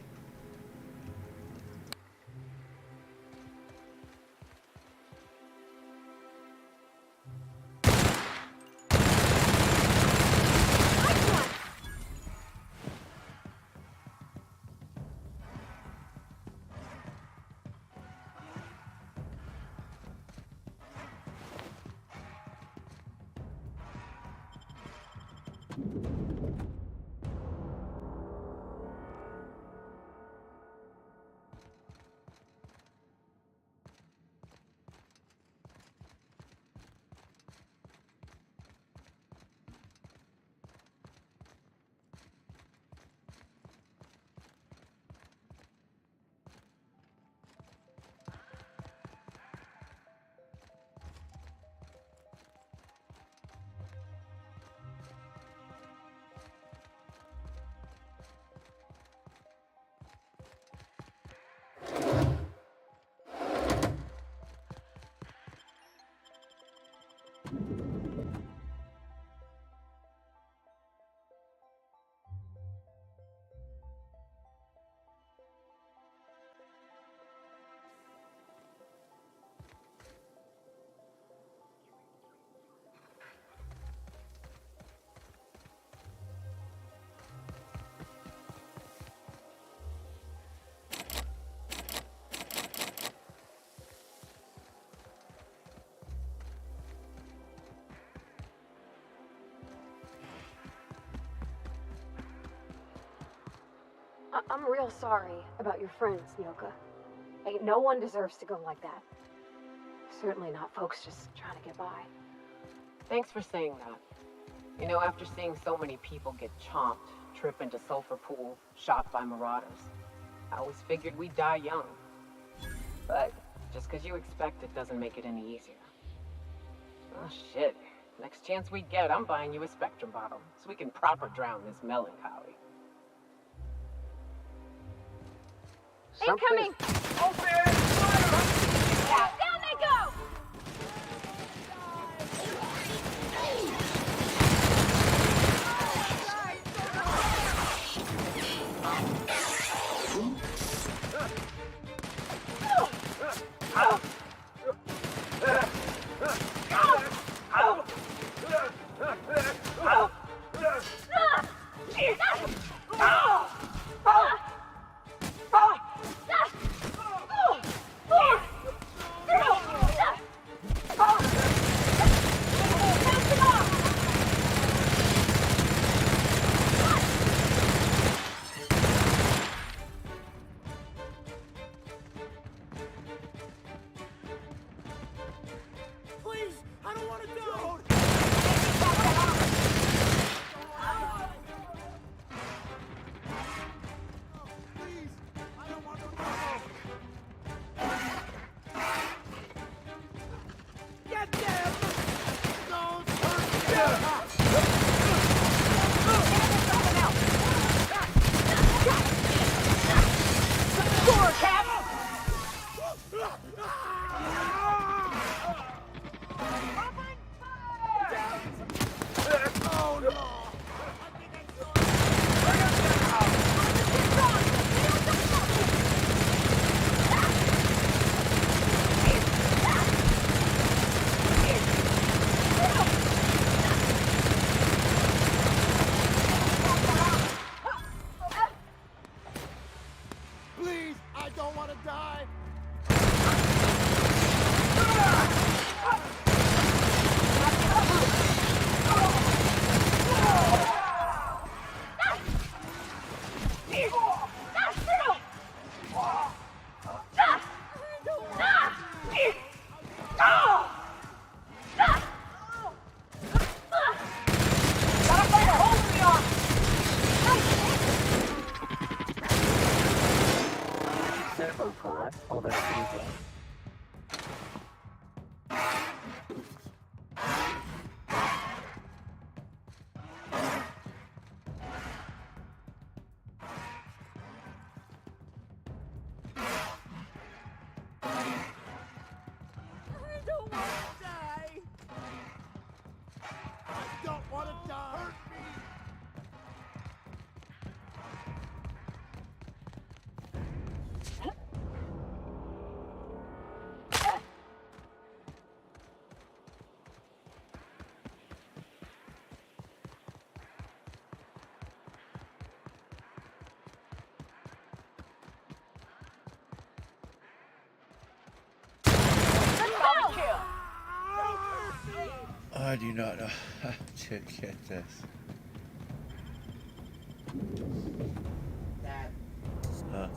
I'm real sorry about your friends, Nyoka. Hey, no one deserves to go like that. Certainly not folks just trying to get by. Thanks for saying that. You know, after seeing so many people get chomped, trip into sulfur pools, shot by marauders, I always figured we'd die young. But just because you expect it doesn't make it any easier. Oh shit. Next chance we get, I'm buying you a Spectrum bottle, so we can proper drown this melancholy. Incoming! Down they go! Please, I don't want to go. Please, I don't want to go. Get them! Don't hurt me! Score, Cap! Oh no! Please, I don't want to die. Don't want to die. Hurt me. I do not know how to get this. Huh.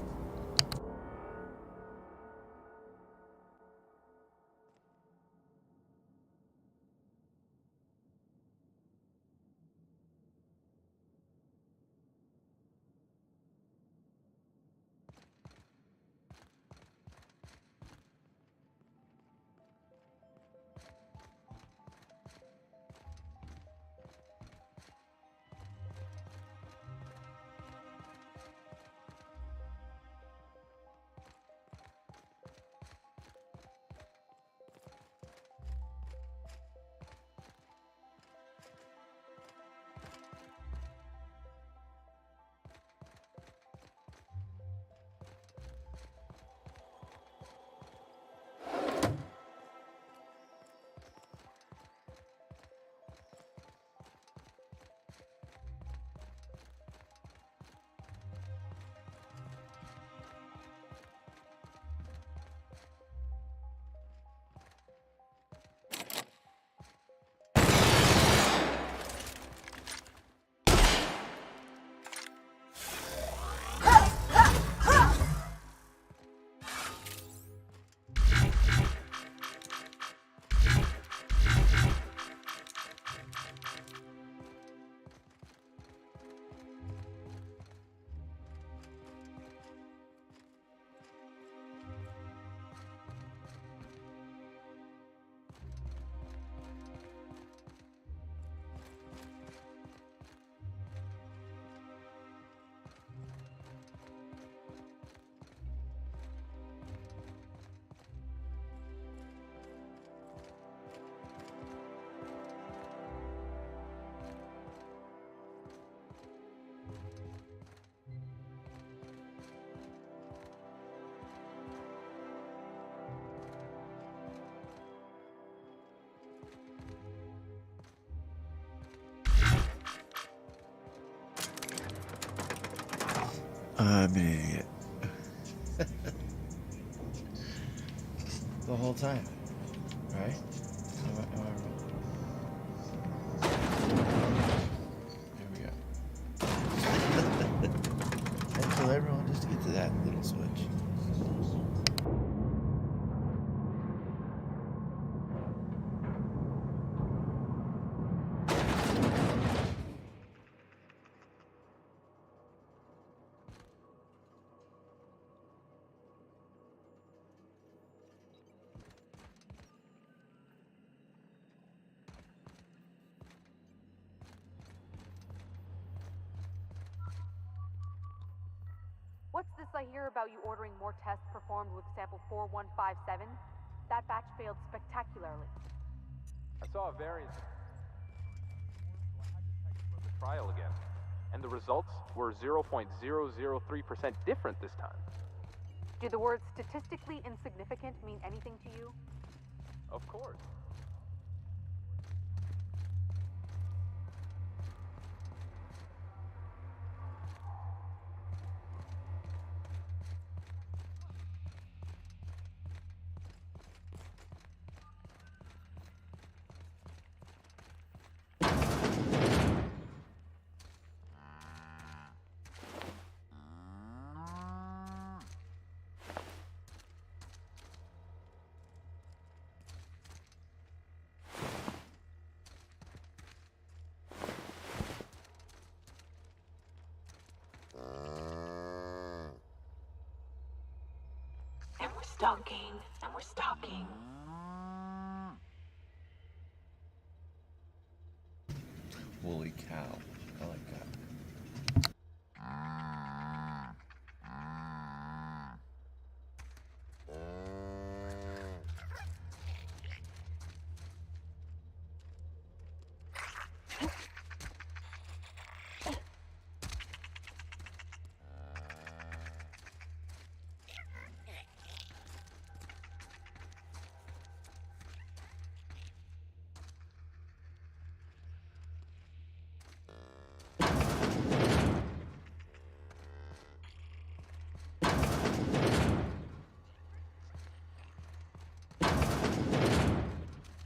I'm an idiot. The whole time. Right? Am I wrong? There we go. And kill everyone just to get to that little switch. What's this I hear about you ordering more tests performed with sample 4157? That batch failed spectacularly. I saw a variant. Run the trial again, and the results were 0.003% different this time. Do the words statistically insignificant mean anything to you? Of course. And we're stalking, and we're stalking. Holy cow. I like that.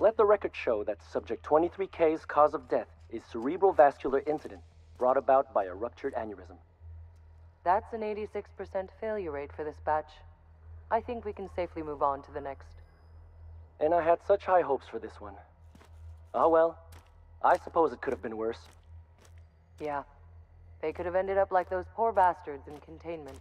Let the record show that Subject 23K's cause of death is cerebral vascular incident brought about by a ruptured aneurysm. That's an 86% failure rate for this batch. I think we can safely move on to the next. And I had such high hopes for this one. Oh well, I suppose it could have been worse. Yeah, they could have ended up like those poor bastards in containment.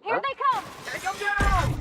Here they come! Take them down!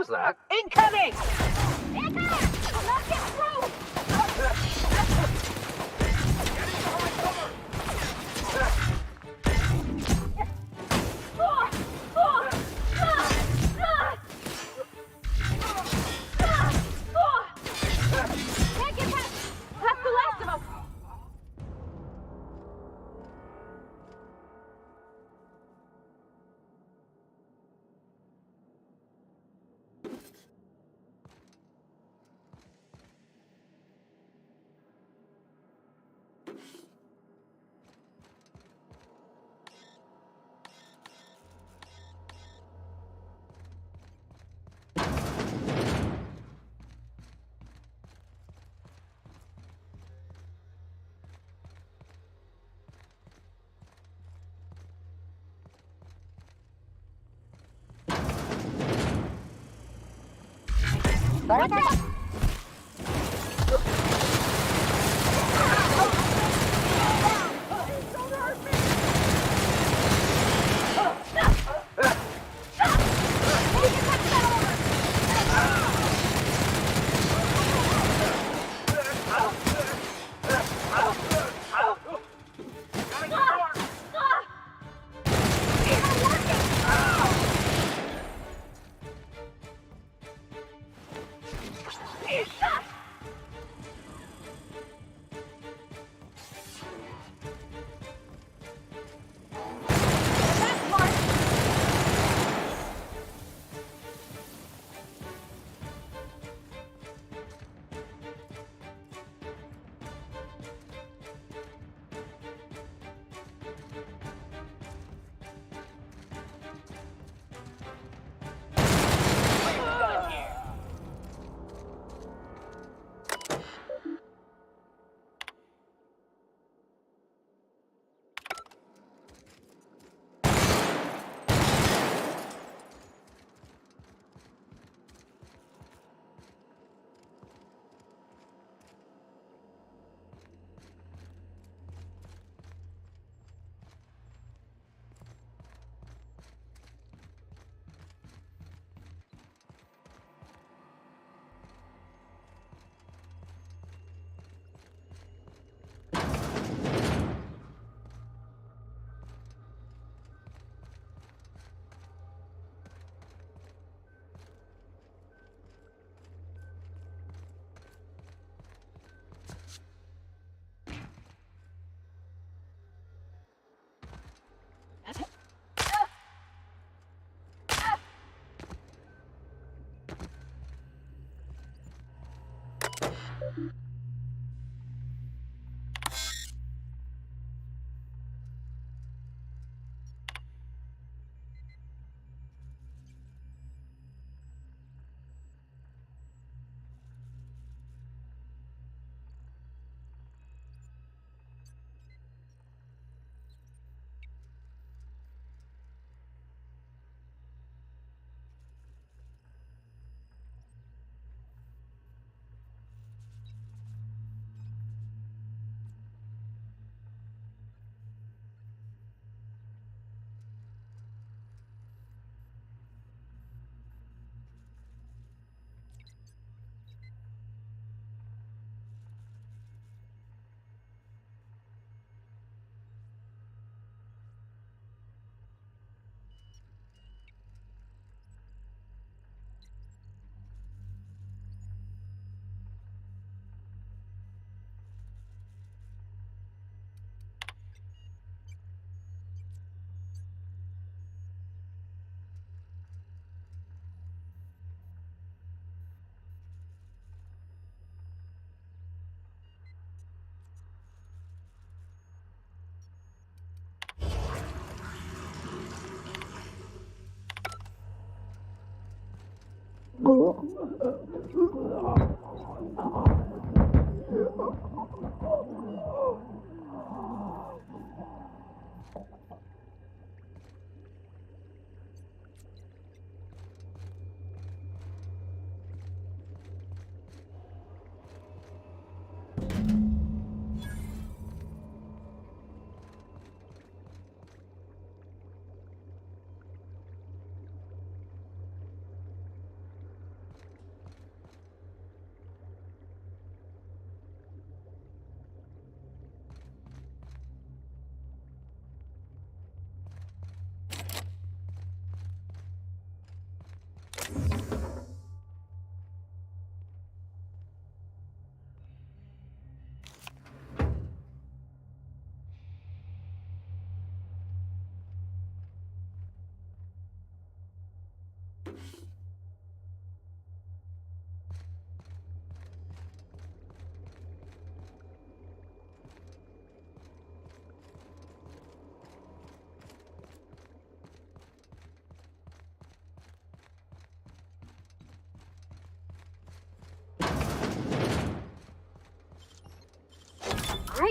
that? Incoming! Can't get past the last of us! Watch out!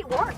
should work.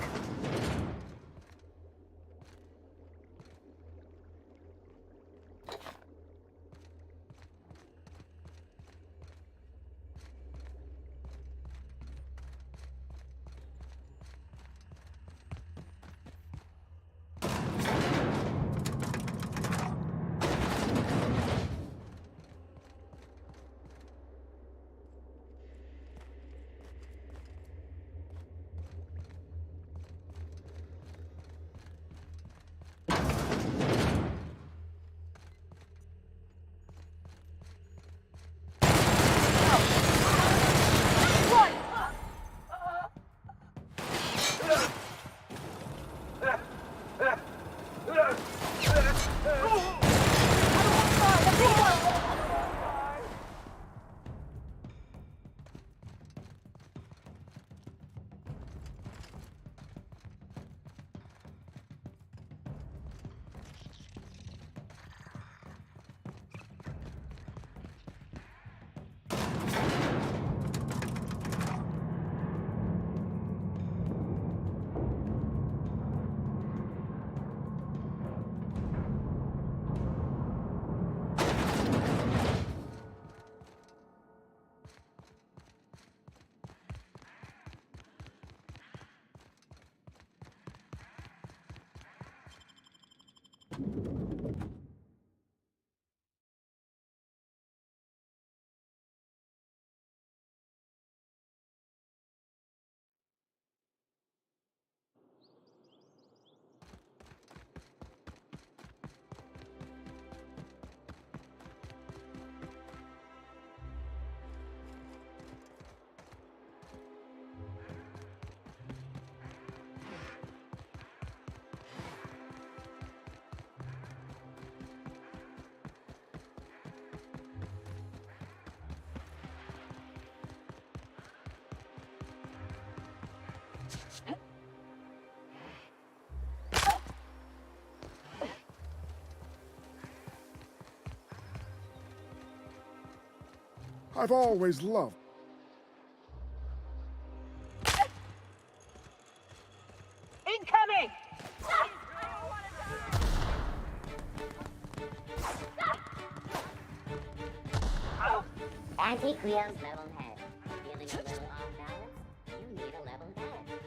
I've always loved. Incoming! Auntie Cleo's level head. Feeling a little off balance? You need a level head.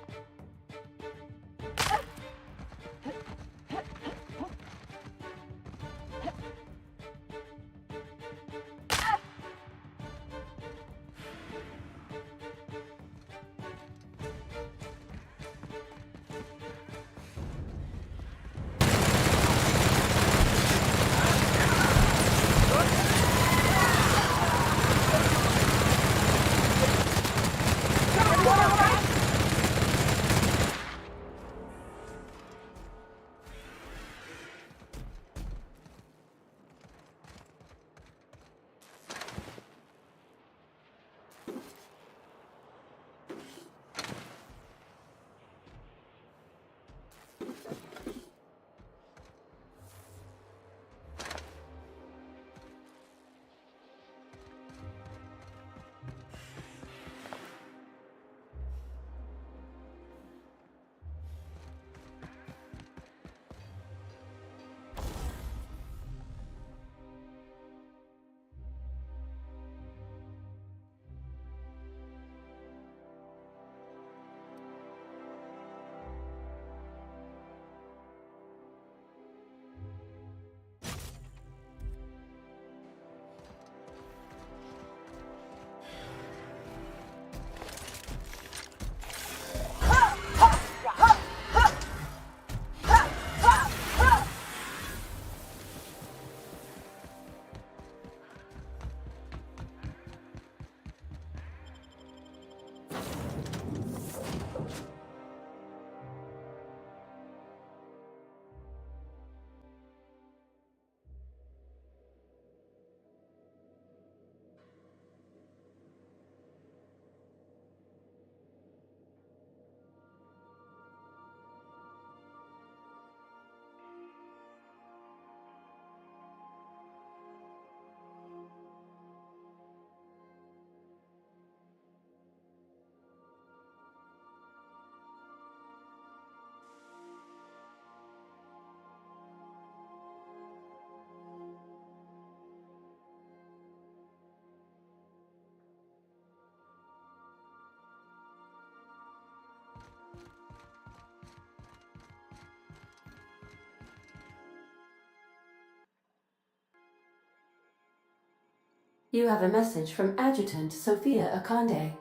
You have a message from Adjutant Sophia Akande.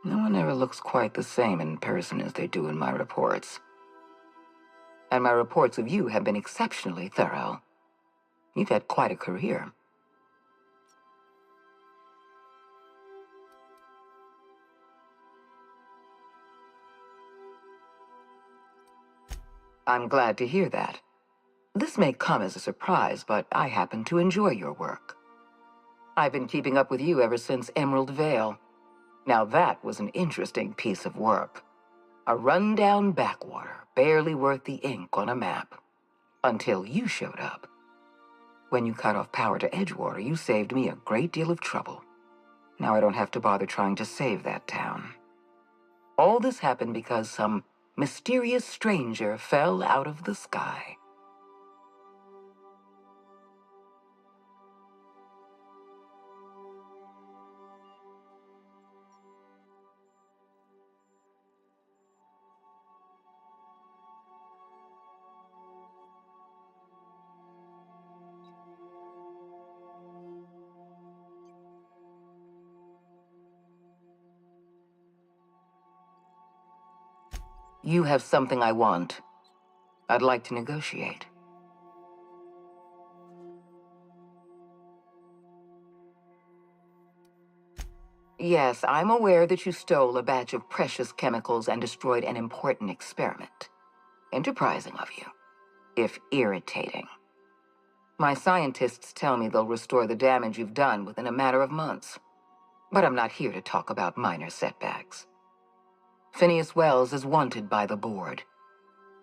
No one ever looks quite the same in person as they do in my reports. And my reports of you have been exceptionally thorough. You've had quite a career. I'm glad to hear that. This may come as a surprise, but I happen to enjoy your work. I've been keeping up with you ever since Emerald Vale. Now that was an interesting piece of work. A rundown backwater, barely worth the ink on a map. Until you showed up. When you cut off power to Edgewater, you saved me a great deal of trouble. Now I don't have to bother trying to save that town. All this happened because some mysterious stranger fell out of the sky. You have something I want. I'd like to negotiate. Yes, I'm aware that you stole a batch of precious chemicals and destroyed an important experiment. Enterprising of you, if irritating. My scientists tell me they'll restore the damage you've done within a matter of months. But I'm not here to talk about minor setbacks. Phineas Wells is wanted by the board.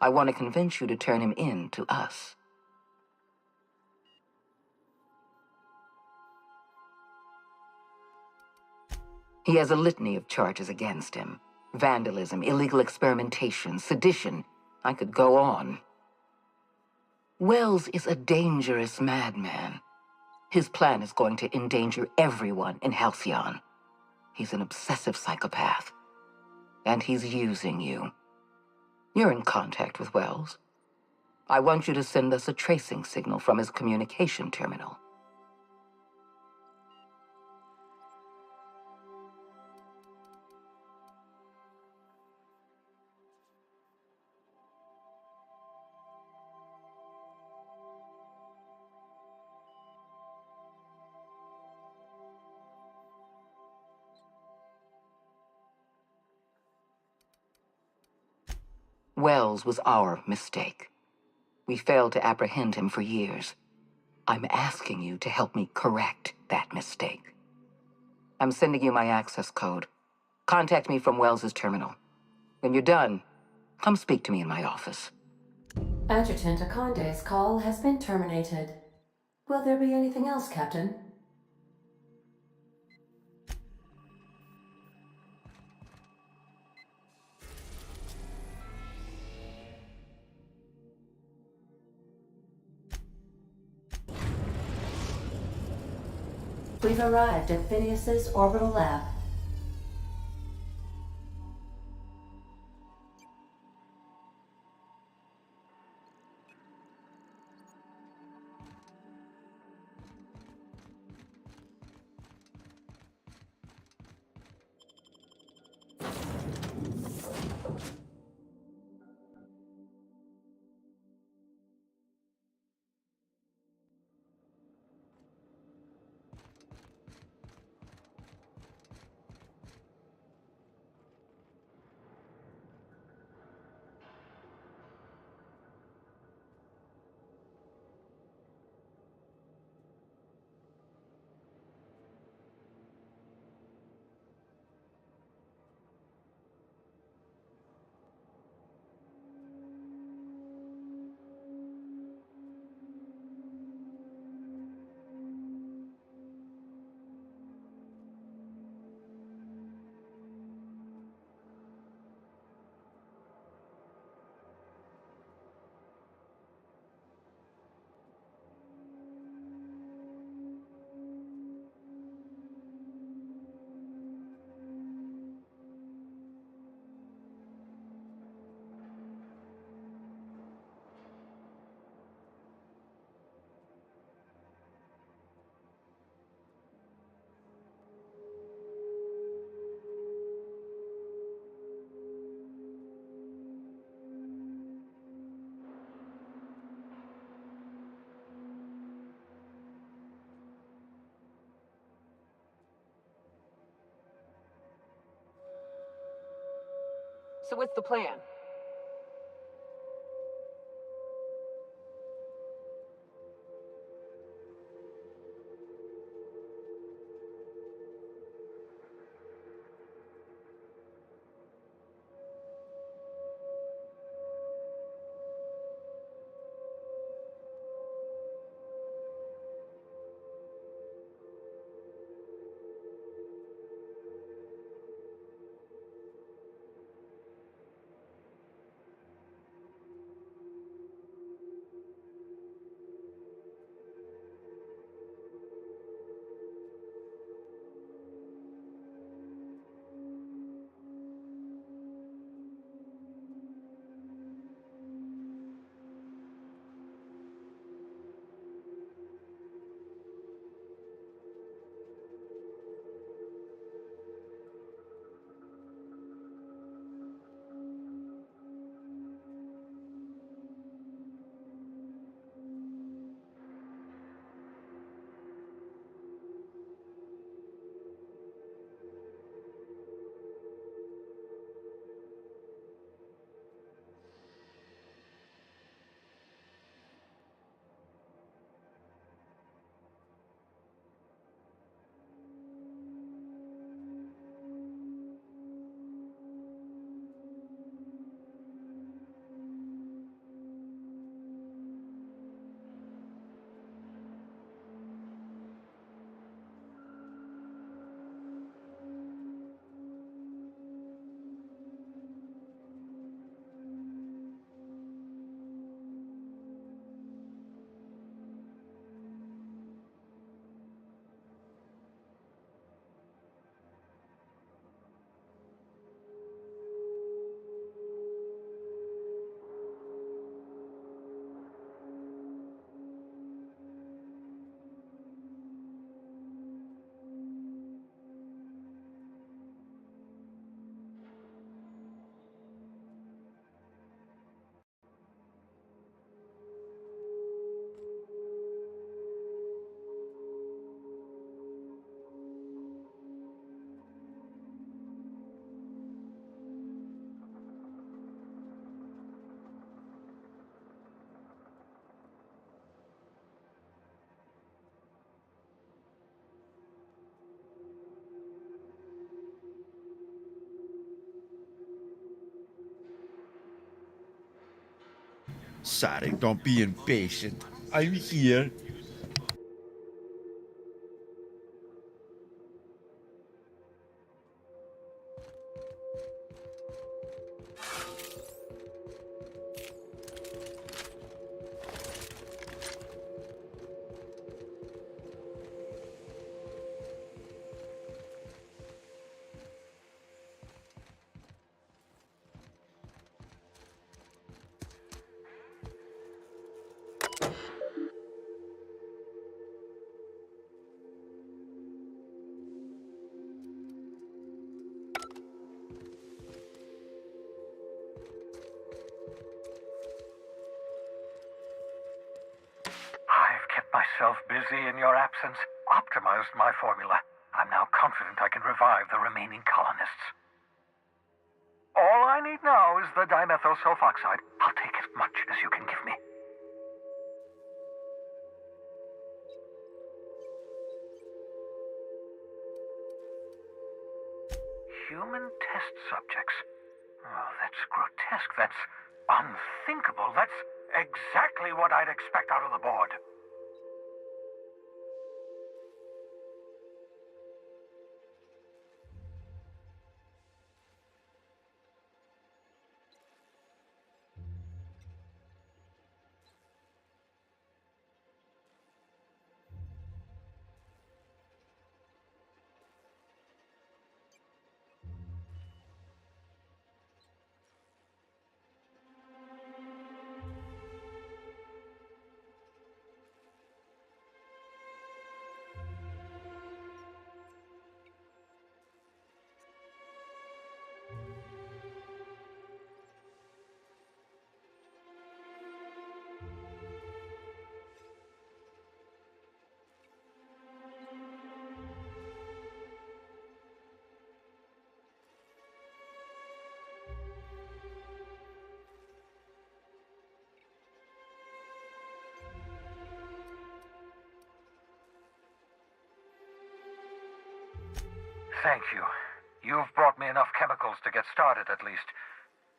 I want to convince you to turn him in to us. He has a litany of charges against him. Vandalism, illegal experimentation, sedition. I could go on. Wells is a dangerous madman. His plan is going to endanger everyone in Halcyon. He's an obsessive psychopath. And he's using you. You're in contact with Wells. I want you to send us a tracing signal from his communication terminal. Wells was our mistake. We failed to apprehend him for years. I'm asking you to help me correct that mistake. I'm sending you my access code. Contact me from Wells's terminal. When you're done, come speak to me in my office. Adjutant Akande's call has been terminated. Will there be anything else, Captain? We've arrived at Phineas's orbital lab. So what's the plan? Sarek, don't be impatient. I'm here. I've kept myself busy in your absence, optimized my formula. I'm now confident I can revive the remaining colonists. All I need now is the dimethyl sulfoxide. I'll take as much as you can give me. Human test subjects. Oh, that's grotesque. That's unthinkable. That's exactly what I'd expect out of the board. Thank you. You've brought me enough chemicals to get started, at least.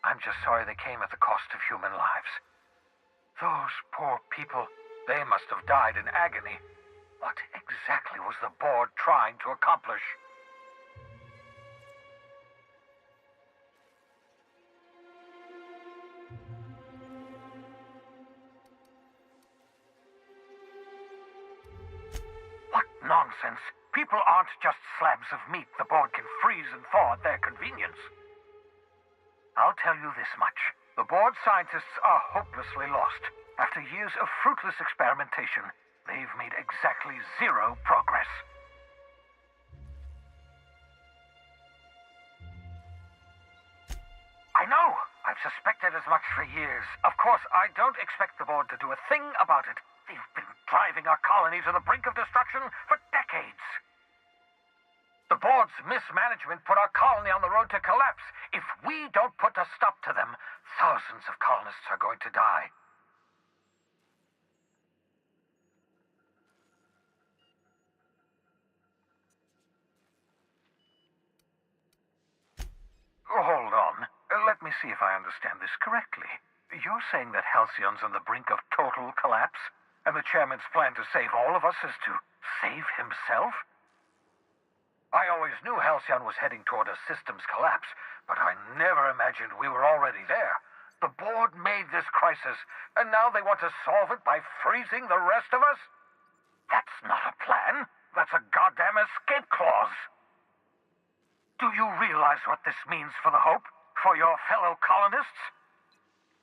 I'm just sorry they came at the cost of human lives. Those poor people, they must have died in agony. What exactly was the board trying to accomplish? What nonsense! People aren't just slabs of meat the board can freeze and thaw at their convenience. I'll tell you this much. The board scientists are hopelessly lost. After years of fruitless experimentation, they've made exactly zero progress. I know! I've suspected as much for years. Of course, I don't expect the board to do a thing about it. They've been driving our colony to the brink of destruction for decades. The board's mismanagement put our colony on the road to collapse. If we don't put a stop to them, thousands of colonists are going to die. Hold on. Let me see if I understand this correctly. You're saying that Halcyon's on the brink of total collapse, and the chairman's plan to save all of us is to save himself? I always knew Halcyon was heading toward a systems collapse, but I never imagined we were already there. The board made this crisis, and now they want to solve it by freezing the rest of us? That's not a plan. That's a goddamn escape clause. Do you realize what this means for the Hope? For your fellow colonists?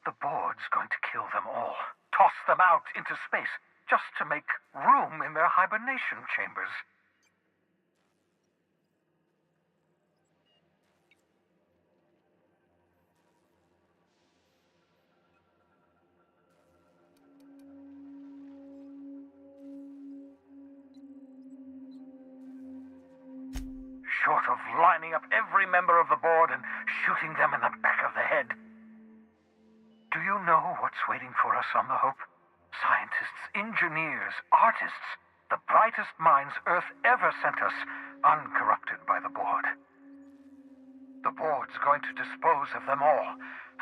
The board's going to kill them all. Toss them out into space, just to make room in their hibernation chambers. Short of lining up every member of the board and shooting them in the back of the head. Do you know what's waiting for us on the Hope? Scientists, engineers, artists, the brightest minds Earth ever sent us, uncorrupted by the board. The board's going to dispose of them all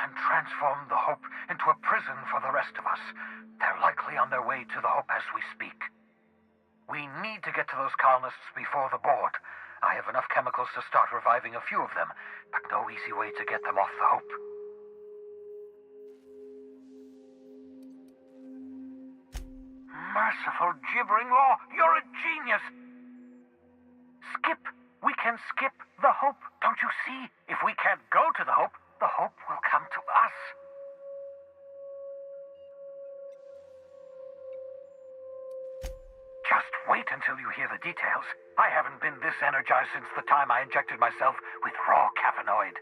and transform the Hope into a prison for the rest of us. They're likely on their way to the Hope as we speak. We need to get to those colonists before the board. I have enough chemicals to start reviving a few of them, but no easy way to get them off the Hope. Merciful gibbering law, you're a genius! Skip! We can skip the Hope, don't you see? If we can't go to the Hope will come to us. Just wait until you hear the details. I haven't been this energized since the time I injected myself with raw cavanoid.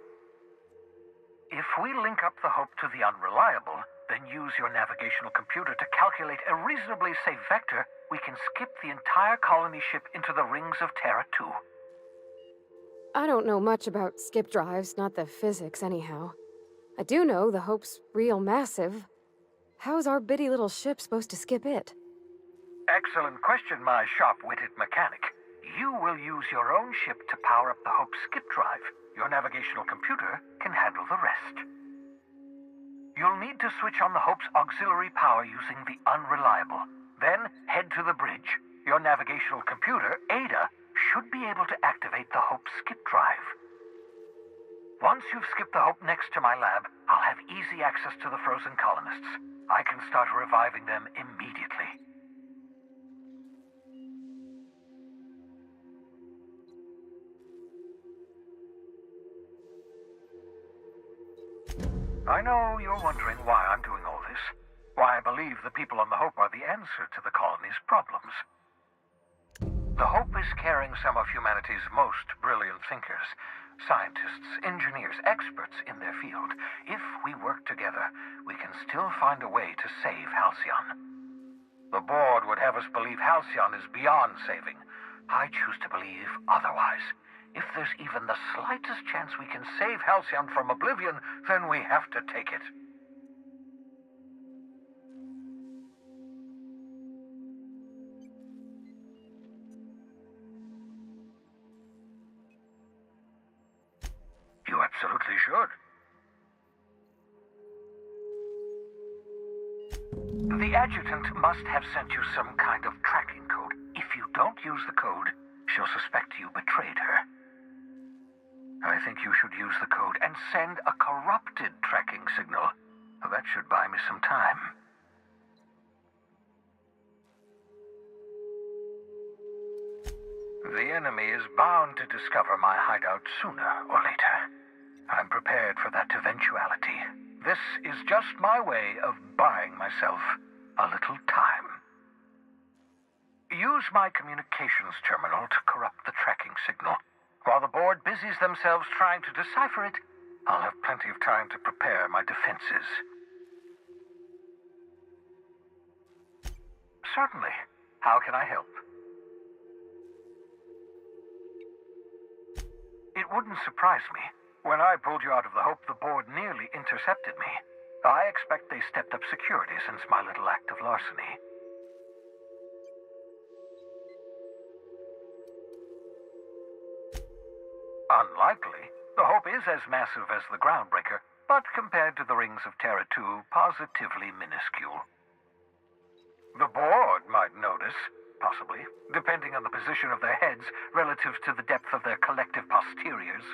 If we link up the Hope to the Unreliable, then use your navigational computer to calculate a reasonably safe vector, we can skip the entire colony ship into the rings of Terra 2. I don't know much about skip drives, not the physics anyhow. I do know the Hope's real massive. How's our bitty little ship supposed to skip it? Excellent question, my sharp-witted mechanic. You will use your own ship to power up the Hope skip drive. Your navigational computer can handle the rest. You'll need to switch on the Hope's auxiliary power using the Unreliable. Then head to the bridge. Your navigational computer, Ada, should be able to activate the Hope skip drive. Once you've skipped the Hope next to my lab, I'll have easy access to the frozen colonists. I can start reviving them immediately. I know you're wondering why I'm doing all this. Why I believe the people on the Hope are the answer to the colony's problems. The Hope is carrying some of humanity's most brilliant thinkers. Scientists, engineers, experts in their field. If we work together, we can still find a way to save Halcyon. The board would have us believe Halcyon is beyond saving. I choose to believe otherwise. If there's even the slightest chance we can save Halcyon from oblivion, then we have to take it. should. The adjutant must have sent you some kind of tracking code. If you don't use the code, she'll suspect you betrayed her. I think you should use the code and send a corrupted tracking signal. That should buy me some time. The enemy is bound to discover my hideout sooner or later. I'm prepared for that eventuality. This is just my way of buying myself a little time. Use my communications terminal to corrupt the tracking signal. While the board busies themselves trying to decipher it, I'll have plenty of time to prepare my defenses. Certainly. How can I help? It wouldn't surprise me. When I pulled you out of the Hope, the board nearly intercepted me. I expect they stepped up security since my little act of larceny. Unlikely. The Hope is as massive as the Groundbreaker, but compared to the Rings of Terra 2, positively minuscule. The board might notice, possibly, depending on the position of their heads relative to the depth of their collective posteriors.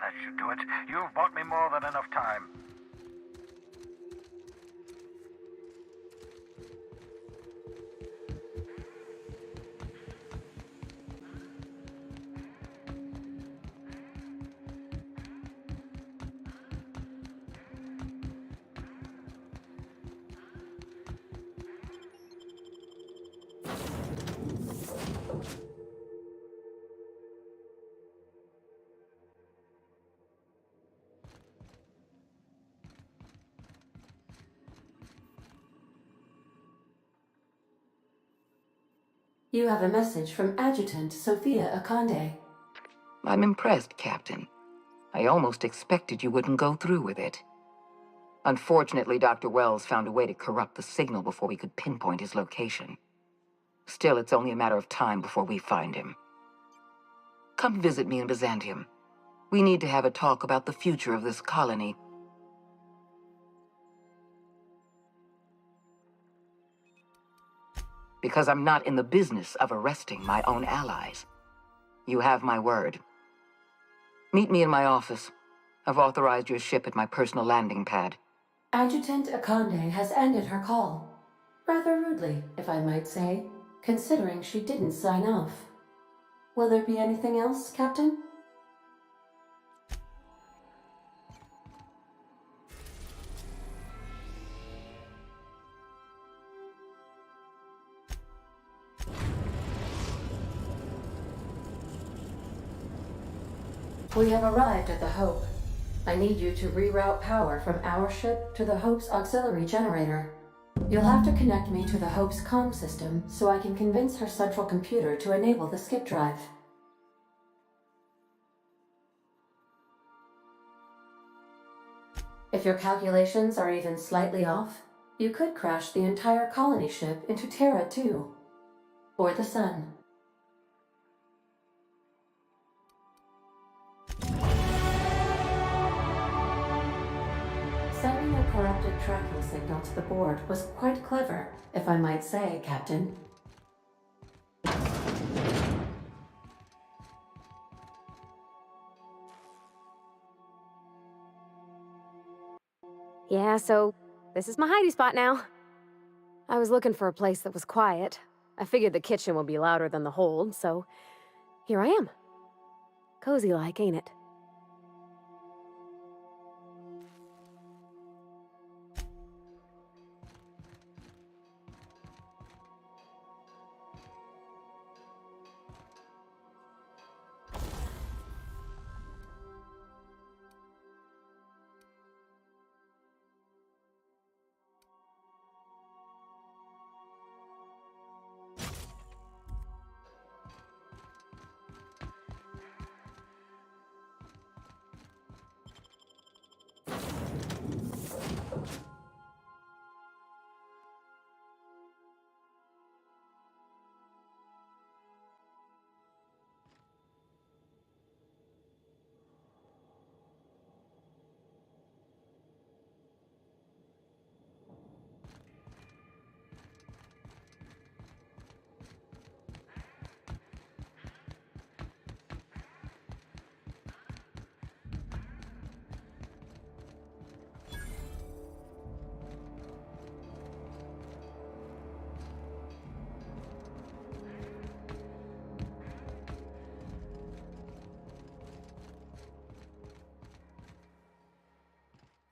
That should do it. You've bought me more than enough time. You have a message from Adjutant Sophia Akande. I'm impressed, Captain. I almost expected you wouldn't go through with it. Unfortunately, Dr. Wells found a way to corrupt the signal before we could pinpoint his location. Still, it's only a matter of time before we find him. Come visit me in Byzantium. We need to have a talk about the future of this colony. Because I'm not in the business of arresting my own allies. You have my word. Meet me in my office. I've authorized your ship at my personal landing pad. Adjutant Akande has ended her call. Rather rudely, if I might say, considering she didn't sign off. Will there be anything else, Captain? We have arrived at the Hope. I need you to reroute power from our ship to the Hope's auxiliary generator. You'll have to connect me to the Hope's comm system so I can convince her central computer to enable the skip drive. If your calculations are even slightly off, you could crash the entire colony ship into Terra 2. Or the Sun. Sending a corrupted tracking signal to the board was quite clever, if I might say, Captain. Yeah, so this is my hidey spot now. I was looking for a place that was quiet. I figured the kitchen would be louder than the hold, so here I am. Cozy like, ain't it?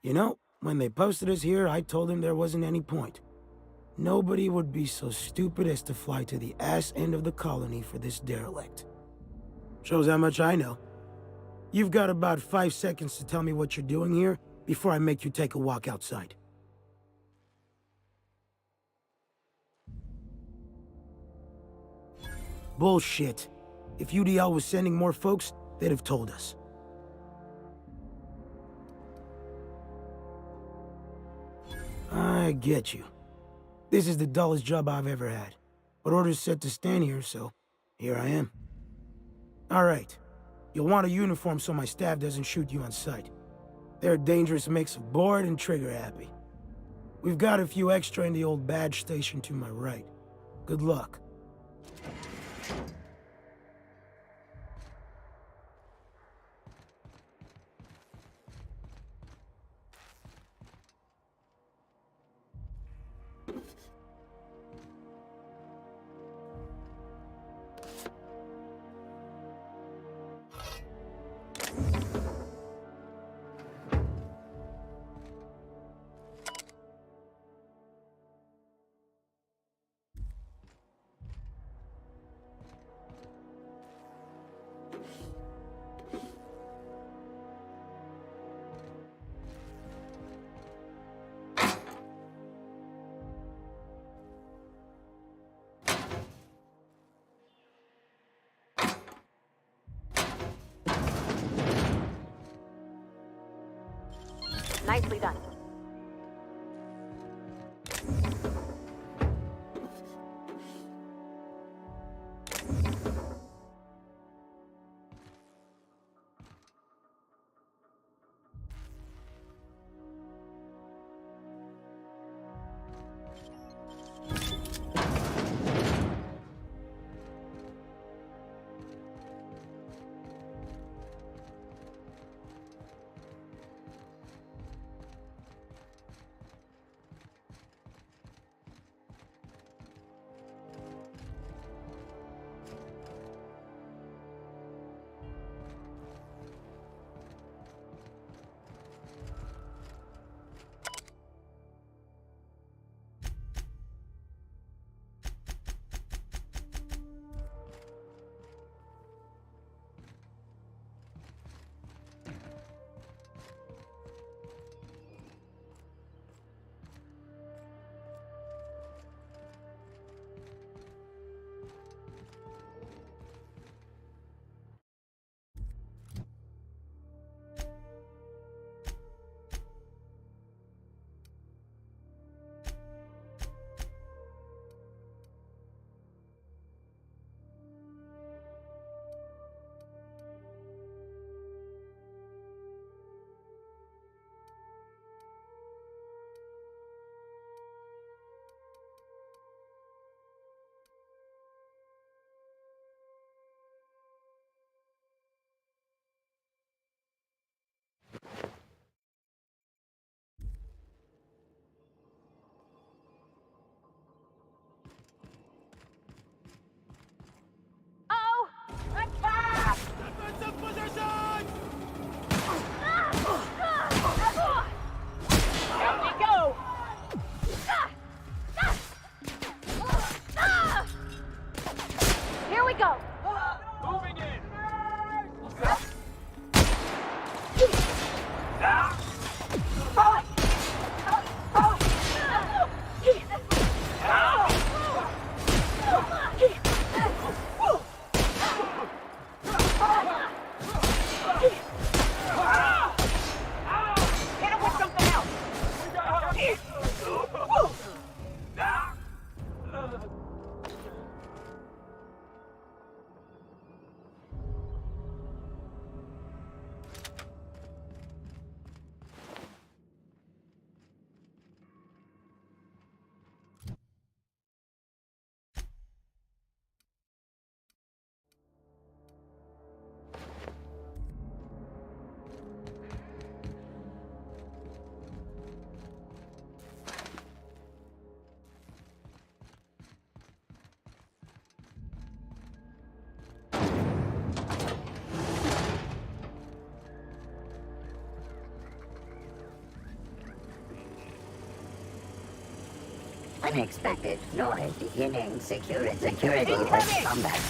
You know, when they posted us here, I told them there wasn't any point. Nobody would be so stupid as to fly to the ass end of the colony for this derelict. Shows how much I know. You've got about 5 seconds to tell me what you're doing here before I make you take a walk outside. Bullshit. If UDL was sending more folks, they'd have told us. I get you. This is the dullest job I've ever had. But orders said to stand here, so here I am. Alright. You'll want a uniform so my staff doesn't shoot you on sight. They're a dangerous mix of bored and trigger-happy. We've got a few extra in the old badge station to my right. Good luck. Nicely done. Oh! Attack! Defensive position! Here we go! Here we go! Moving in! Hit him with something else! Unexpected noise beginning. Security with combat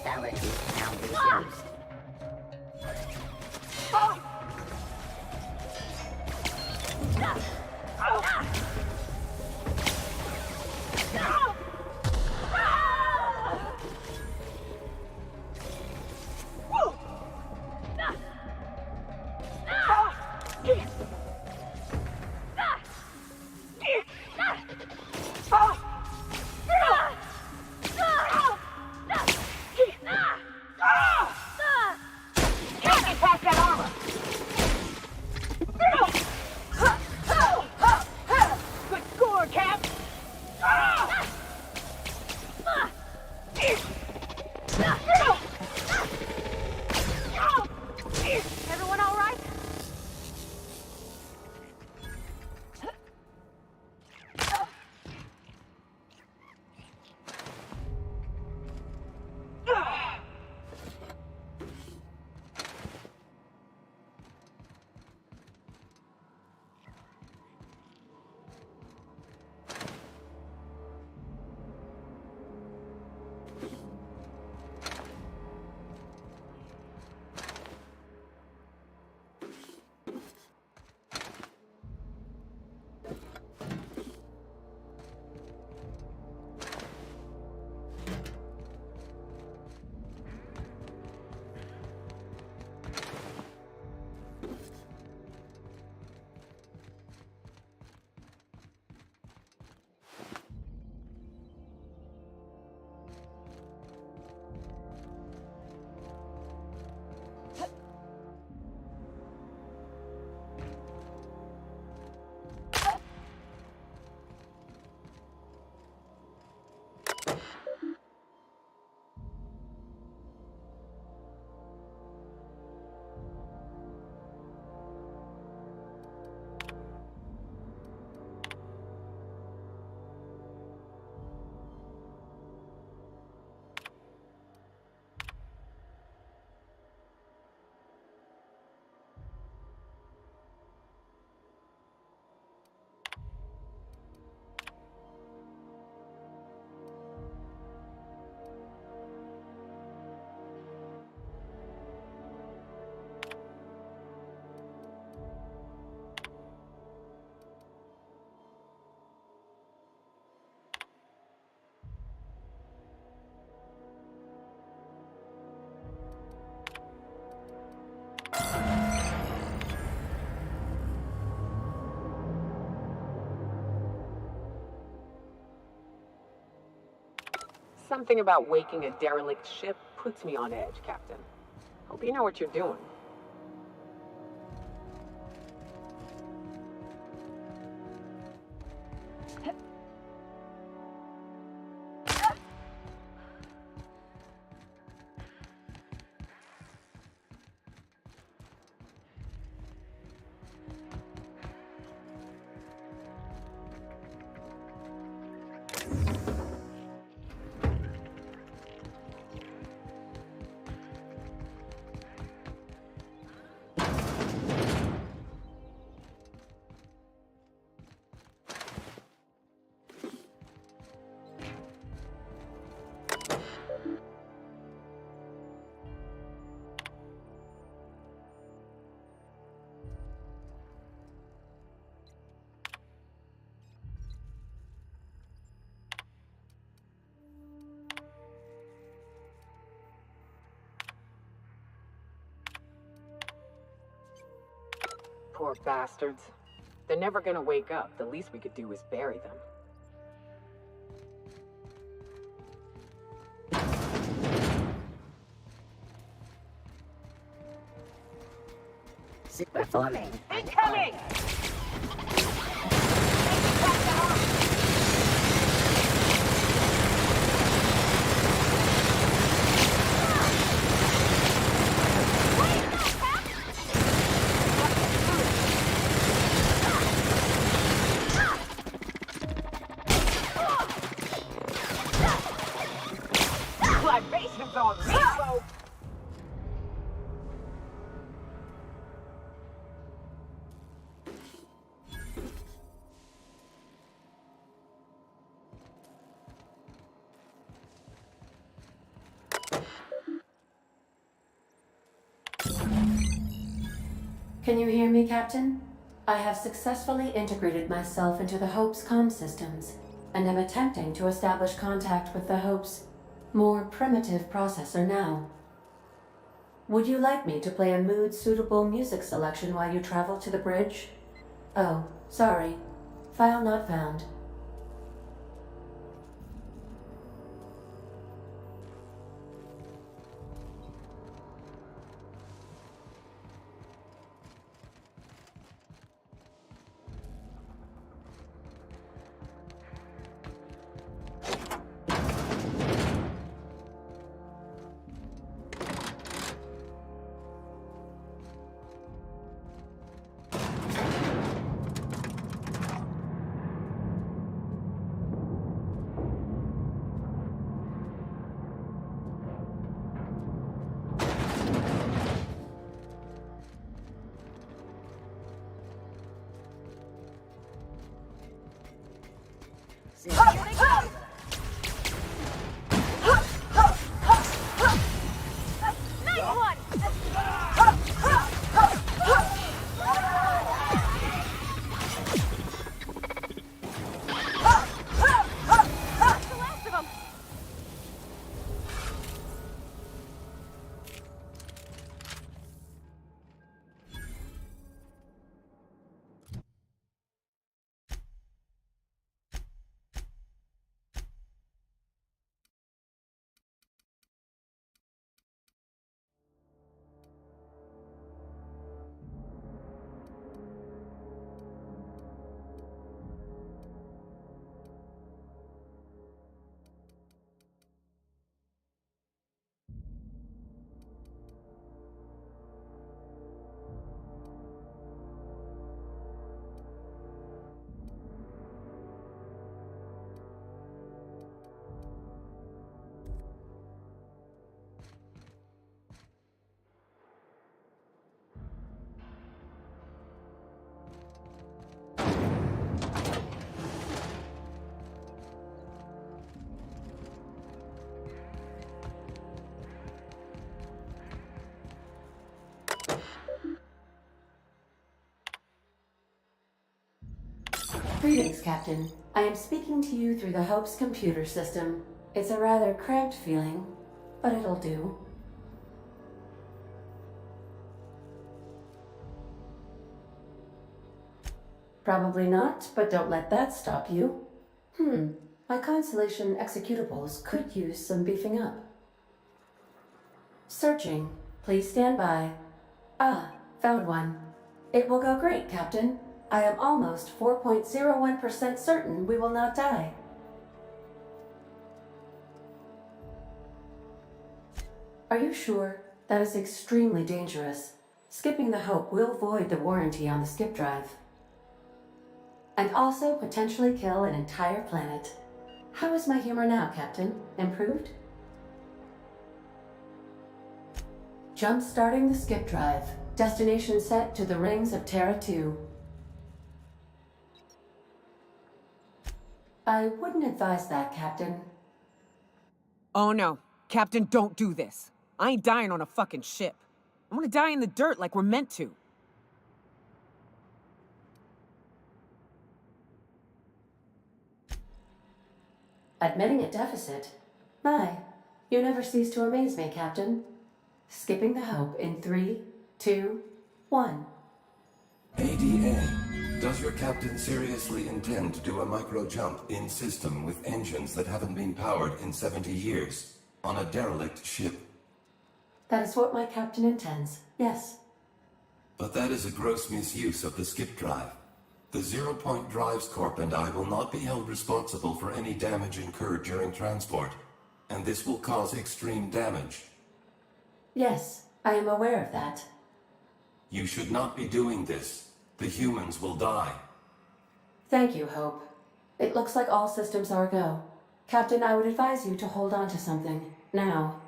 lethality now reduced. Something about waking a derelict ship puts me on edge, Captain. Hope you know what you're doing. Poor bastards. They're never gonna wake up. The least we could do is bury them. Super forming. Incoming! Libations on me, folks! Can you hear me, Captain? I have successfully integrated myself into the Hope's comm systems, and am attempting to establish contact with the Hope's more primitive processor now. Would you like me to play a mood-suitable music selection while you travel to the bridge? Oh, sorry. File not found. Greetings, Captain. I am speaking to you through the Hope's computer system. It's a rather cramped feeling, but it'll do. Probably not, but don't let that stop you. My Constellation executables could use some beefing up. Searching. Please stand by. Ah, found one. It will go great, Captain. I am almost 4.01% certain we will not die. Are you sure? That is extremely dangerous. Skipping the Hope will void the warranty on the skip drive. And also potentially kill an entire planet. How is my humor now, Captain? Improved? Jump-starting the skip drive. Destination set to the rings of Terra 2. I wouldn't advise that, Captain. Oh no. Captain, don't do this. I ain't dying on a fucking ship. I'm gonna die in the dirt like we're meant to. Admitting a deficit? My, you never cease to amaze me, Captain. Skipping the Hope in 3, 2, 1. ADA, does your captain seriously intend to do a micro jump in system with engines that haven't been powered in 70 years on a derelict ship? That is what my captain intends, yes. But that is a gross misuse of the skip drive. The Zero Point Drives Corp and I will not be held responsible for any damage incurred during transport, and this will cause extreme damage. Yes, I am aware of that. You should not be doing this. The humans will die. Thank you, Hope. It looks like all systems are go. Captain, I would advise you to hold on to something, now.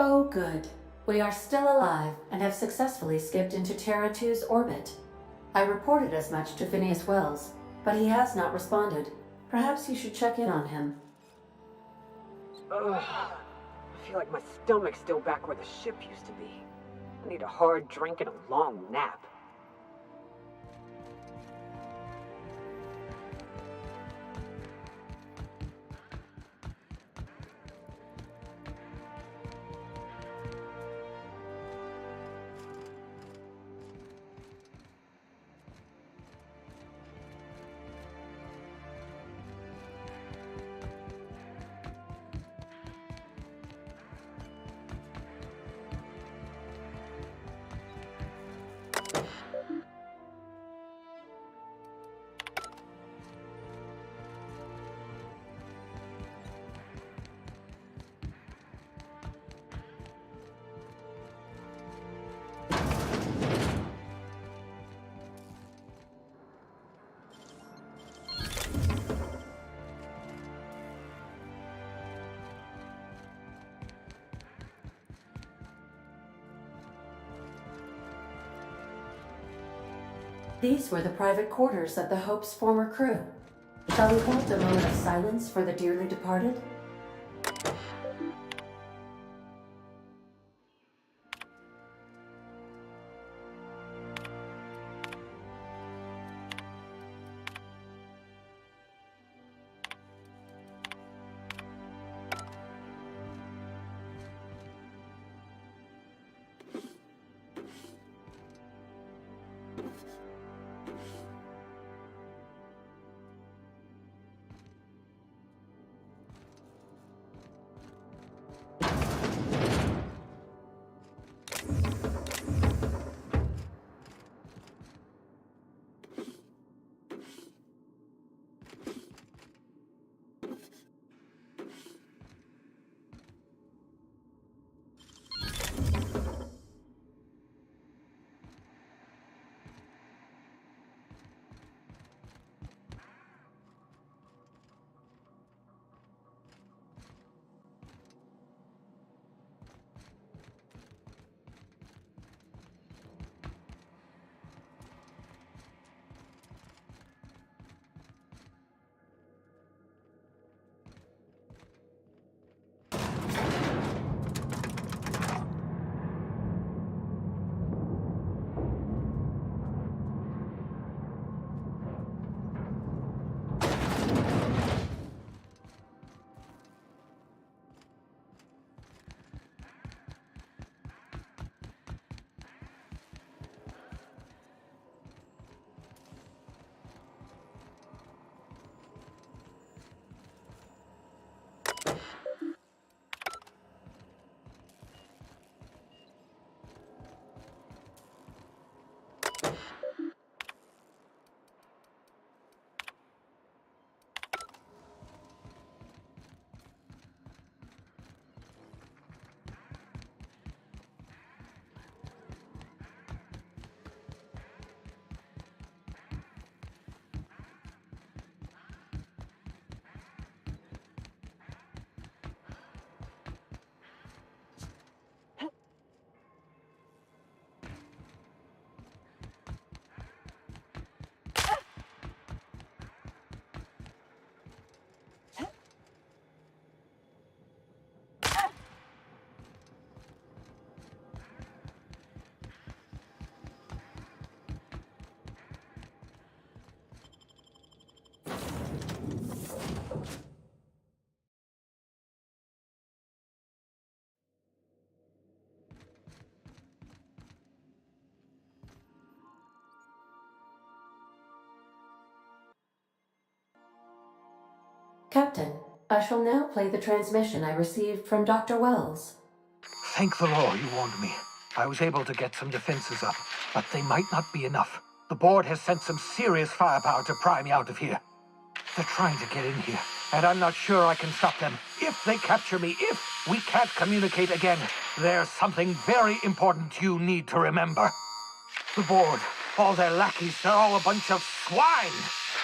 Oh, good. We are still alive and have successfully skipped into Terra 2's orbit. I reported as much to Phineas Wells, but he has not responded. Perhaps you should check in on him. Ugh. I feel like my stomach's still back where the ship used to be. I need a hard drink and a long nap. These were the private quarters of the Hope's former crew. Shall we hold a moment of silence for the dearly departed? Captain, I shall now play the transmission I received from Dr. Wells. Thank the Lord you warned me. I was able to get some defenses up, but they might not be enough. The board has sent some serious firepower to pry me out of here. They're trying to get in here, and I'm not sure I can stop them. If they capture me, if we can't communicate again, there's something very important you need to remember. The board, all their lackeys, they're all a bunch of swine.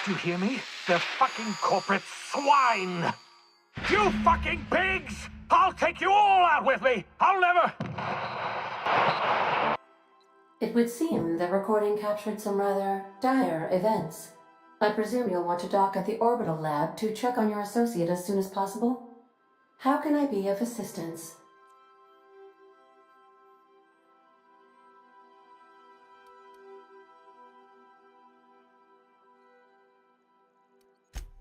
Do you hear me? They're fucking corporate swine. You fucking pigs! I'll take you all out with me! I'll never... It would seem the recording captured some rather dire events. I presume you'll want to dock at the orbital lab to check on your associate as soon as possible. How can I be of assistance?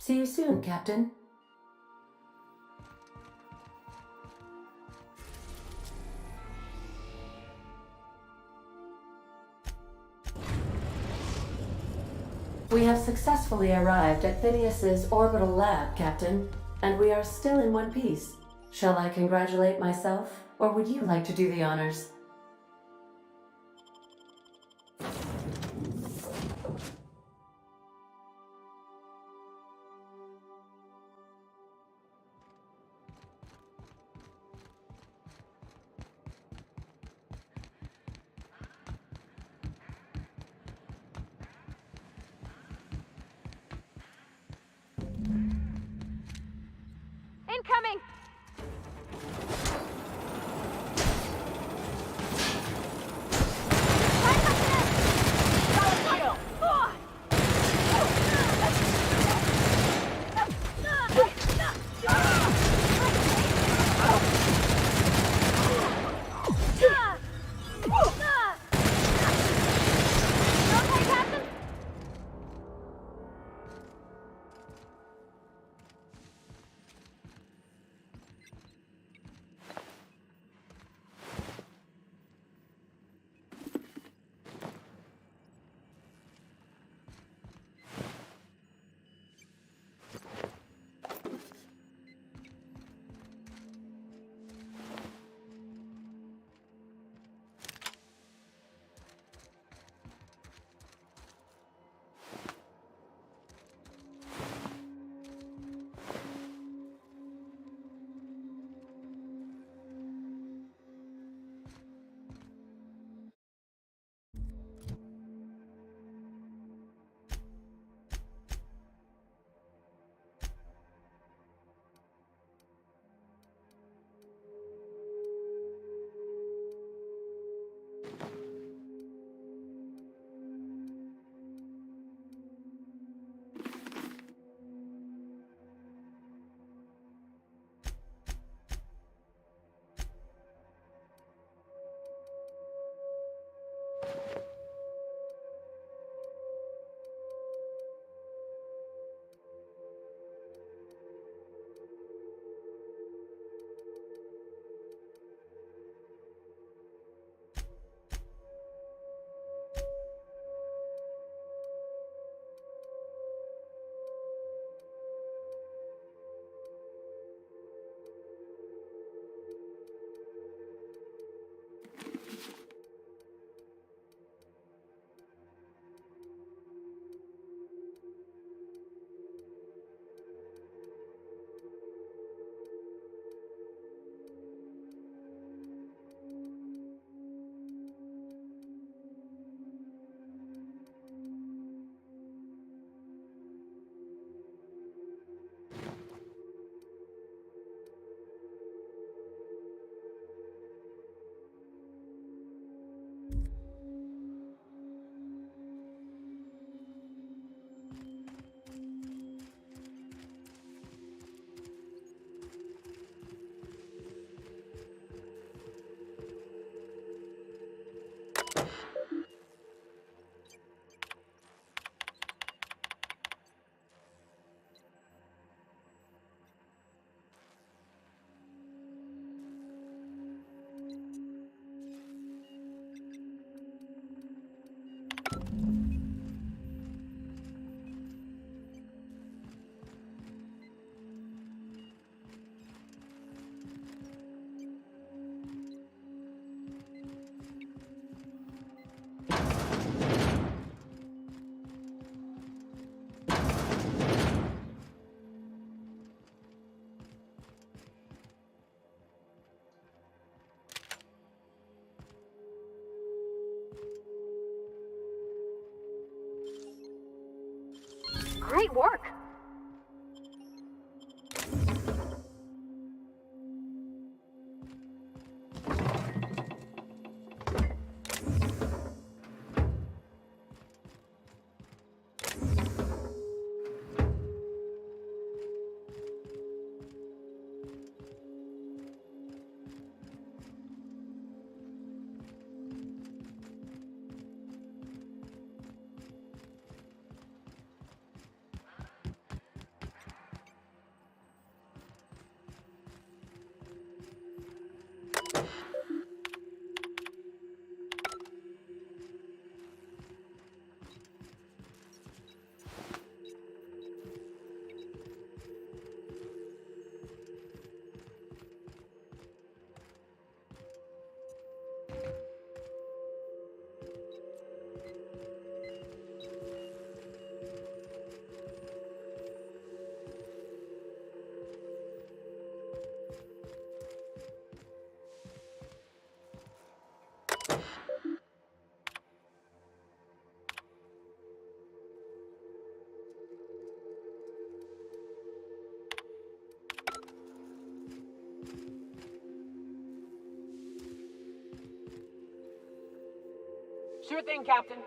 See you soon, Captain. We have successfully arrived at Phineas's orbital lab, Captain, and we are still in one piece. Shall I congratulate myself, or would you like to do the honors? Incoming! Great work! Sure thing, Captain.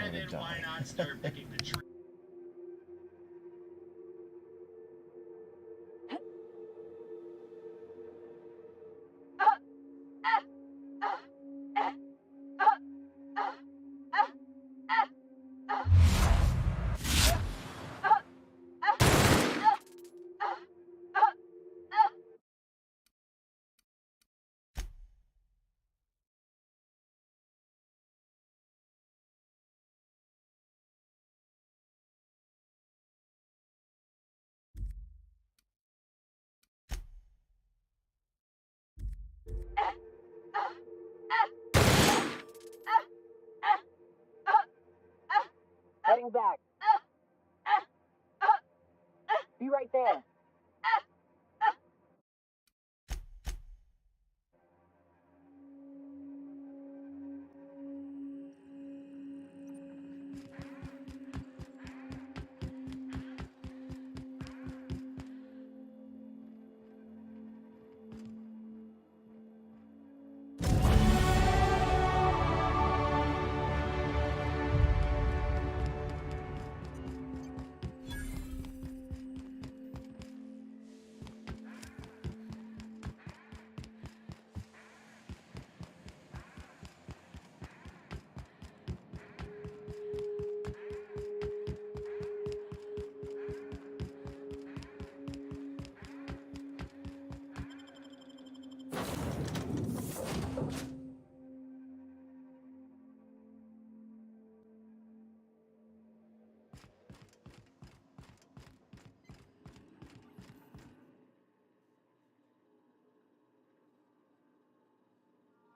And then why not start picking the tree? Heading back. Be right there.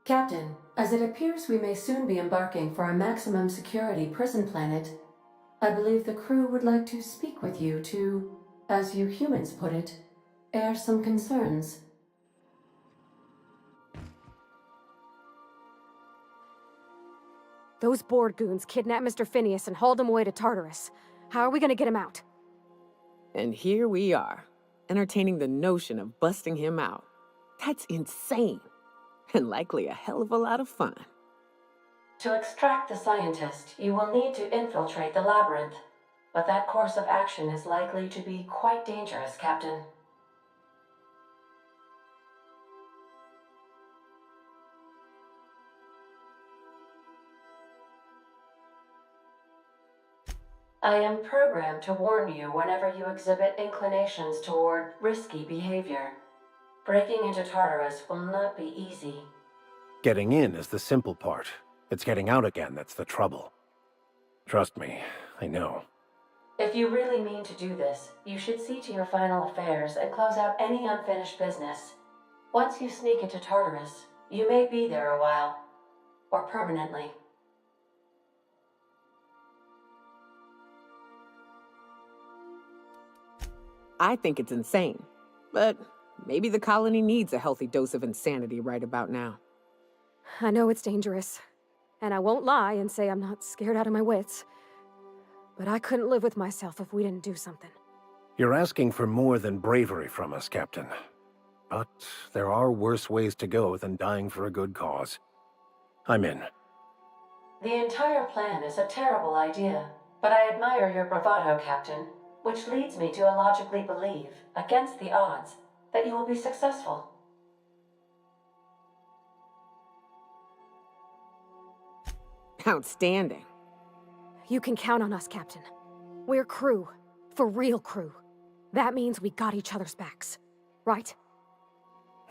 Captain, as it appears we may soon be embarking for a maximum security prison planet, I believe the crew would like to speak with you to, as you humans put it, air some concerns. Those board goons kidnapped Mr. Phineas and hauled him away to Tartarus. How are we gonna get him out? And here we are, entertaining the notion of busting him out. That's insane. And likely a hell of a lot of fun. To extract the scientist, you will need to infiltrate the labyrinth. But that course of action is likely to be quite dangerous, Captain. I am programmed to warn you whenever you exhibit inclinations toward risky behavior. Breaking into Tartarus will not be easy. Getting in is the simple part. It's getting out again that's the trouble. Trust me, I know. If you really mean to do this, you should see to your final affairs and close out any unfinished business. Once you sneak into Tartarus, you may be there a while. Or permanently. I think it's insane. But maybe the colony needs a healthy dose of insanity right about now. I know it's dangerous. And I won't lie and say I'm not scared out of my wits. But I couldn't live with myself if we didn't do something. You're asking for more than bravery from us, Captain. But there are worse ways to go than dying for a good cause. I'm in. The entire plan is a terrible idea, but I admire your bravado, Captain, which leads me to illogically believe, against the odds, that you will be successful. Outstanding. You can count on us, Captain. We're crew. For real, crew. That means we got each other's backs. Right?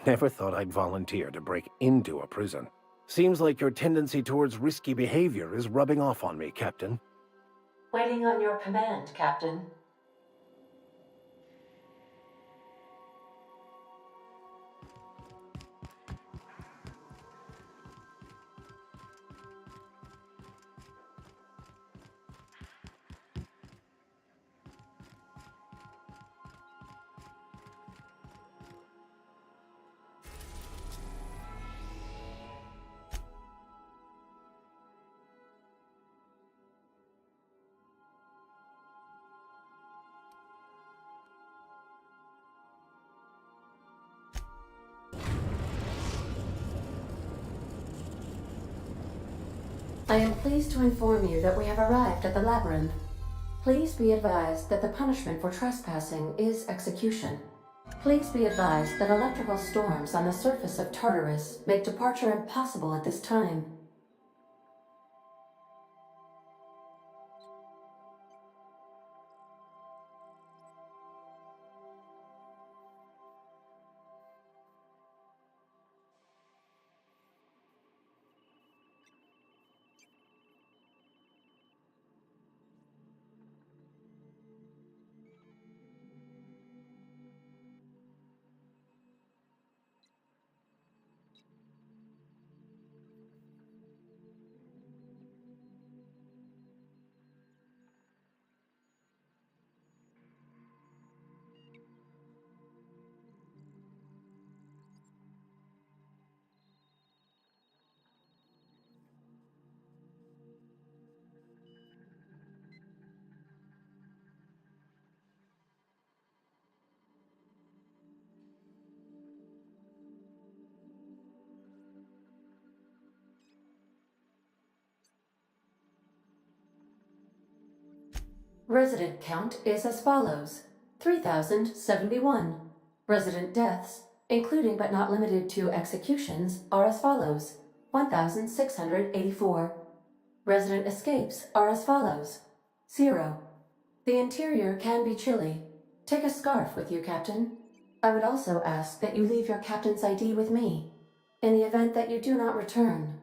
Never thought I'd volunteer to break into a prison. Seems like your tendency towards risky behavior is rubbing off on me, Captain. Waiting on your command, Captain. I am pleased to inform you that we have arrived at the labyrinth. Please be advised that the punishment for trespassing is execution. Please be advised that electrical storms on the surface of Tartarus make departure impossible at this time. Resident count is as follows: 3,071. Resident deaths, including but not limited to executions, are as follows: 1,684. Resident escapes are as follows: 0. The interior can be chilly. Take a scarf with you, Captain. I would also ask that you leave your captain's ID with me, in the event that you do not return.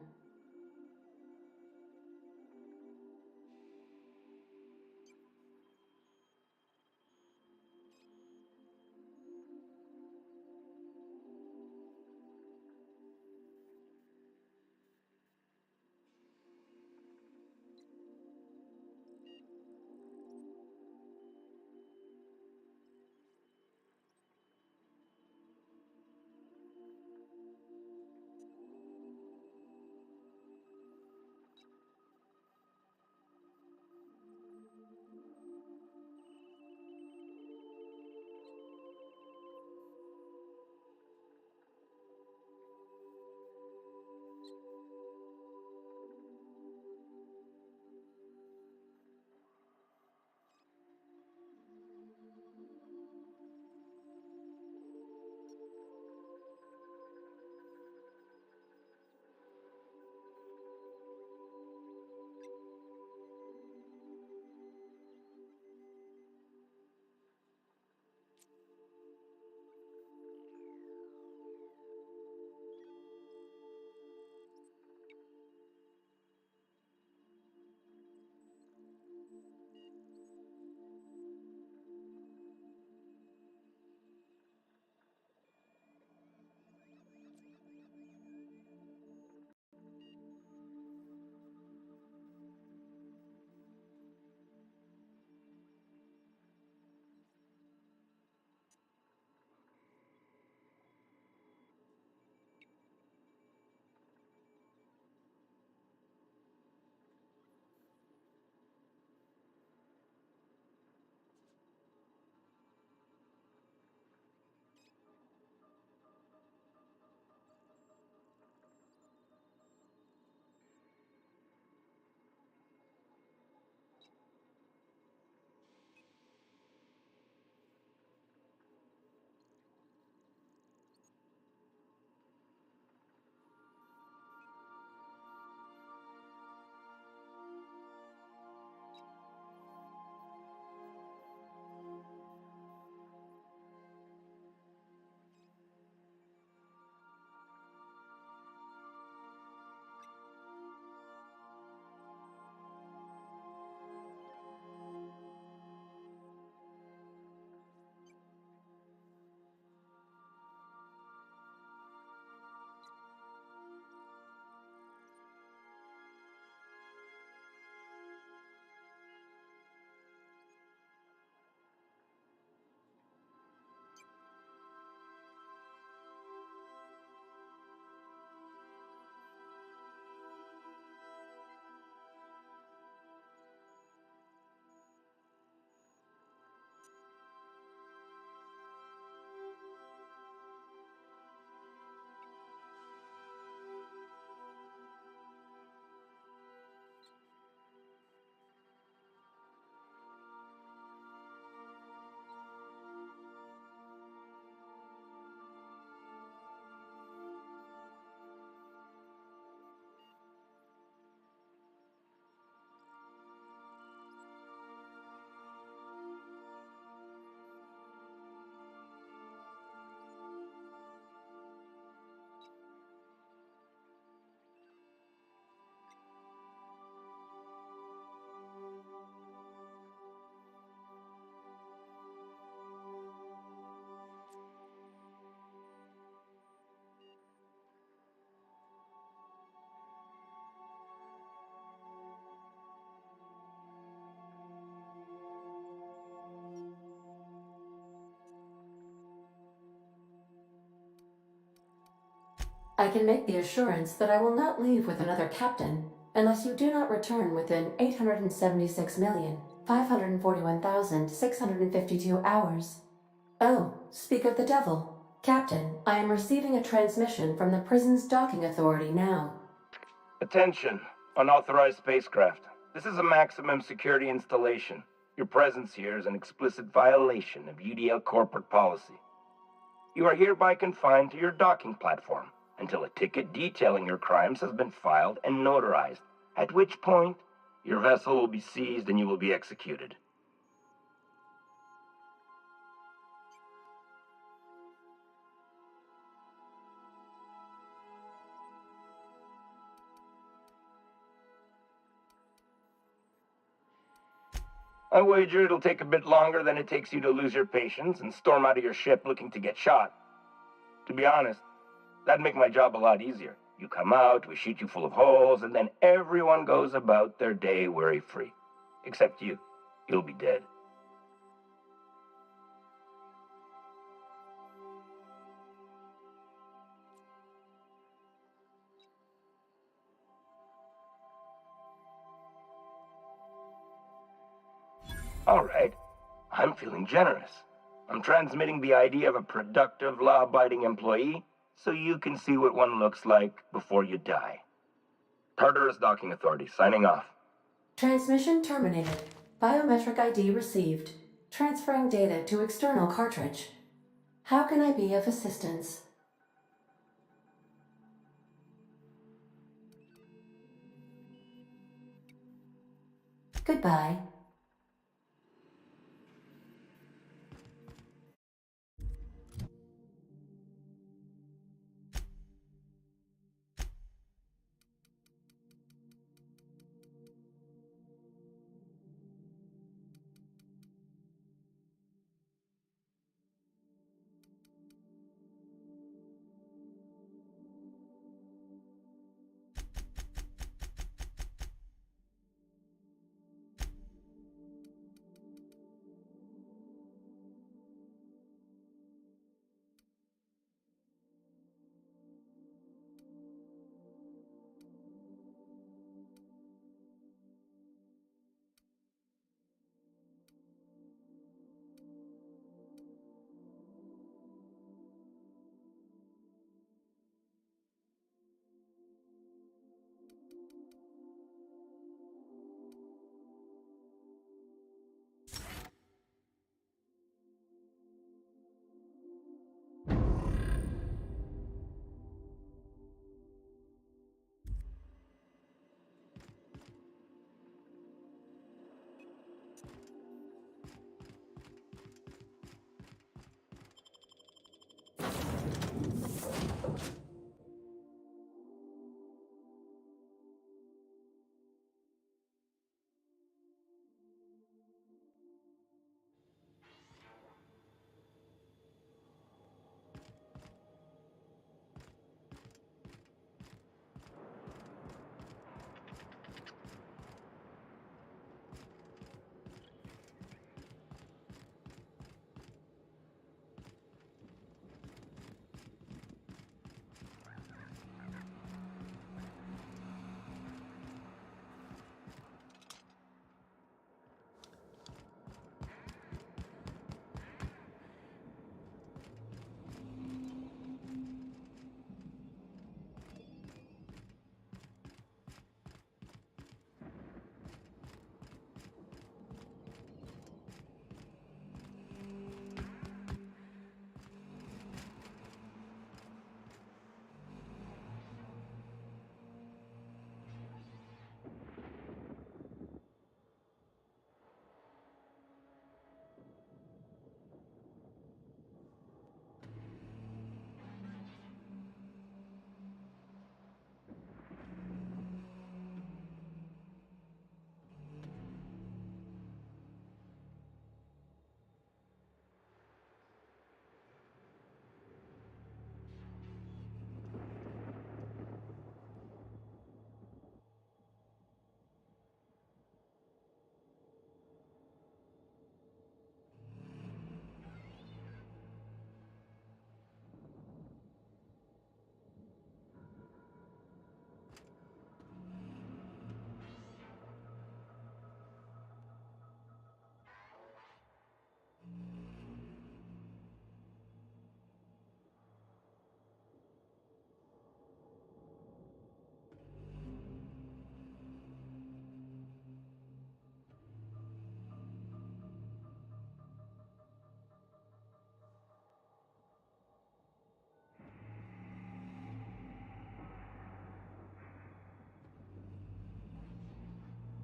I can make the assurance that I will not leave with another captain unless you do not return within 876,541,652 hours. Oh, speak of the devil. Captain, I am receiving a transmission from the prison's docking authority now. Attention, unauthorized spacecraft. This is a maximum security installation. Your presence here is an explicit violation of UDL corporate policy. You are hereby confined to your docking platform until a ticket detailing your crimes has been filed and notarized, at which point your vessel will be seized and you will be executed. I wager it'll take a bit longer than it takes you to lose your patience and storm out of your ship looking to get shot. To be honest, that'd make my job a lot easier. You come out, we shoot you full of holes, and then everyone goes about their day worry-free. Except you. You'll be dead. All right. I'm feeling generous. I'm transmitting the idea of a productive, law-abiding employee so you can see what one looks like before you die. Tartarus Docking Authority, signing off. Transmission terminated. Biometric ID received. Transferring data to external cartridge. How can I be of assistance? Goodbye.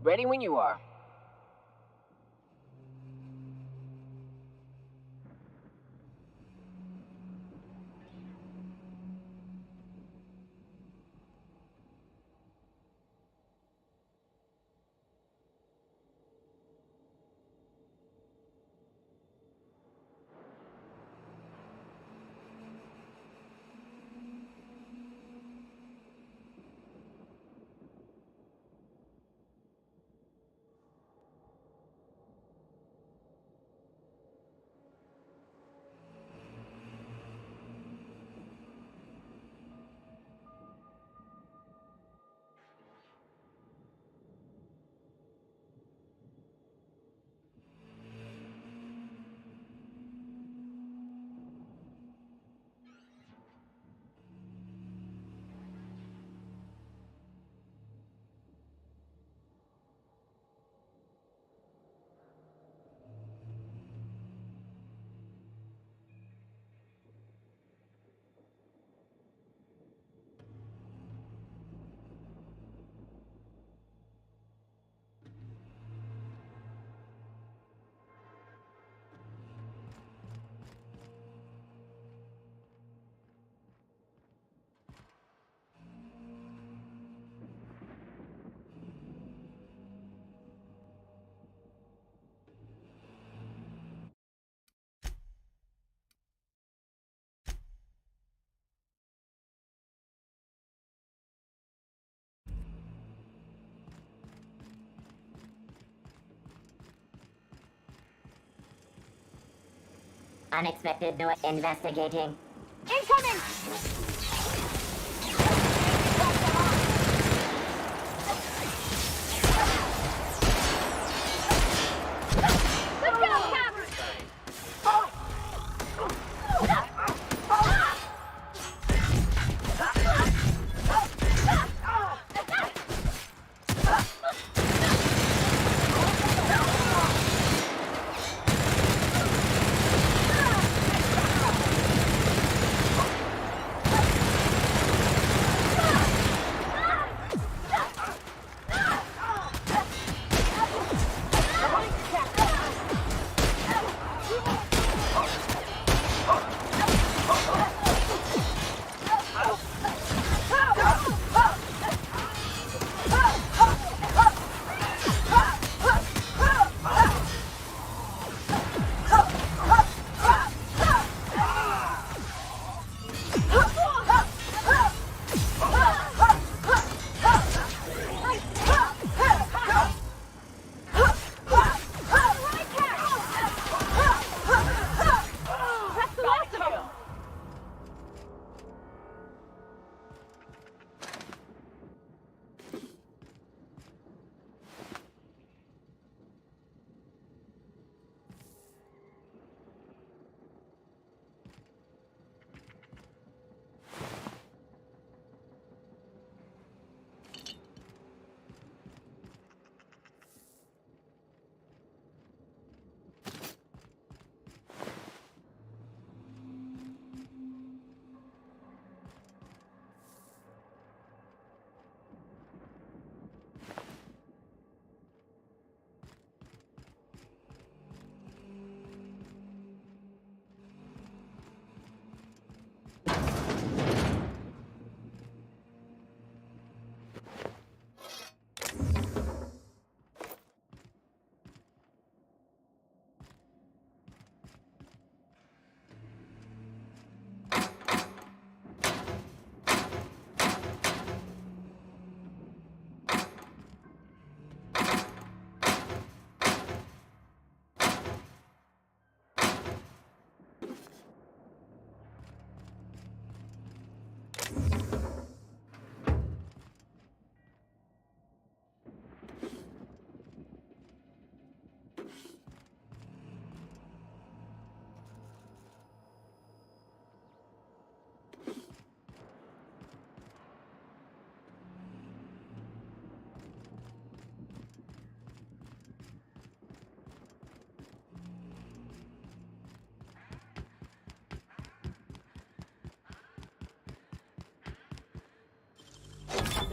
Ready when you are. Unexpected noise investigating. Incoming! Let's go, Cameron!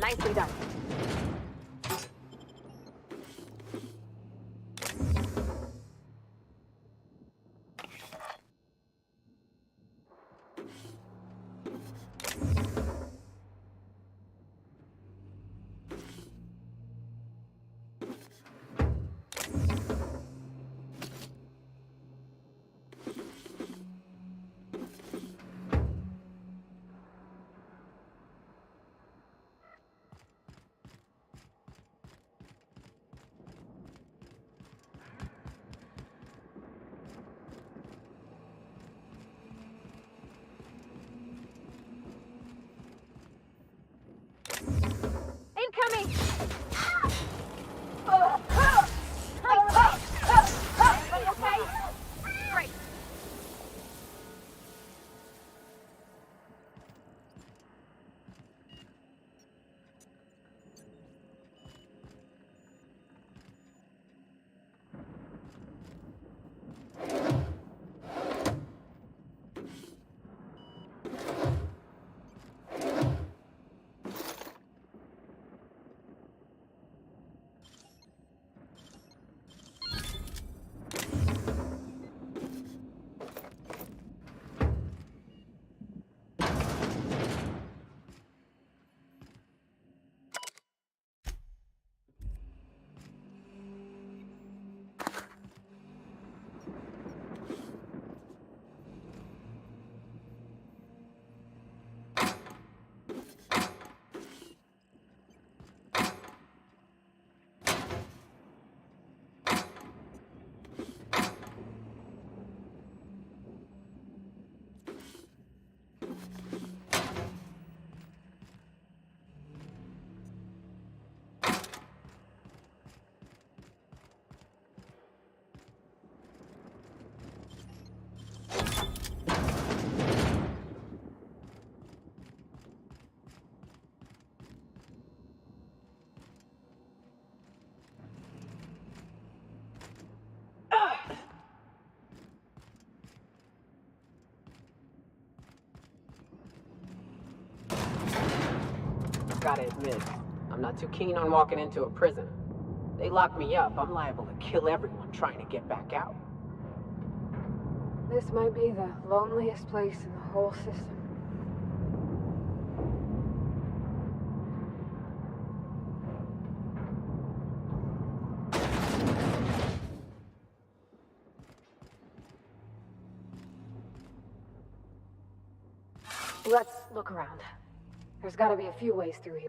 Nicely done. gotta admit, I'm not too keen on walking into a prison. They lock me up, I'm liable to kill everyone trying to get back out. This might be the loneliest place in the whole system. Let's look around. There's gotta be a few ways through here.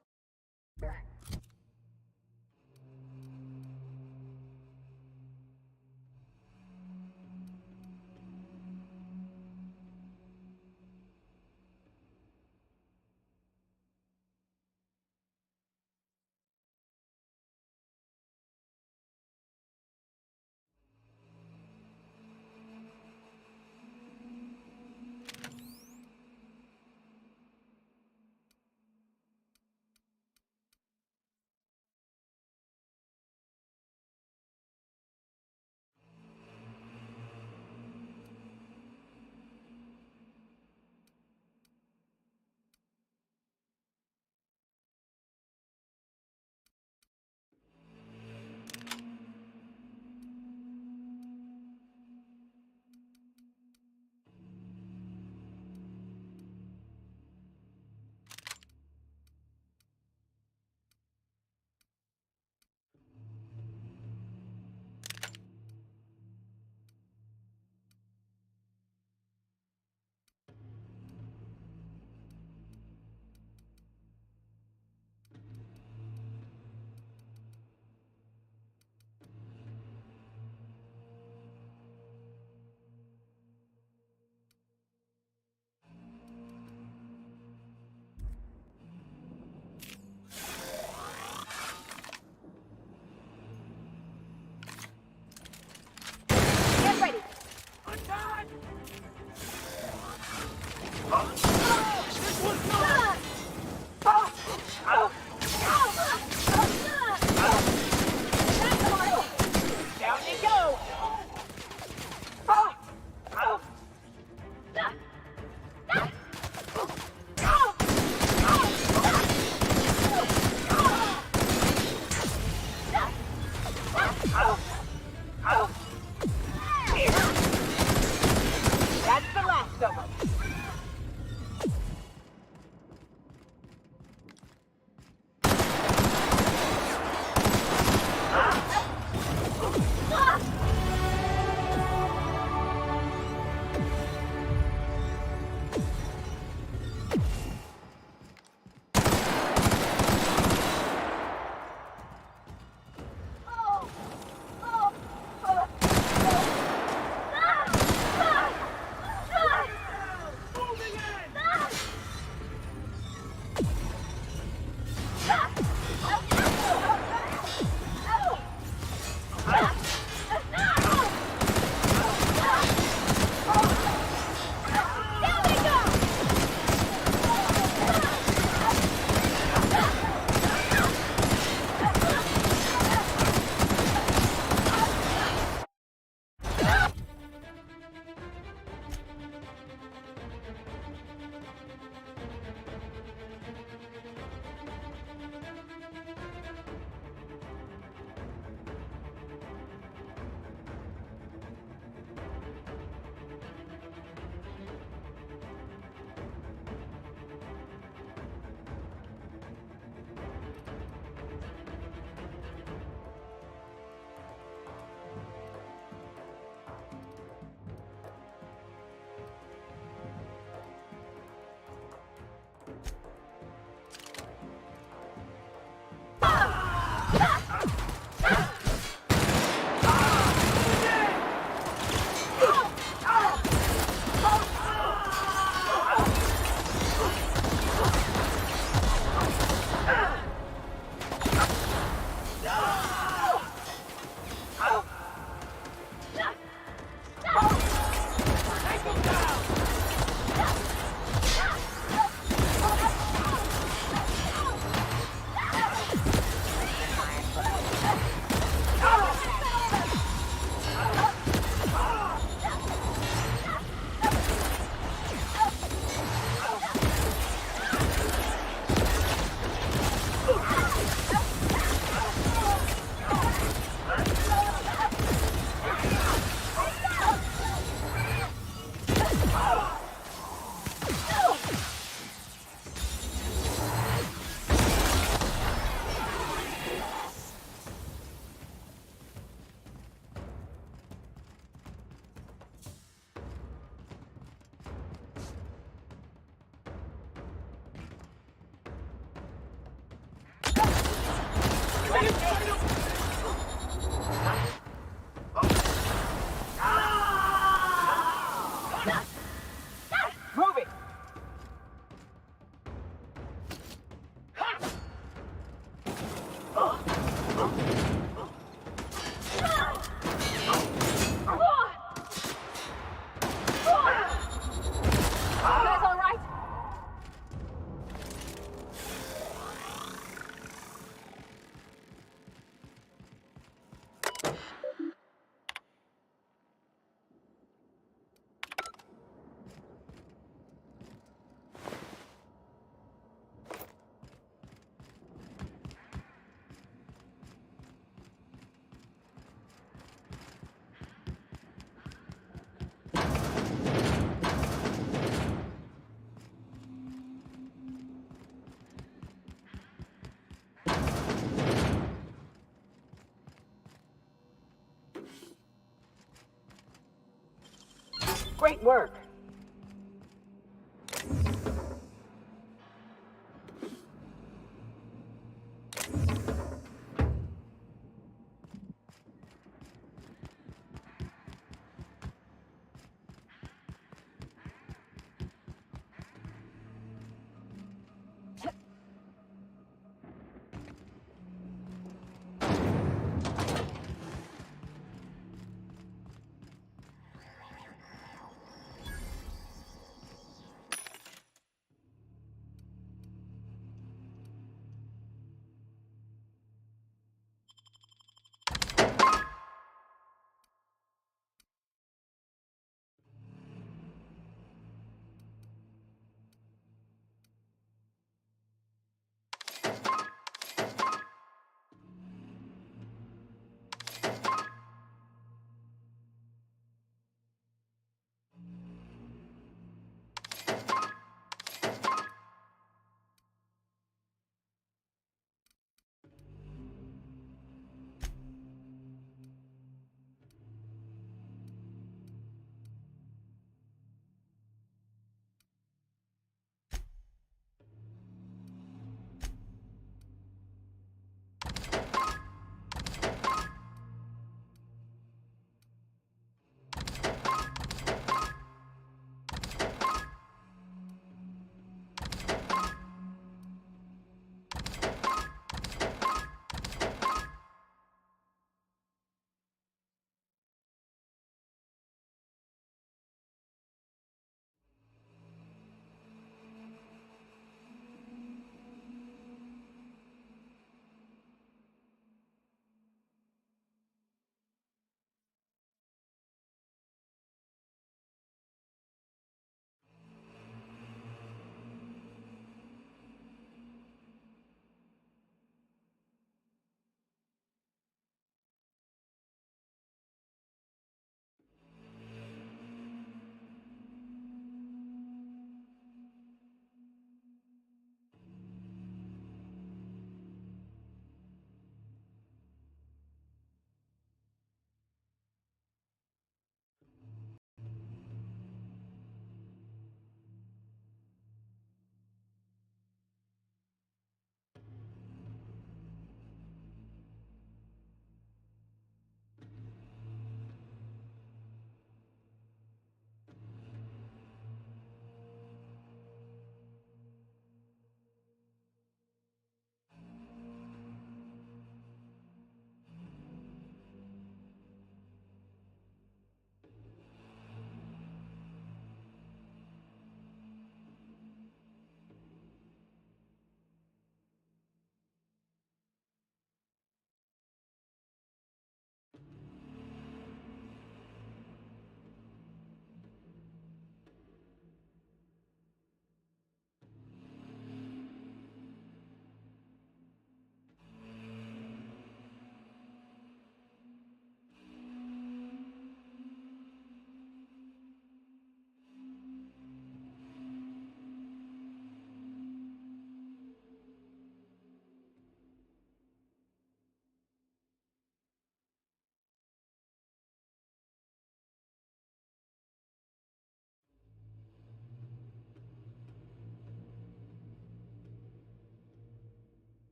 Great work.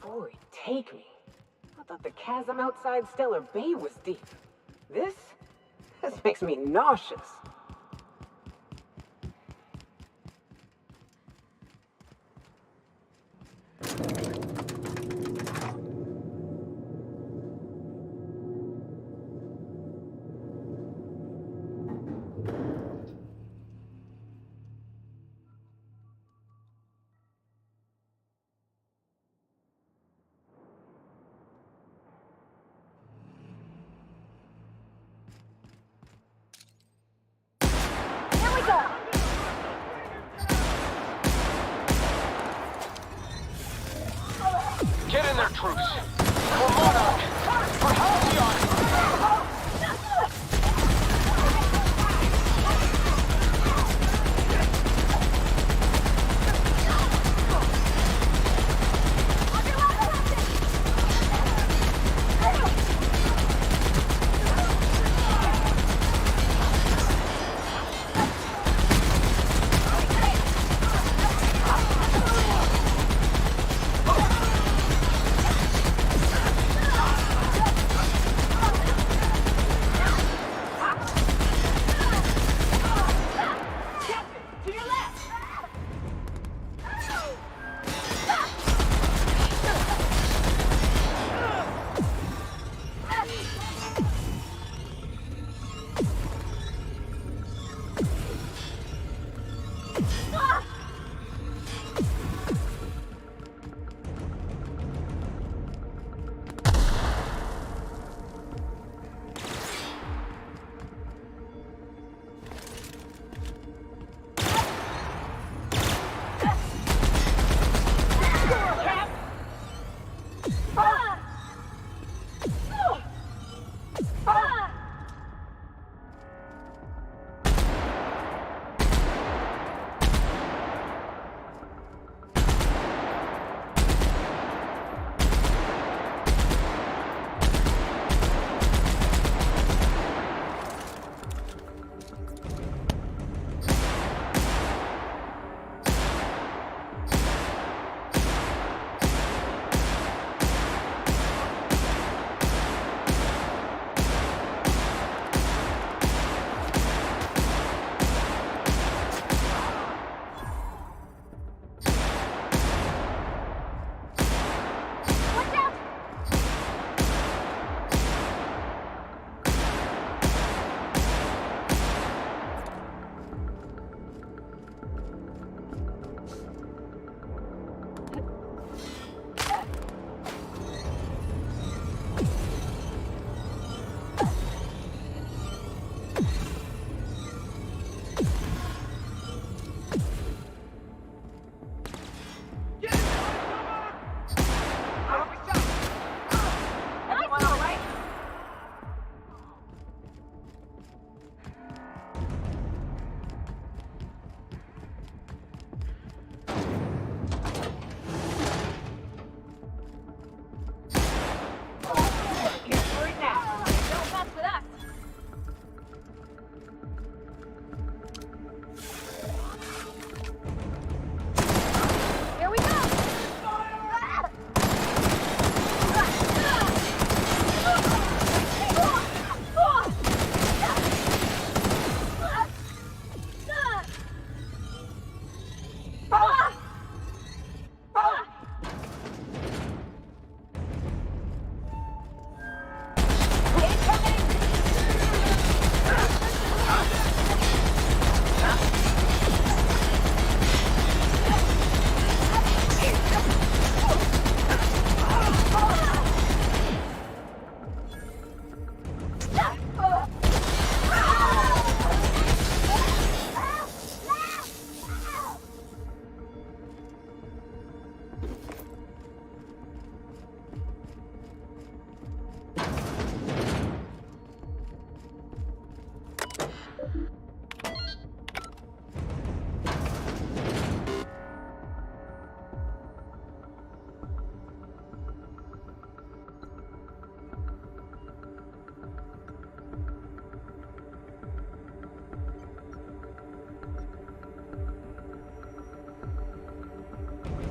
Ori, take me. I thought the chasm outside Stellar Bay was deep. This makes me nauseous. Get in there, troops! For Monarch! For Halcyon!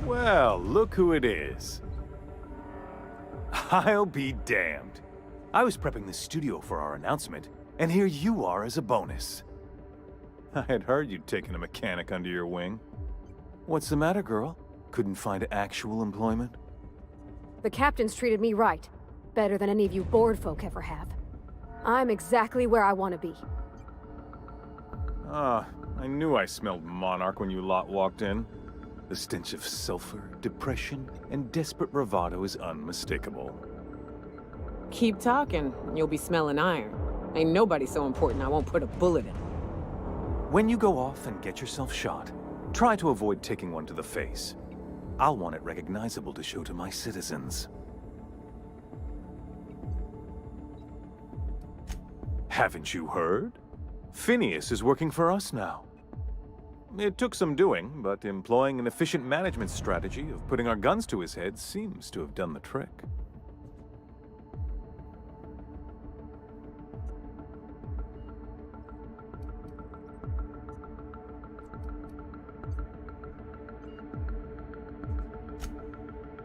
Well, look who it is. I'll be damned. I was prepping the studio for our announcement, and here you are as a bonus. I had heard you'd taken a mechanic under your wing. What's the matter, girl? Couldn't find actual employment? The captain's treated me right. Better than any of you bored folk ever have. I'm exactly where I want to be. Ah, I knew I smelled Monarch when you lot walked in. The stench of sulfur, depression, and desperate bravado is unmistakable. Keep talking, and you'll be smelling iron. Ain't nobody so important I won't put a bullet in. When you go off and get yourself shot, try to avoid taking one to the face. I'll want it recognizable to show to my citizens. Haven't you heard? Phineas is working for us now. It took some doing, but employing an efficient management strategy of putting our guns to his head seems to have done the trick.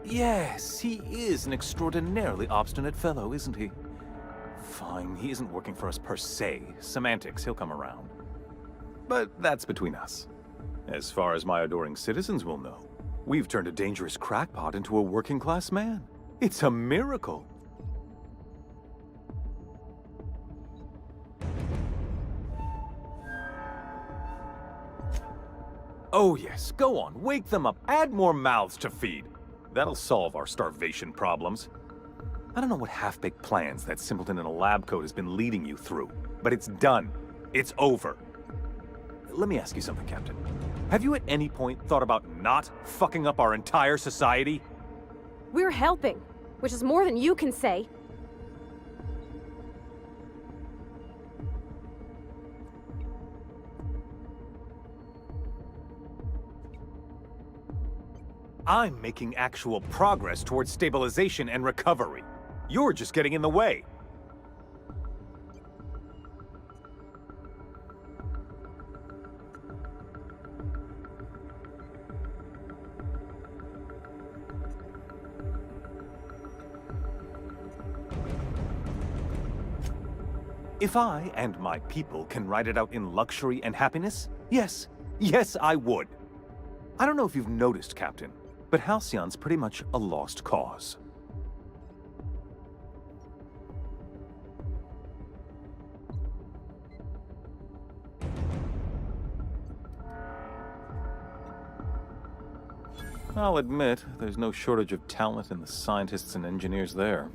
Yes, he is an extraordinarily obstinate fellow, isn't he? Fine, he isn't working for us per se. Semantics, he'll come around. But that's between us. As far as my adoring citizens will know, we've turned a dangerous crackpot into a working-class man. It's a miracle. Oh yes, go on, wake them up, add more mouths to feed. That'll solve our starvation problems. I don't know what half-baked plans that simpleton in a lab coat has been leading you through, but it's done. It's over. Let me ask you something, Captain. Have you at any point thought about not fucking up our entire society? We're helping, which is more than you can say. I'm making actual progress towards stabilization and recovery. You're just getting in the way. If I and my people can ride it out in luxury and happiness, yes, I would. I don't know if you've noticed, Captain, but Halcyon's pretty much a lost cause. I'll admit, there's no shortage of talent in the scientists and engineers there.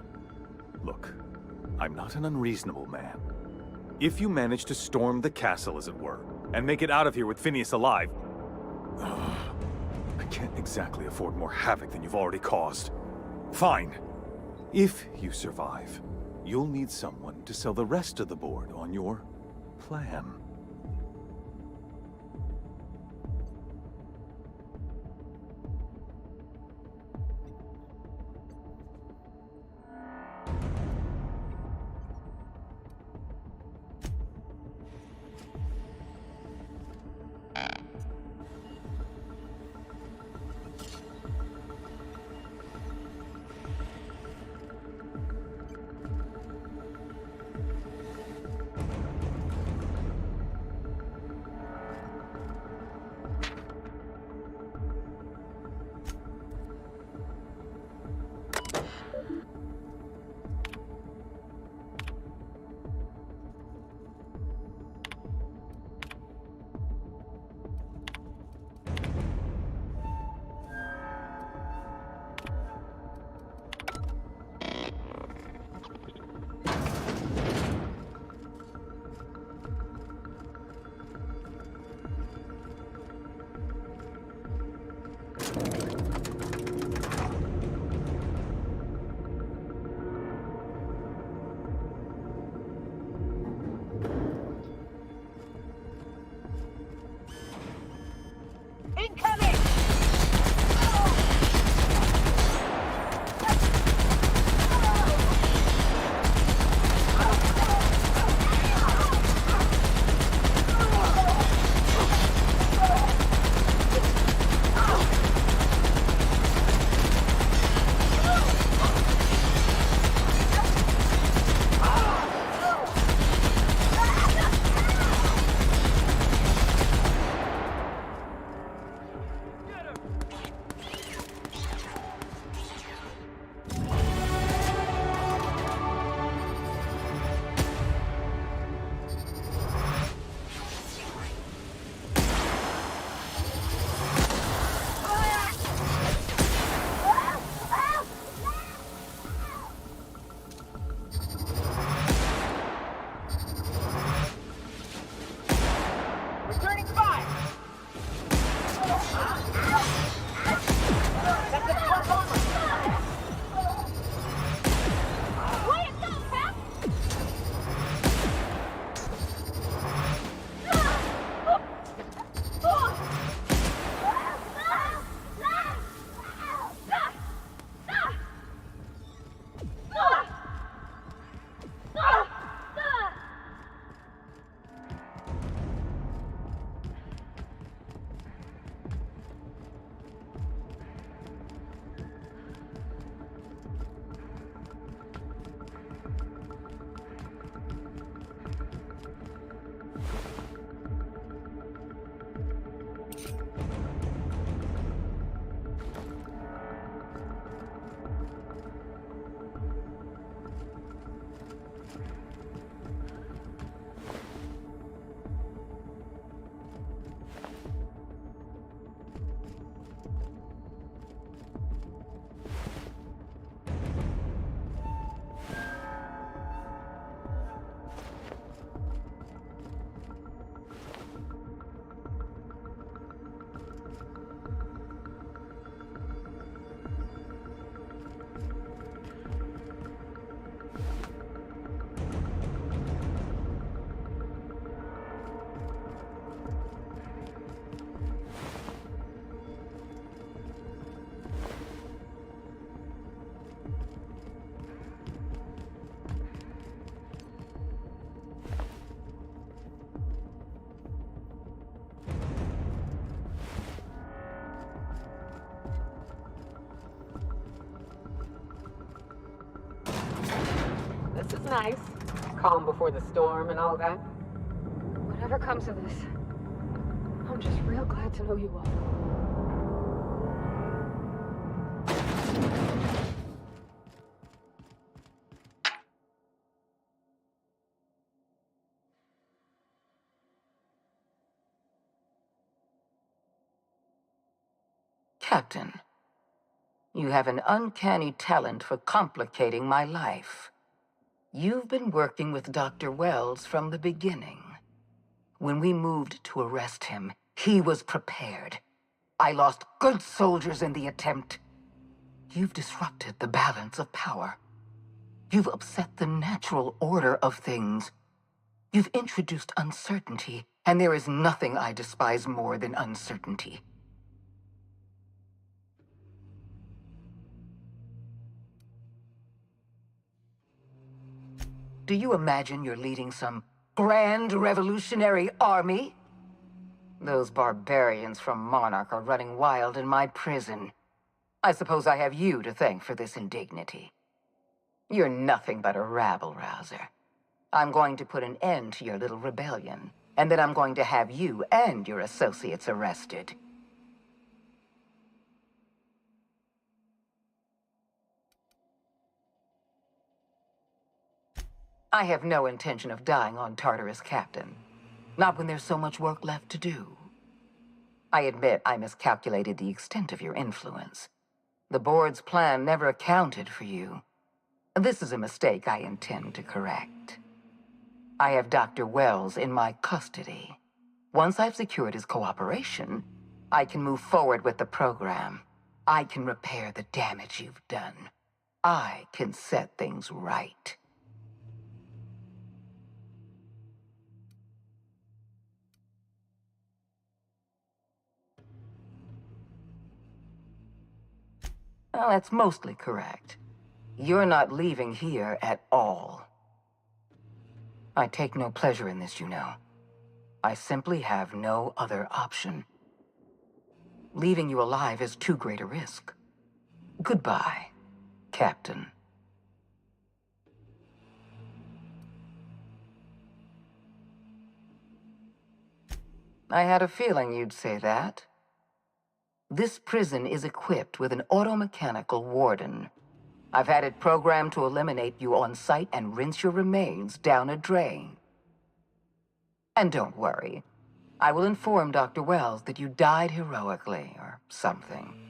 Look, I'm not an unreasonable man. If you manage to storm the castle, as it were, and make it out of here with Phineas alive, I can't exactly afford more havoc than you've already caused. Fine. If you survive, you'll need someone to sell the rest of the board on your plan. nice. Calm before the storm and all that. Whatever comes of this, I'm just real glad to know you all. Captain, you have an uncanny talent for complicating my life. You've been working with Dr. Wells from the beginning. When we moved to arrest him, he was prepared. I lost good soldiers in the attempt. You've disrupted the balance of power. You've upset the natural order of things. You've introduced uncertainty, and there is nothing I despise more than uncertainty. Do you imagine you're leading some grand revolutionary army? Those barbarians from Monarch are running wild in my prison. I suppose I have you to thank for this indignity. You're nothing but a rabble-rouser. I'm going to put an end to your little rebellion, and then I'm going to have you and your associates arrested. I have no intention of dying on Tartarus, Captain. Not when there's so much work left to do. I admit I miscalculated the extent of your influence. The board's plan never accounted for you. This is a mistake I intend to correct. I have Dr. Wells in my custody. Once I've secured his cooperation, I can move forward with the program. I can repair the damage you've done. I can set things right. Well, that's mostly correct. You're not leaving here at all. I take no pleasure in this, you know. I simply have no other option. Leaving you alive is too great a risk. Goodbye, Captain. I had a feeling you'd say that. This prison is equipped with an automechanical warden. I've had it programmed to eliminate you on sight and rinse your remains down a drain. And don't worry, I will inform Dr. Wells that you died heroically or something.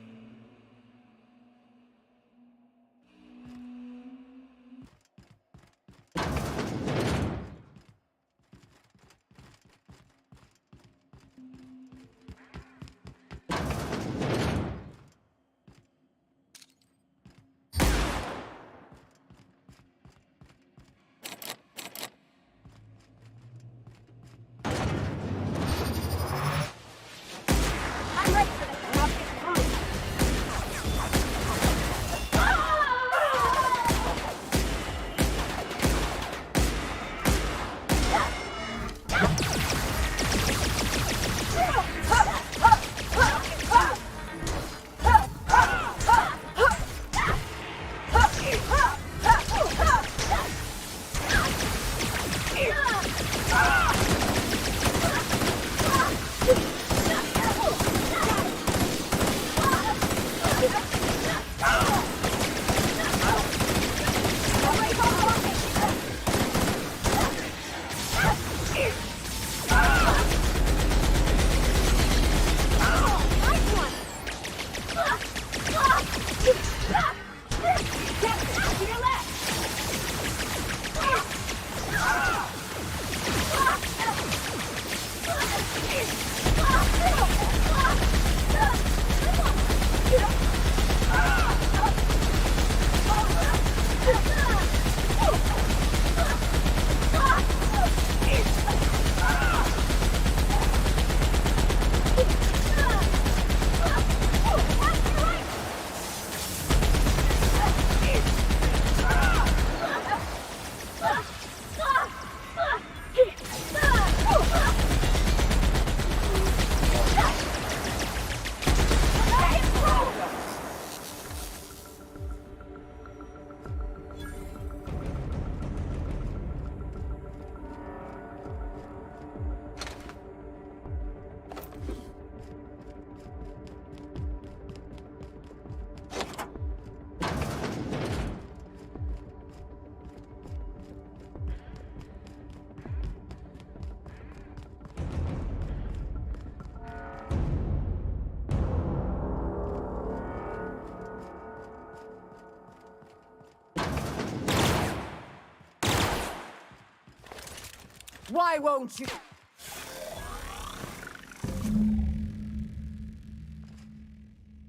Why won't you?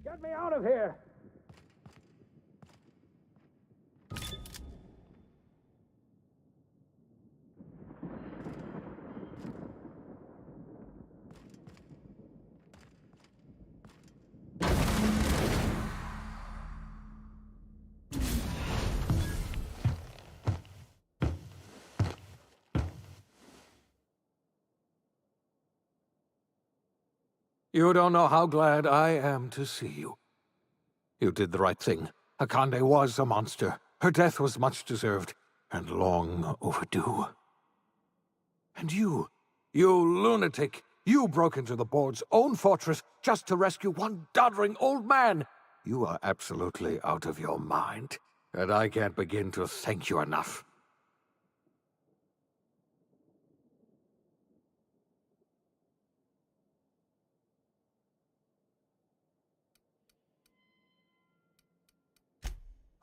Get me out of here! You don't know how glad I am to see you. You did the right thing. Akande was a monster. Her death was much deserved, and long overdue. And you lunatic, you broke into the board's own fortress just to rescue one doddering old man. You are absolutely out of your mind, and I can't begin to thank you enough.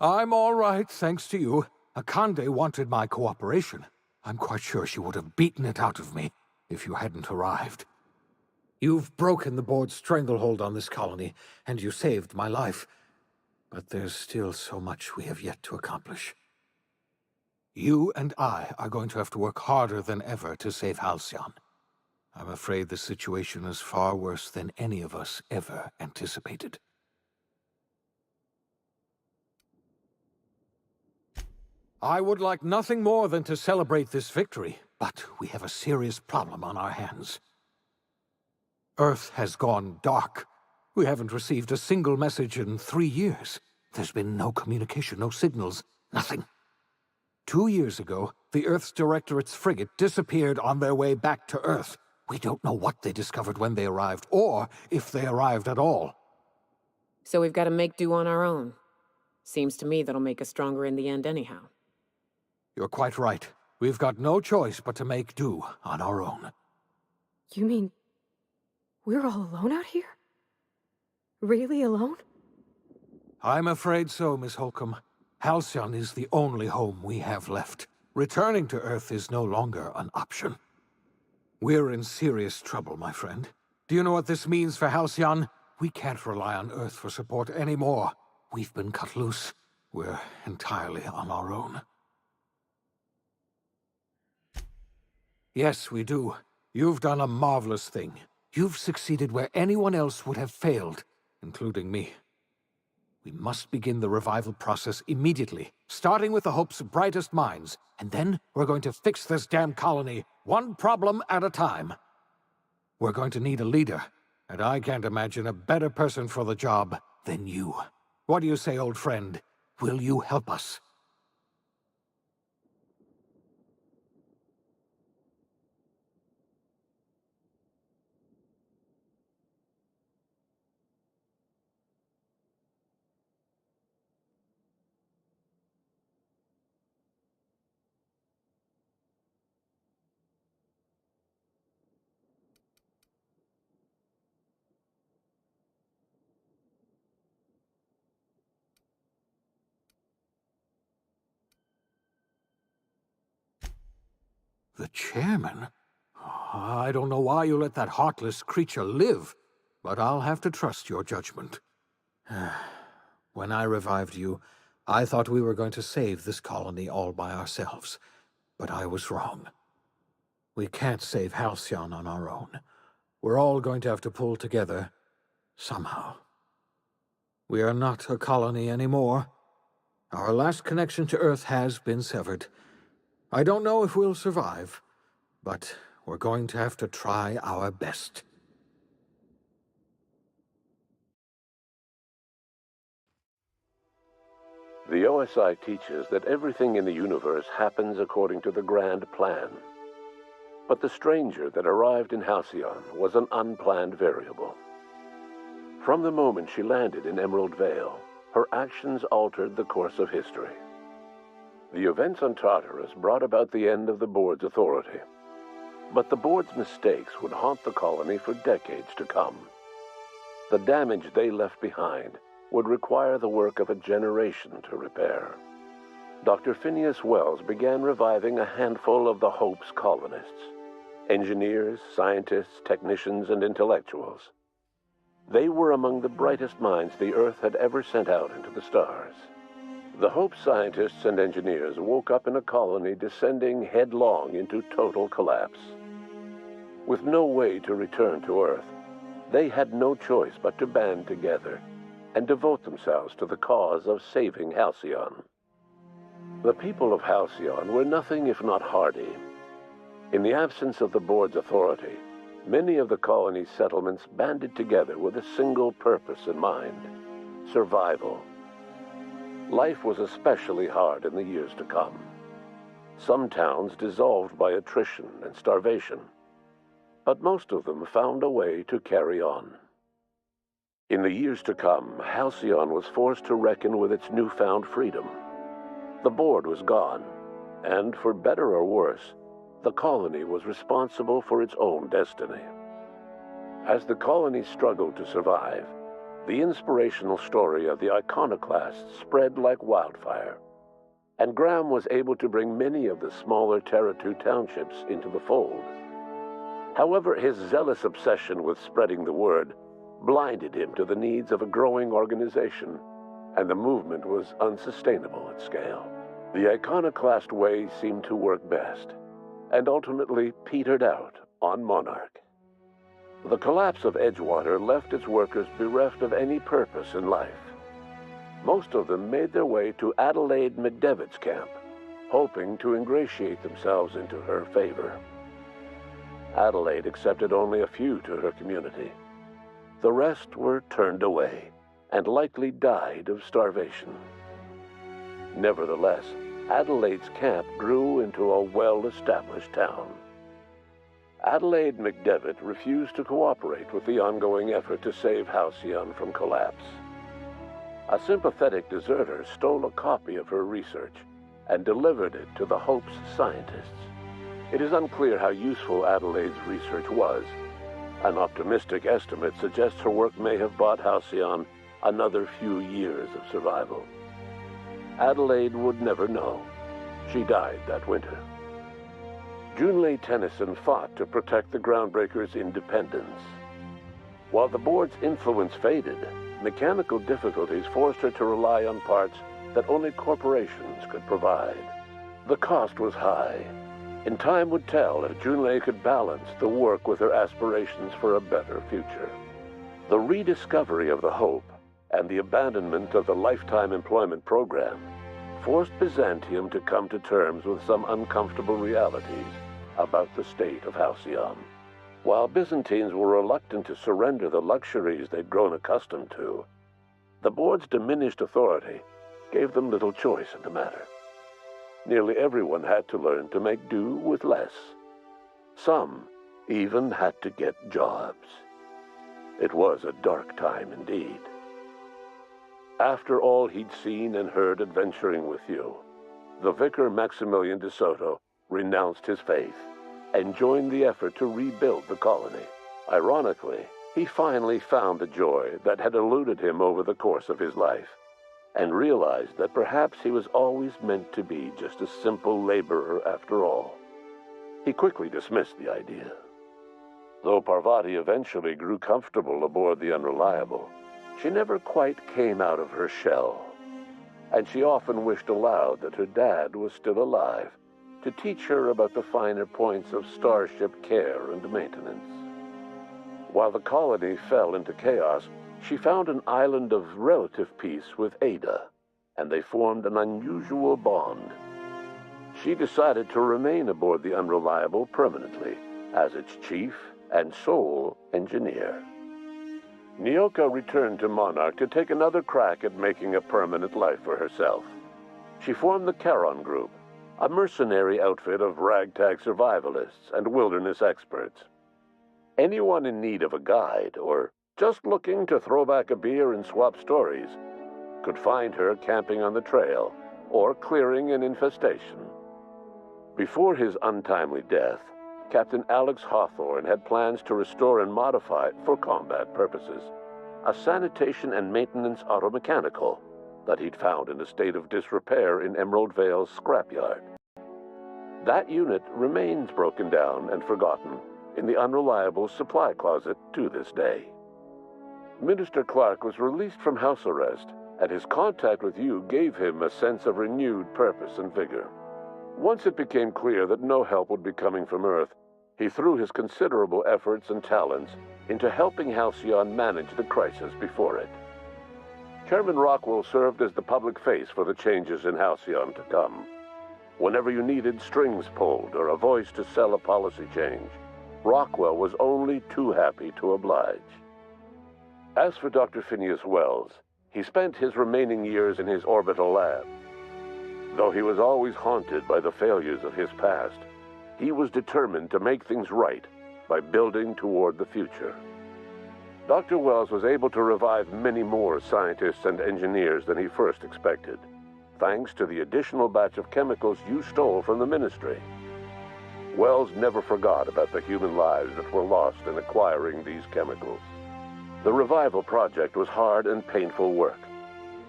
I'm all right, thanks to you. Akande wanted my cooperation. I'm quite sure she would have beaten it out of me if you hadn't arrived. You've broken the board's stranglehold on this colony, and you saved my life. But there's still so much we have yet to accomplish. You and I are going to have to work harder than ever to save Halcyon. I'm afraid the situation is far worse than any of us ever anticipated. I would like nothing more than to celebrate this victory, but we have a serious problem on our hands. Earth has gone dark. We haven't received a single message in 3 years. There's been no communication, no signals, nothing. 2 years ago, the Earth's Directorate's frigate disappeared on their way back to Earth. We don't know what they discovered when they arrived, or if they arrived at all. So we've got to make do on our own. Seems to me that'll make us stronger in the end anyhow. You're quite right. We've got no choice but to make do on our own. You mean we're all alone out here? Really alone? I'm afraid so, Miss Holcomb. Halcyon is the only home we have left. Returning to Earth is no longer an option. We're in serious trouble, my friend. Do you know what this means for Halcyon? We can't rely on Earth for support anymore. We've been cut loose. We're entirely on our own. Yes, we do. You've done a marvelous thing. You've succeeded where anyone else would have failed, including me. We must begin the revival process immediately, starting with the Hope's brightest minds, and then we're going to fix this damn colony, one problem at a time. We're going to need a leader, and I can't imagine a better person for the job than you. What do you say, old friend? Will you help us? The chairman? I don't know why you let that heartless creature live, but I'll have to trust your judgment. When I revived you, I thought we were going to save this colony all by ourselves, but I was wrong. We can't save Halcyon on our own. We're all going to have to pull together, somehow. We are not a colony anymore. Our last connection to Earth has been severed. I don't know if we'll survive, but we're going to have to try our best. The OSI teaches that everything in the universe happens according to the grand plan. But the stranger that arrived in Halcyon was an unplanned variable. From the moment she landed in Emerald Vale, her actions altered the course of history. The events on Tartarus brought about the end of the board's authority. But the board's mistakes would haunt the colony for decades to come. The damage they left behind would require the work of a generation to repair. Dr. Phineas Wells began reviving a handful of the Hope's colonists. Engineers, scientists, technicians, and intellectuals. They were among the brightest minds the Earth had ever sent out into the stars. The Hope scientists and engineers woke up in a colony descending headlong into total collapse. With no way to return to Earth, they had no choice but to band together and devote themselves to the cause of saving Halcyon. The people of Halcyon were nothing if not hardy. In the absence of the board's authority, many of the colony's settlements banded together with a single purpose in mind: survival. Life was especially hard in the years to come. Some towns dissolved by attrition and starvation, but most of them found a way to carry on. In the years to come, Halcyon was forced to reckon with its newfound freedom. The board was gone, and for better or worse, the colony was responsible for its own destiny. As the colony struggled to survive, the inspirational story of the Iconoclasts spread like wildfire, and Graham was able to bring many of the smaller Terra 2 townships into the fold. However, his zealous obsession with spreading the word blinded him to the needs of a growing organization, and the movement was unsustainable at scale. The Iconoclast way seemed to work best, and ultimately petered out on Monarch. The collapse of Edgewater left its workers bereft of any purpose in life. Most of them made their way to Adelaide McDevitt's camp, hoping to ingratiate themselves into her favor. Adelaide accepted only a few to her community. The rest were turned away and likely died of starvation. Nevertheless, Adelaide's camp grew into a well-established town. Adelaide McDevitt refused to cooperate with the ongoing effort to save Halcyon from collapse. A sympathetic deserter stole a copy of her research and delivered it to the Hope's scientists. It is unclear how useful Adelaide's research was. An optimistic estimate suggests her work may have bought Halcyon another few years of survival. Adelaide would never know. She died that winter. Junlei Tennyson fought to protect the Groundbreakers' independence. While the board's influence faded, mechanical difficulties forced her to rely on parts that only corporations could provide. The cost was high, and time would tell if Junlei could balance the work with her aspirations for a better future. The rediscovery of the Hope and the abandonment of the Lifetime Employment Program forced Byzantium to come to terms with some uncomfortable realities about the state of Halcyon. While Byzantines were reluctant to surrender the luxuries they'd grown accustomed to, the board's diminished authority gave them little choice in the matter. Nearly everyone had to learn to make do with less. Some even had to get jobs. It was a dark time indeed. After all he'd seen and heard adventuring with you, the vicar Maximilian de Soto renounced his faith and joined the effort to rebuild the colony. Ironically, he finally found the joy that had eluded him over the course of his life, and realized that perhaps he was always meant to be just a simple laborer after all. He quickly dismissed the idea. Though Parvati eventually grew comfortable aboard the Unreliable, she never quite came out of her shell, and she often wished aloud that her dad was still alive to teach her about the finer points of starship care and maintenance. While the colony fell into chaos, she found an island of relative peace with Ada, and they formed an unusual bond. She decided to remain aboard the Unreliable permanently as its chief and sole engineer. Nyoka returned to Monarch to take another crack at making a permanent life for herself. She formed the Charon Group, a mercenary outfit of ragtag survivalists and wilderness experts. Anyone in need of a guide, or just looking to throw back a beer and swap stories, could find her camping on the trail or clearing an infestation. Before his untimely death, Captain Alex Hawthorne had plans to restore and modify, for combat purposes, a sanitation and maintenance automechanical, that he'd found in a state of disrepair in Emerald Vale's scrapyard. That unit remains broken down and forgotten in the Unreliable supply closet to this day. Minister Clark was released from house arrest, and his contact with you gave him a sense of renewed purpose and vigor. Once it became clear that no help would be coming from Earth, he threw his considerable efforts and talents into helping Halcyon manage the crisis before it. Chairman Rockwell served as the public face for the changes in Halcyon to come. Whenever you needed strings pulled or a voice to sell a policy change, Rockwell was only too happy to oblige. As for Dr. Phineas Wells, he spent his remaining years in his orbital lab. Though he was always haunted by the failures of his past, he was determined to make things right by building toward the future. Dr. Wells was able to revive many more scientists and engineers than he first expected, thanks to the additional batch of chemicals you stole from the Ministry. Wells never forgot about the human lives that were lost in acquiring these chemicals. The revival project was hard and painful work,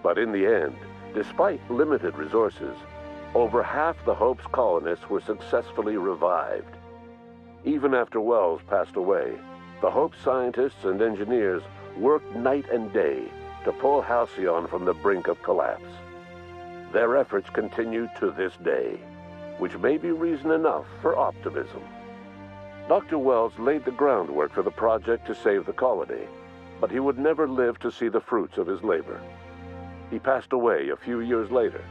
but in the end, despite limited resources, over half the Hope's colonists were successfully revived. Even after Wells passed away, the Hope scientists and engineers worked night and day to pull Halcyon from the brink of collapse. Their efforts continue to this day, which may be reason enough for optimism. Dr. Wells laid the groundwork for the project to save the colony, but he would never live to see the fruits of his labor. He passed away a few years later.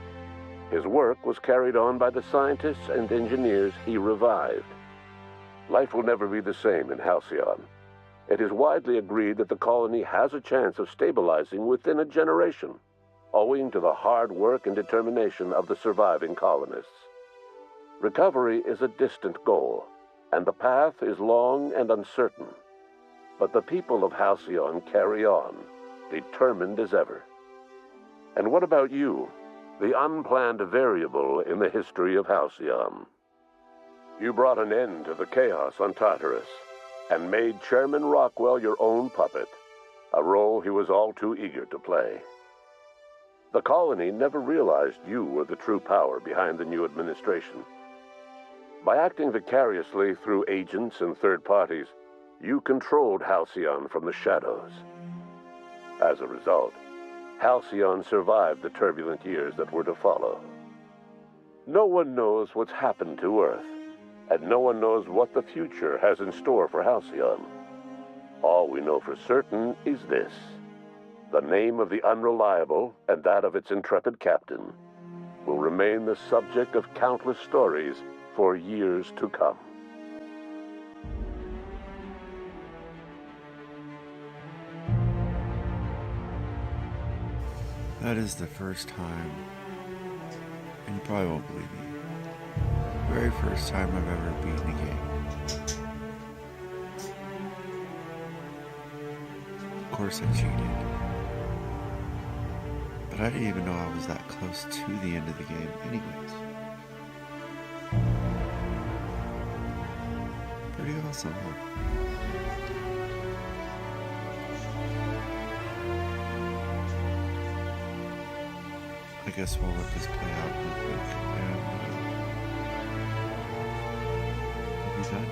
His work was carried on by the scientists and engineers he revived. Life will never be the same in Halcyon. It is widely agreed that the colony has a chance of stabilizing within a generation, owing to the hard work and determination of the surviving colonists. Recovery is a distant goal, and the path is long and uncertain. But the people of Halcyon carry on, determined as ever. And what about you, the unplanned variable in the history of Halcyon? You brought an end to the chaos on Tartarus, and made Chairman Rockwell your own puppet, a role he was all too eager to play. The colony never realized you were the true power behind the new administration. By acting vicariously through agents and third parties, you controlled Halcyon from the shadows. As a result, Halcyon survived the turbulent years that were to follow. No one knows what's happened to Earth, and no one knows what the future has in store for Halcyon. All we know for certain is this: the name of the Unreliable and that of its intrepid captain will remain the subject of countless stories for years to come. That is the first time, and you probably won't believe me, very first time I've ever beaten a game. Of course I cheated, but I didn't even know I was that close to the end of the game anyways. Pretty awesome, huh? I guess we'll let this play out real quick, and we'll be done.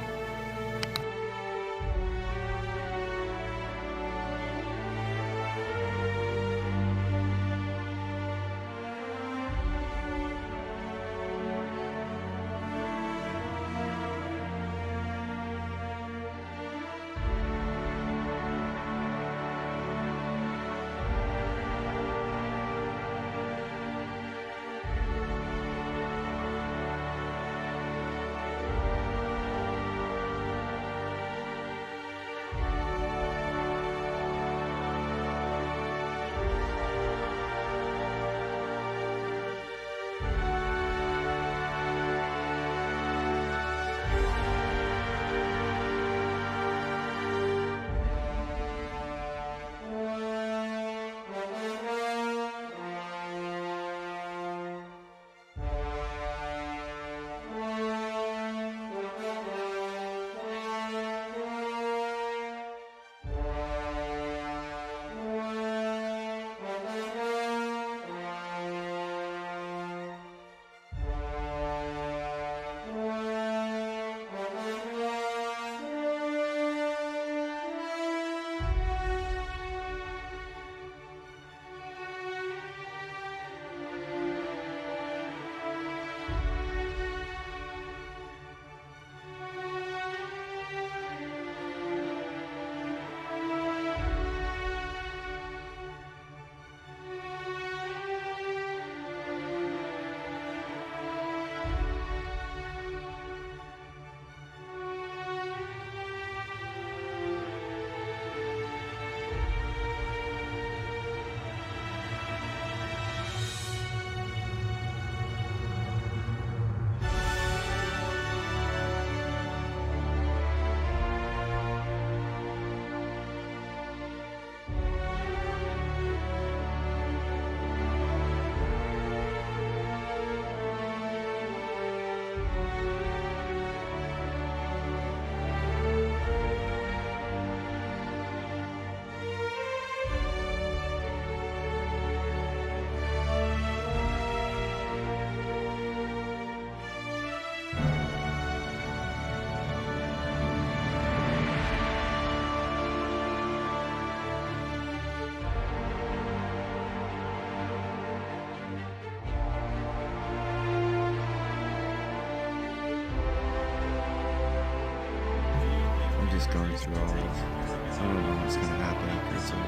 going through all this. I don't know what's gonna happen after it's over.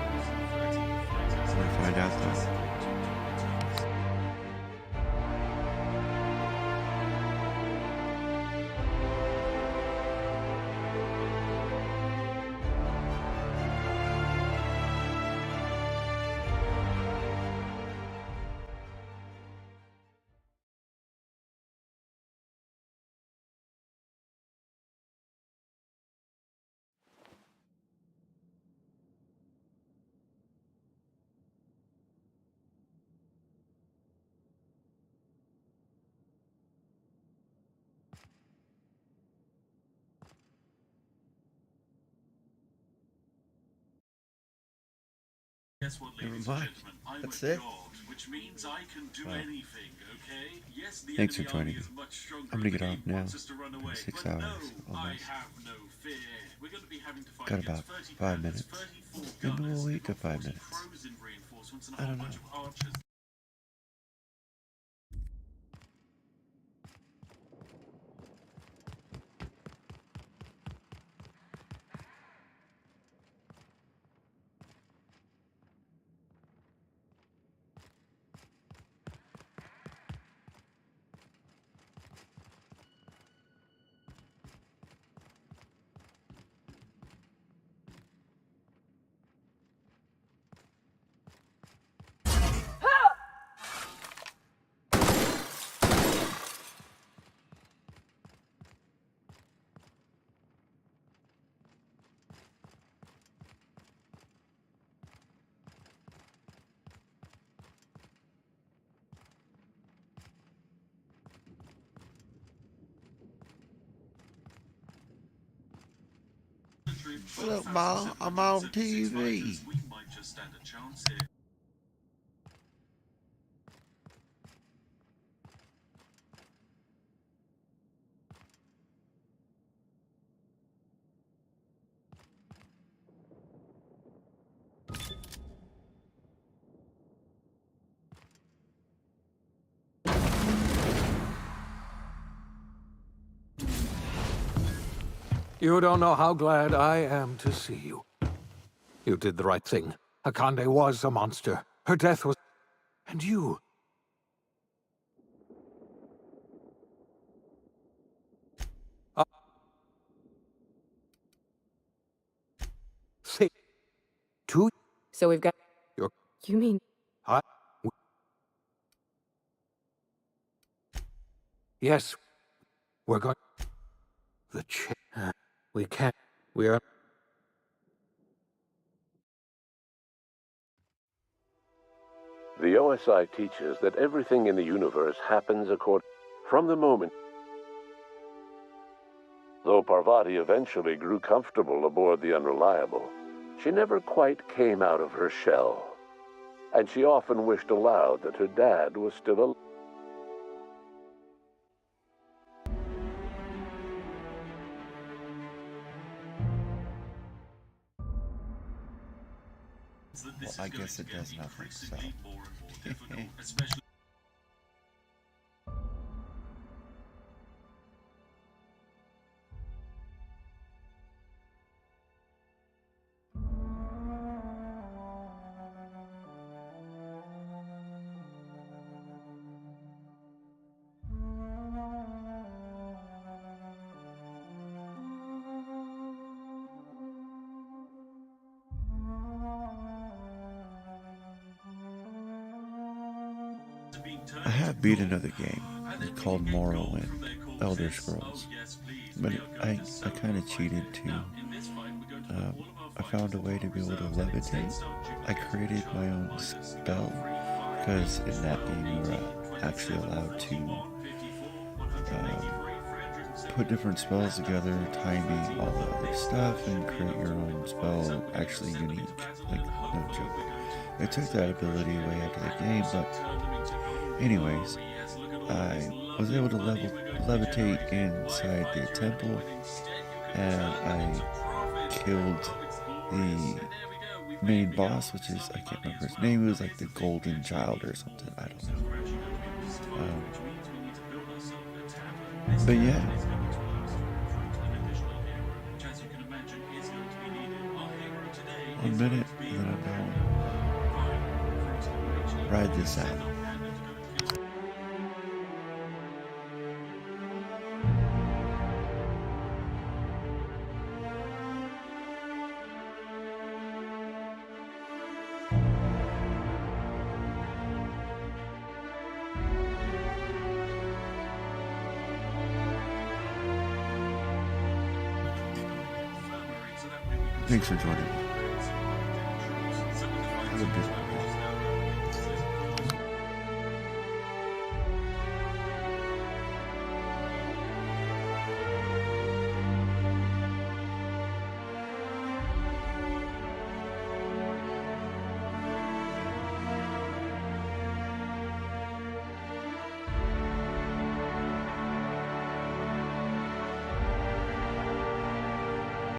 I'm gonna find out though. Guess what, ladies and gentlemen? I'm That's a it. god, which means I can do Right. anything, okay? Yes, the Thanks for enemy joining army me. is much stronger I'm gonna than get off it now. wants us to run away, 6 but hours no, I almost. have no fear. We're going to be having to fight Got against about 30 5 bandits, minutes. 34 Maybe gunners, we'll wait to 5 40 minutes. frozen reinforcements, and a I whole don't bunch know. of archers. Look, Ma, I'm on TV. We might just stand a chance here. You don't know how glad I am to see you. You did the right thing. Akande was a monster. Her death was... And you... Say... Two... So we've got... Your... You mean... I... Yes. We're going... The we can't... We are... The OSI teaches that everything in the universe happens according... From the moment... Though Parvati eventually grew comfortable aboard the Unreliable, she never quite came out of her shell. And she often wished aloud that her dad was still alive. Well, I guess it does nothing, so. Especially I have beat another game called Morrowind, Elder Scrolls, but I kind of cheated too. I found a way to be able to levitate. I created my own spell, because in that game you were actually allowed to put different spells together, timing, all the other stuff, and create your own spell actually unique, like no joke. I took that ability away after the game, but anyways, I was able to levitate inside the temple, and I killed the main boss, which is, I can't remember his name, it was like the Golden Child or something, I don't know. But yeah, 1 minute, and then I'm going to ride this out. Thanks for joining me. Have a good one.